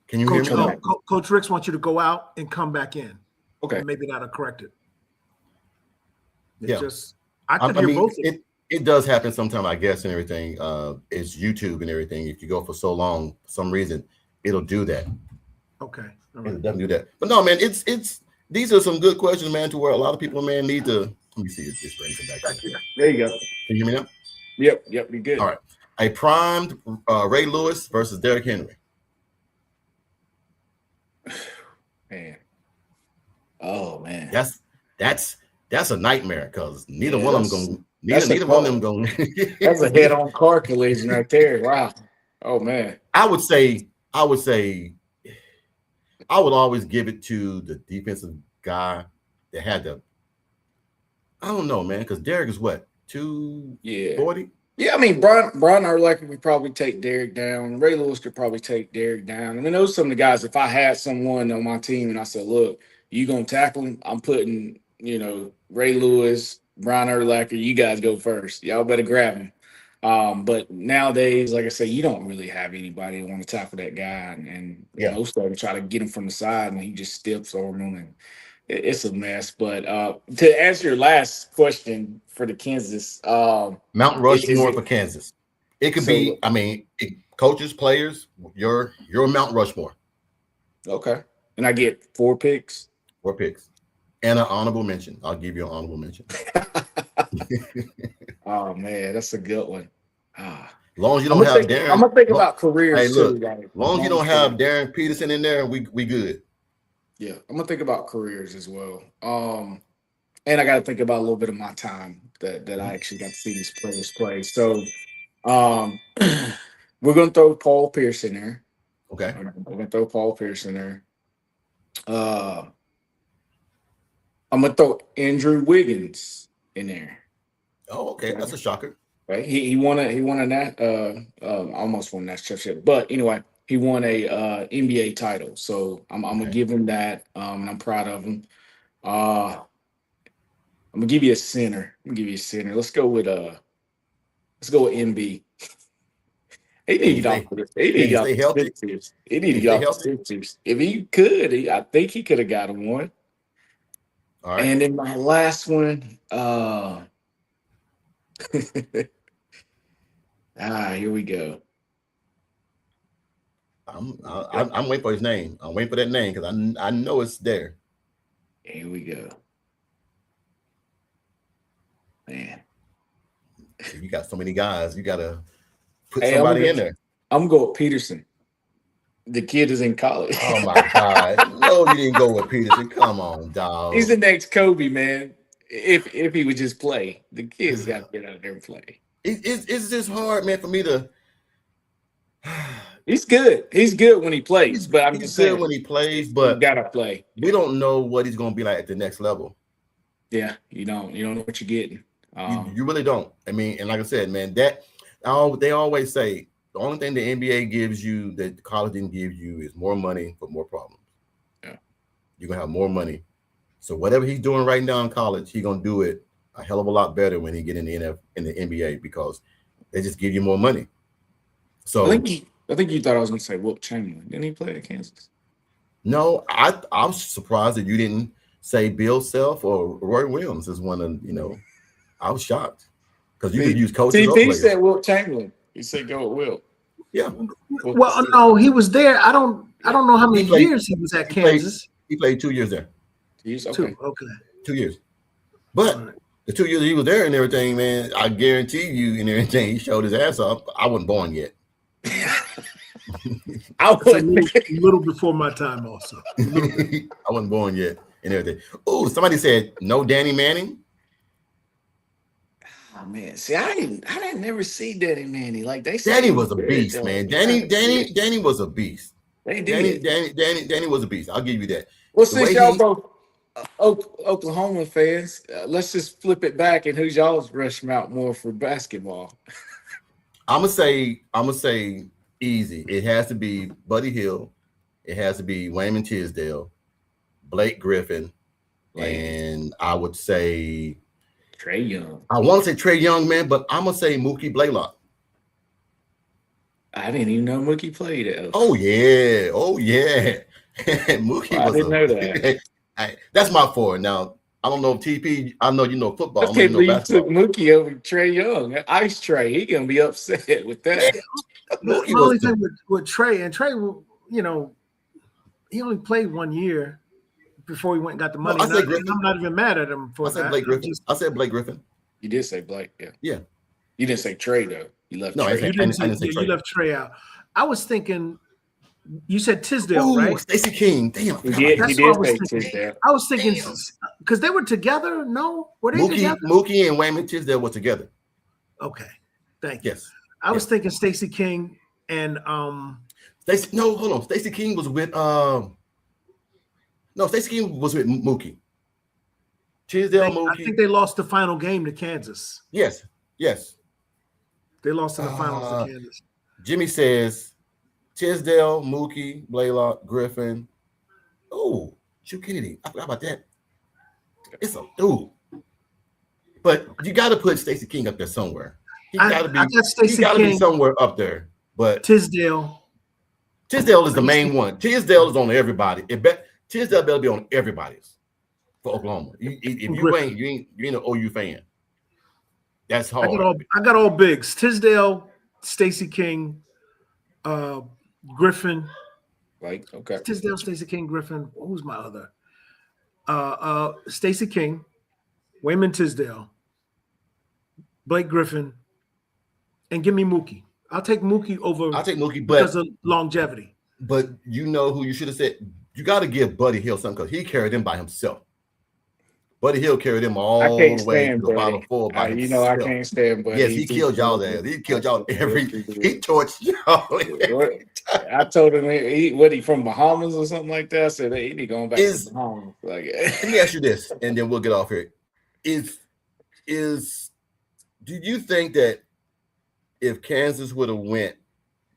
Can you hear me? Coach Ricks wants you to go out and come back in. Okay, and maybe that'll correct it. Yeah, I can hear both. It does happen sometimes, I guess, and everything. It's YouTube and everything. If you go for so long, for some reason, it'll do that. Okay, all right. It doesn't do that. But no, man, it's these are some good questions, man. To where a lot of people, man, need to. Let me see if this brings it back. There you go. Can you hear me now? Yep, you're good. All right. A primed Ray Lewis versus Derrick Henry. Man. Oh man. That's a nightmare because neither one of them going. Neither one of them going. That's a head-on car collision right there. Wow. Oh man. I would say I would always give it to the defensive guy that had the. I don't know, man, because Derrick is what 240. Yeah, I mean, Brian Urlacher could probably take Derrick down. Ray Lewis could probably take Derrick down. I mean, those are some of the guys. If I had someone on my team and I said, "Look, you gonna tackle him?" I'm putting, Ray Lewis, Brian Urlacher. You guys go first. Y'all better grab him. But nowadays, like I say, you don't really have anybody that want to tackle that guy, and most of them try to get him from the side, and he just steps over them, and it's a mess. But to answer your last question for the Kansas, Mount Rushmore for Kansas. It could be. I mean, coaches, players. Your Mount Rushmore. Okay, and I get 4 picks. 4 picks. And an honorable mention. I'll give you an honorable mention. Oh man, that's a good one. As long as you don't have Darren. I'm gonna think about careers. Hey, look. Too, as long as you don't have Darren Peterson in there, we good. Yeah, I'm gonna think about careers as well. And I got to think about a little bit of my time that I actually got to see these players play. So, we're gonna throw Paul Pierce in there. Okay. We're gonna throw Paul Pierce in there. I'm gonna throw Andrew Wiggins in there. Oh, okay, that's a shocker. Right, he won a almost won that championship, but anyway, he won a NBA title. So I'm gonna give him that, and I'm proud of him. I'm gonna give you a center. Let's go with MB. He need to get off the Sixers. He need to get off the Sixers. If he could, I think he could have got him one. All right. And then my last one, here we go. I'm waiting for his name. I'm waiting for that name because I know it's there. Here we go. Man. You got so many guys. You gotta put somebody in there. I'm going with Peterson. The kid is in college. Oh my God. No, you didn't go with Peterson. Come on, dog. He's the next Kobe, man. If he would just play. The kid's got to get out there and play. It's just hard, man, for me to He's good. He's good when he plays, but I'm He's just good saying when he plays, you but gotta play. we don't know what he's going to be like at the next level. Yeah, you don't know what you're getting. You really don't. I mean, and like I said, man, they always say the only thing the NBA gives you that college didn't give you is more money for more problems. Yeah. You're gonna have more money. So whatever he's doing right now in college, he's gonna do it a hell of a lot better when he get in the NBA because they just give you more money. So I think you thought I was gonna say Wilt Chamberlain. Didn't he play at Kansas? no, I'm surprised that you didn't say Bill Self or Roy Williams is one of I was shocked because you could use coaches or TP players. said Wilt Chamberlain. He said go with Wilt. Yeah. Well, no, he was there. I don't know how many years he was at Kansas. He played 2 years there. 2 years, okay. 2, okay. 2 years. But the 2 years he was there and everything, man, I guarantee you and everything, he showed his ass off. I wasn't born yet. I was a little before my time also. I wasn't born yet and everything. Oh, somebody said no Danny Manning. Oh man, see, I didn't never see Danny Manning. Like they said, Danny was a beast, man. Danny was a beast. They did. Danny was a beast. I'll give you that. Well, since y'all both Oklahoma fans, let's just flip it back and who's y'all's rush mount more for basketball? I'm gonna say easy. It has to be Buddy Hield. It has to be Wayman Tisdale, Blake Griffin, and I would say Trae Young. I want to say Trae Young, man, but I'm gonna say Mookie Blaylock. I didn't even know Mookie played it. Oh yeah. Mookie I didn't know that. That's my forward. Now I don't know if TP. I know you know football. I can't believe you took Mookie over Trae Young. Ice Trae, he gonna be upset with that. The only thing with Trae, and Trae, he only played 1 year before he went and got the money. I'm not even mad at him for that. I said Blake Griffin. You did say Blake, yeah. Yeah. You didn't say Trae though. You left. No, Trae. I didn't say Trae. You left Trae out. I was thinking. You said Tisdale, right? Stacey King. Damn. He did say Tisdale. I was thinking because they were together. No, were they together? Mookie and Wayman Tisdale were together. Okay, thank you. Yes. I was thinking Stacey King and hold on. Stacey King was with Stacey King was with Mookie. Tisdale, Mookie. I think they lost the final game to Kansas. Yes. They lost in the finals to Kansas. Jimmy says Tisdale, Mookie, Blaylock, Griffin. Oh, Drew Kennedy. I forgot about that. It's a dude. But you got to put Stacey King up there somewhere. He got to be somewhere up there. But Tisdale is the main one. Tisdale is on everybody. Tisdale better be on everybody's for Oklahoma. If you ain't an OU fan. That's hard. I got all bigs. Tisdale, Stacey King, Griffin. Right. Okay. Tisdale, Stacey King, Griffin. Who's my other? Stacey King, Wayman Tisdale, Blake Griffin, and give me Mookie. I'll take Mookie because of longevity. But you know who you should have said? You got to give Buddy Hield something because he carried him by himself. Buddy Hield carried him all the way to the Final Four by himself. I can't stand Buddy. Yes, he killed y'all there. He killed y'all he torched y'all. I told him he from Bahamas or something like that. I said he need going back to Bahamas. Like, let me ask you this, and then we'll get off here. Do you think that if Kansas would have went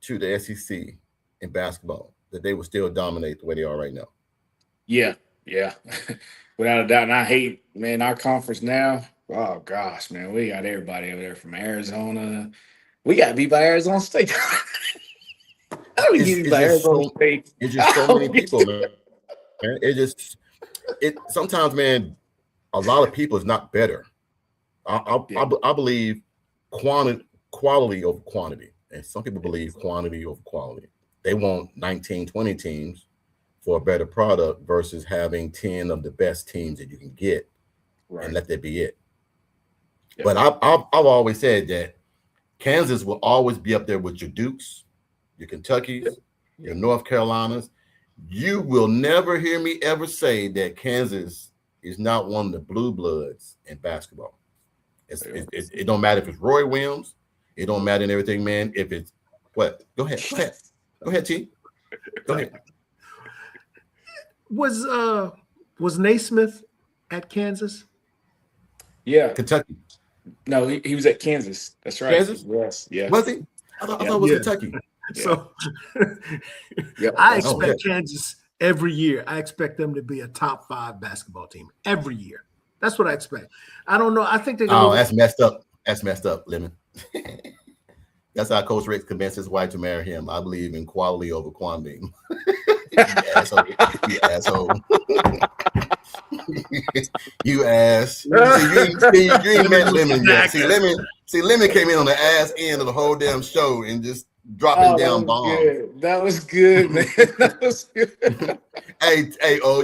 to the SEC in basketball, that they would still dominate the way they are right now? Yeah. Without a doubt. And I hate, man, our conference now. Oh gosh, man, we got everybody over there from Arizona. We got beat by Arizona State. How do we get beat by Arizona State? It's just so many people, man. Sometimes, man, a lot of people is not better. I believe quality over quantity. And some people believe quantity over quality. They want 19, 20 teams for a better product versus having 10 of the best teams that you can get and let that be it. Yeah. But I've always said that Kansas will always be up there with your Dukes, your Kentuckys, your North Carolinas. You will never hear me ever say that Kansas is not one of the blue bloods in basketball. It don't matter if it's Roy Williams. It don't matter in everything, man. If it's what? Go ahead. Go ahead, T. Go ahead. Was Naismith at Kansas? Yeah. Kentucky. No, he was at Kansas. That's right. Kansas? Yes. Yeah. Was he? I thought it was Kentucky. So Yep. I expect Kansas every year. I expect them to be a top 5 basketball team every year. That's what I expect. I don't know. I think they're going. Oh, that's messed up. That's messed up, Lemon. That's how Coach Rick convinced his wife to marry him. I believe in quality over quantity. You asshole. You asshole. You ass. You ain't met Lemon yet. See, Lemon came in on the ass end of the whole damn show and just dropping down bombs. That was good, man. That was good. Hey,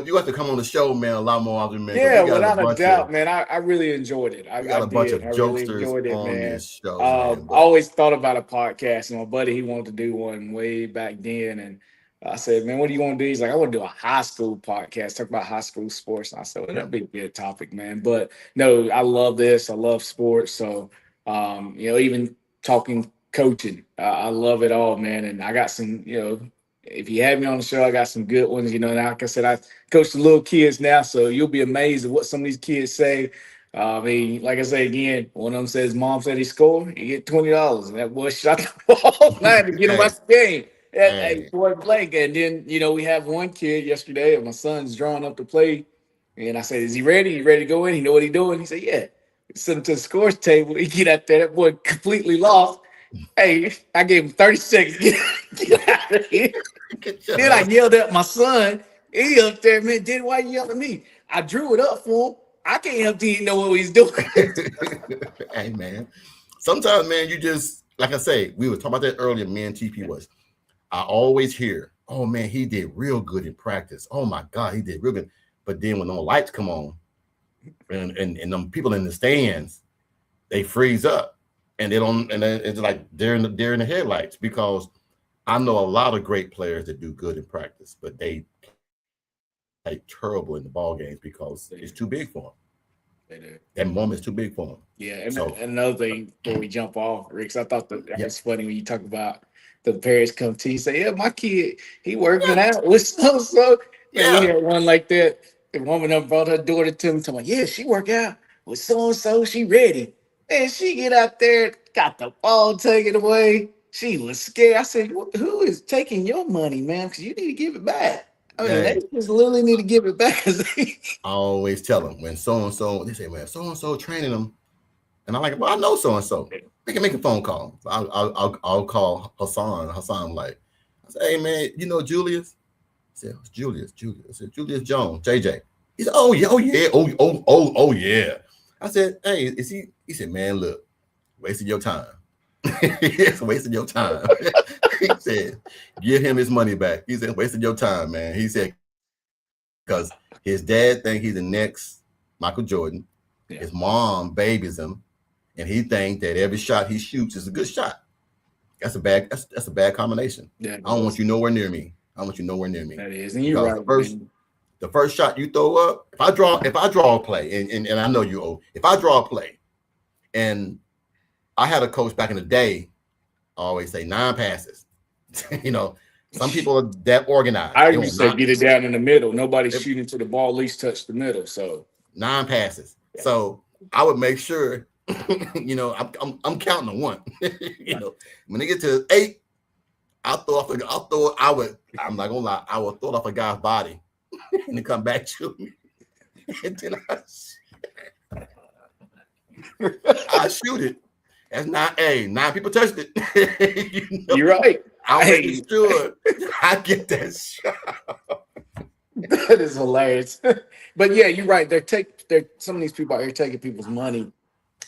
you have to come on the show, man, a lot more often, man. Yeah, without a doubt, man. I really enjoyed it. We got a bunch of jokesters on man. this show. I always thought about a podcast, and my buddy, he wanted to do one way back then, and I said, man, what do you want to do? He's like, I want to do a high school podcast, talk about high school sports. And I said, well, that'd be a good topic, man. But no, I love this. I love sports. So, even talking coaching, I love it all, man. And I got some, if you have me on the show, I got some good ones. Like I said, I coach the little kids now, so you'll be amazed at what some of these kids say. Like I say again, one of them says, Mom said he scored, you get $20. And that boy shot the ball to get him out the game. Hey, boy, Blake. And then, we have one kid yesterday, and my son's drawing up to play. And I said, is he ready? You ready to go in? He know what he's doing? He said, yeah. Sent him to the scores table. He get out there. That boy completely lost. Hey, I gave him 30 seconds. Get out of here. Then I yelled at my son. He up there, man. Did why you yelling at me? I drew it up for him. I can't help he know what he's doing. Hey, man. Sometimes, man, you just, like I say, we were talking about that earlier, me and TP was. I always hear, oh, man, he did real good in practice. Oh, my God, he did real good. But then when the lights come on and them people in the stands, they freeze up. And they don't, and it's like they're in the headlights, because I know a lot of great players that do good in practice, but they play terrible in the ball games because it's too big for them. They do. That moment's too big for them. Yeah, and another thing before we jump off, Rick, I thought that was funny when you talk about the parents come to you and say, yeah, my kid, he working out with so. Yeah, we had one like that. The woman up brought her daughter to him, talking, yeah, she work out with so-and-so, she ready. And she get out there, got the ball taken away. She was scared. I said, who is taking your money, man? Because you need to give it back. I mean, they just literally need to give it back. I always tell them when so-and-so, they say, man, so-and-so training them. And I'm like, well, I know so-and-so. They can make a phone call. I'll call Hassan. Hassan, like, I said, hey, man, you know Julius? I said, it's Julius. I said, Julius Jones, JJ. He said, oh, yeah. I said, hey, is he? He said, man, look, wasting your time. It's wasting your time. He said, give him his money back. He said, wasting your time, man. He said, because his dad think he's the next Michael Jordan. Yeah. His mom babies him, and he think that every shot he shoots is a good shot. That's a bad combination. Yeah, I don't want you nowhere near me. That is, and you're right. The first shot you throw up, if I draw a play, and I know you owe, if I draw a play, and I had a coach back in the day, I always say 9 passes. Some people are that organized. I used to get it down in the middle. Nobody's shooting to the ball, at least touch the middle. So 9 passes. Yeah. So I would make sure, I'm counting to 1. When they get to 8, I'm not gonna lie, I would throw it off a guy's body and then come back to me. And then I shoot it. That's not 9 people touched it. You're right. I'm making sure I get that shot. That is hilarious. But yeah, you're right. Some of these people out here taking people's money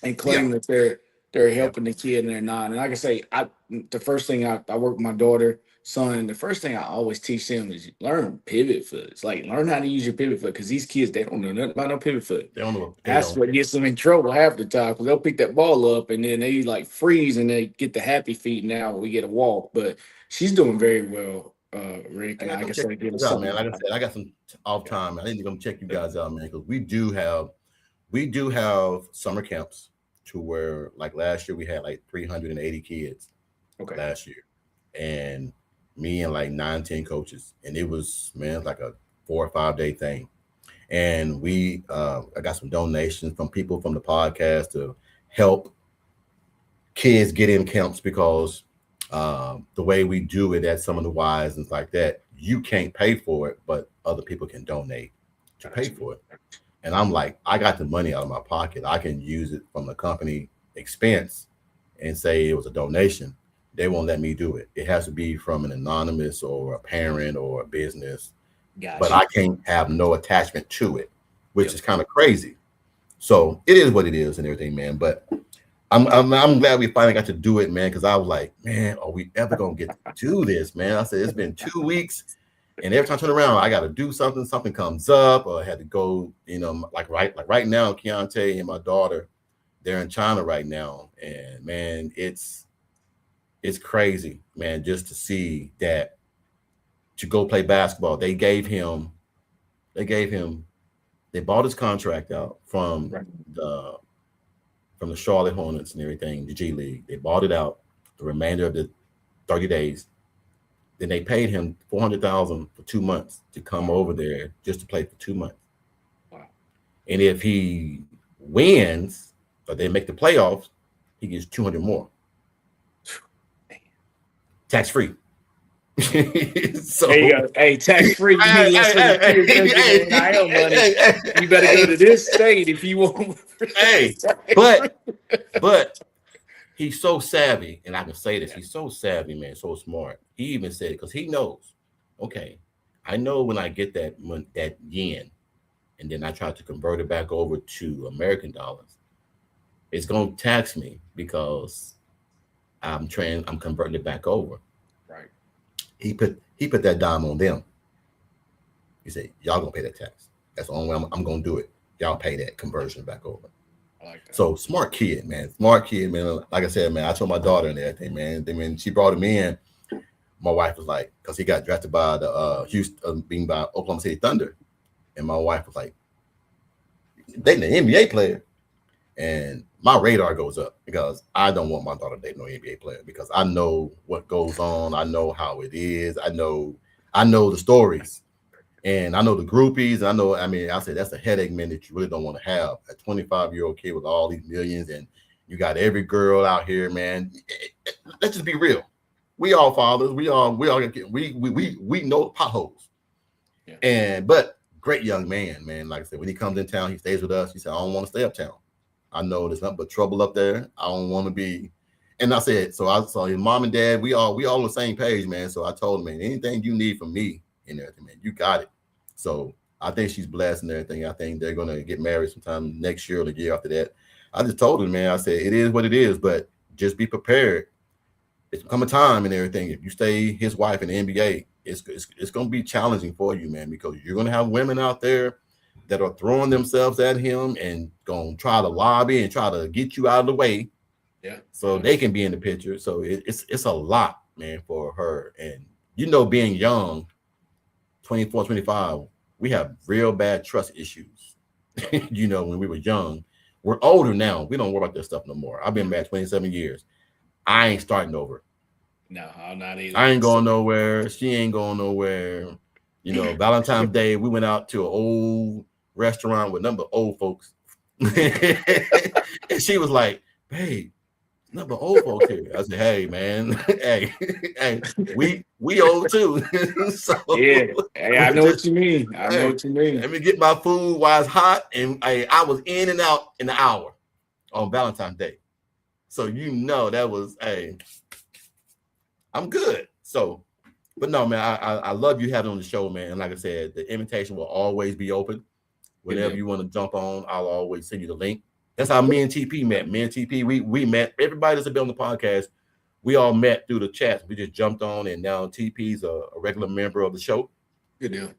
and claiming that they're helping the kid and they're not. And like I say, the first thing I work with my daughter, son, the first thing I always teach them is learn pivot foot. It's like learn how to use your pivot foot, because these kids, they don't know nothing about no pivot foot. They don't know. That's what gets them in trouble half the time, because they'll pick that ball up and then they like freeze and they get the happy feet. Now we get a walk. But she's doing very well, Rick. And I guess man. Like I said, I got some off time. I need to go check you guys out, man, because we do have summer camps to where, like last year we had like 380 kids last year, and me and like 9-10 coaches, and it was, man, like a 4 or 5 day thing. And we I got some donations from people from the podcast to help kids get in camps, because the way we do it at some of the Ys and stuff like that, you can't pay for it, but other people can donate to pay for it. And I'm like, I got the money out of my pocket. I can use it from the company expense and say it was a donation. They won't let me do it. It has to be from an anonymous or a parent or a business. Gotcha. But I can't have no attachment to it, which is kind of crazy. So it is what it is and everything, man. But I'm glad we finally got to do it, man, because I was like, man, are we ever gonna get to do this, man? I said, it's been 2 weeks, and every time I turn around, I got to do something comes up, or I had to go, you know, like right now, Keontae and my daughter, they're in China right now, and man, it's crazy, man, just to see that, to go play basketball. They bought his contract out from the Charlotte Hornets and everything, the G League. They bought it out the remainder of the 30 days. Then they paid him $400,000 for 2 months to come over there just to play for 2 months. Wow. And if he wins or they make the playoffs, he gets 200 more. Tax free. So, there you go. Hey, tax free. You better go to this state if you want. but he's so savvy, and I can say this: he's so savvy, man, so smart. He even said, because he knows, okay, I know when I get that yen, and then I try to convert it back over to American dollars, it's gonna tax me because I'm converting it back over. Right. He put that dime on them. He said, y'all gonna pay that tax. That's the only way I'm gonna do it. Y'all pay that conversion back over. I like that. So smart kid, man. Like I said, man, I told my daughter and everything, man. Then when she brought him in, my wife was like, because he got drafted by the being by Oklahoma City Thunder. And my wife was like, dating an NBA player. And my radar goes up, because I don't want my daughter dating no NBA player, because I know what goes on. I know how it is. I know the stories, and I know the groupies. I said that's a headache, man, that you really don't want to have. A 25-year-old kid with all these millions, and you got every girl out here, man. Let's just be real. We all fathers. We know potholes. Yeah. But great young man. Like I said, when he comes in town, he stays with us. He said, I don't want to stay uptown. I know there's nothing but trouble up there. I don't want to be. And I said, so I saw his mom and dad. We all on the same page, man. So I told him, man, anything you need from me and everything, man, you got it. So I think she's blessed and everything. I think they're gonna get married sometime next year or the year after that. I just told him, man, I said, it is what it is, but just be prepared. It's come a time and everything. If you stay his wife in the NBA, it's gonna be challenging for you, man, because you're gonna have women out there that are throwing themselves at him and gonna try to lobby and try to get you out of the way, so they can be in the picture. So it's a lot, man, for her. And being young, 24, 25, we have real bad trust issues. When we were young. We're older now. We don't worry about this stuff no more. I've been married 27 years. I ain't starting over. No, I'm not either. I ain't going nowhere. She ain't going nowhere. Valentine's Day, we went out to an old restaurant with number old folks. And she was like, babe, number old folks here. I said, hey, man, hey, we old too. So, yeah, hey, I know what you mean. I know what you mean. Let me get my food while it's hot. And I was in and out in an hour on Valentine's Day. So that was, I'm good. So, but no, man, I love you having on the show, man. And like I said, the invitation will always be open. Whenever you want to jump on, I'll always send you the link. That's how me and TP met. Me and TP, we met. Everybody that's been on the podcast, we all met through the chat. We just jumped on, and now TP's a regular member of the show. Good deal.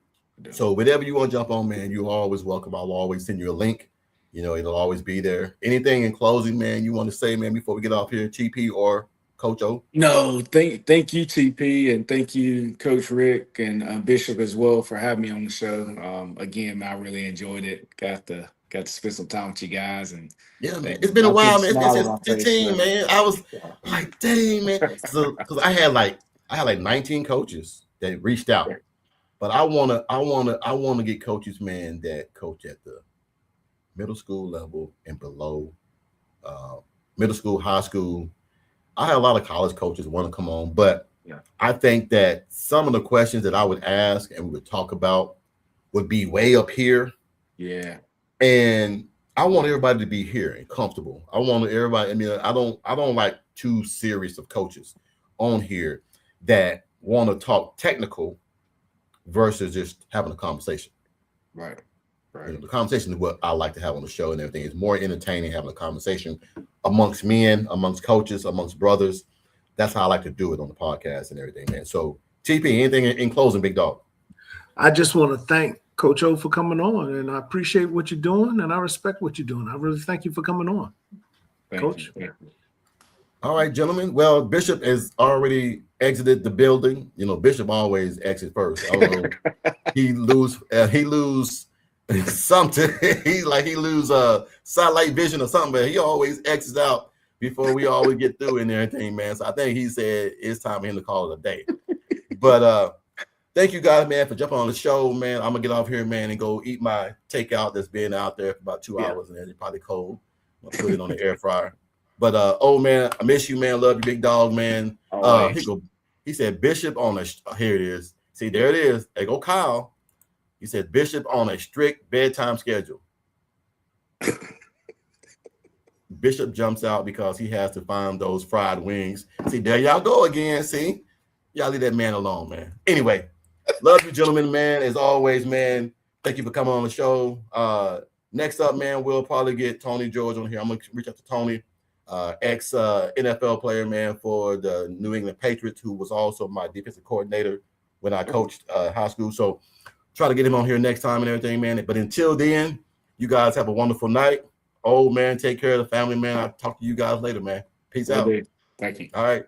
So whenever you want to jump on, man, you're always welcome. I'll always send you a link. It'll always be there. Anything in closing, man, you want to say, man, before we get off here, TP or Coach O? No, thank you, TP, and thank you, Coach Rick and Bishop as well for having me on the show. Again, I really enjoyed it. Got to spend some time with you guys, and yeah, man, it's been a while, man. It's 15, man. I was like, dang, man, because I had like I had like 19 coaches that reached out, but I wanna get coaches, man, that coach at the middle school level and below, middle school, high school. I had a lot of college coaches want to come on, but I think that some of the questions that I would ask and we would talk about would be way up here. Yeah. And I want everybody to be here and comfortable. I want everybody. I mean, I don't like too serious of coaches on here that want to talk technical versus just having a conversation. Right. You know, the conversation is what I like to have on the show and everything. It's more entertaining having a conversation amongst men, amongst coaches, amongst brothers. That's how I like to do it on the podcast and everything, man. So, TP, anything in closing, big dog? I just want to thank Coach O for coming on, and I appreciate what you're doing, and I respect what you're doing. I really thank you for coming on, Coach. All right, gentlemen. Well, Bishop has already exited the building. You know, Bishop always exits first. I don't know. he lose something. he lose satellite vision or something, but he always exits out before we always get through and everything, man. So I think he said it's time for him to call it a day. But thank you guys, man, for jumping on the show, man. I'm gonna get off here, man, and go eat my takeout that's been out there for about 2 hours, and then it's probably cold. I'll put it on the air fryer. But oh man, I miss you, man. Love you, big dog, man. He said Bishop on a here it is. See, there it is. There go Kyle. He said Bishop on a strict bedtime schedule. Bishop jumps out because he has to find those fried wings. See, there y'all go again. See, y'all leave that man alone, man. Anyway, love you, gentlemen, man. As always, man. Thank you for coming on the show. Next up, man, we'll probably get Tony George on here. I'm gonna reach out to Tony, ex NFL player, man, for the New England Patriots, who was also my defensive coordinator when I coached high school. So try to get him on here next time and everything, man. But until then, you guys have a wonderful night. Oh, man, take care of the family, man. I'll talk to you guys later, man. Peace out. Thank you. All right.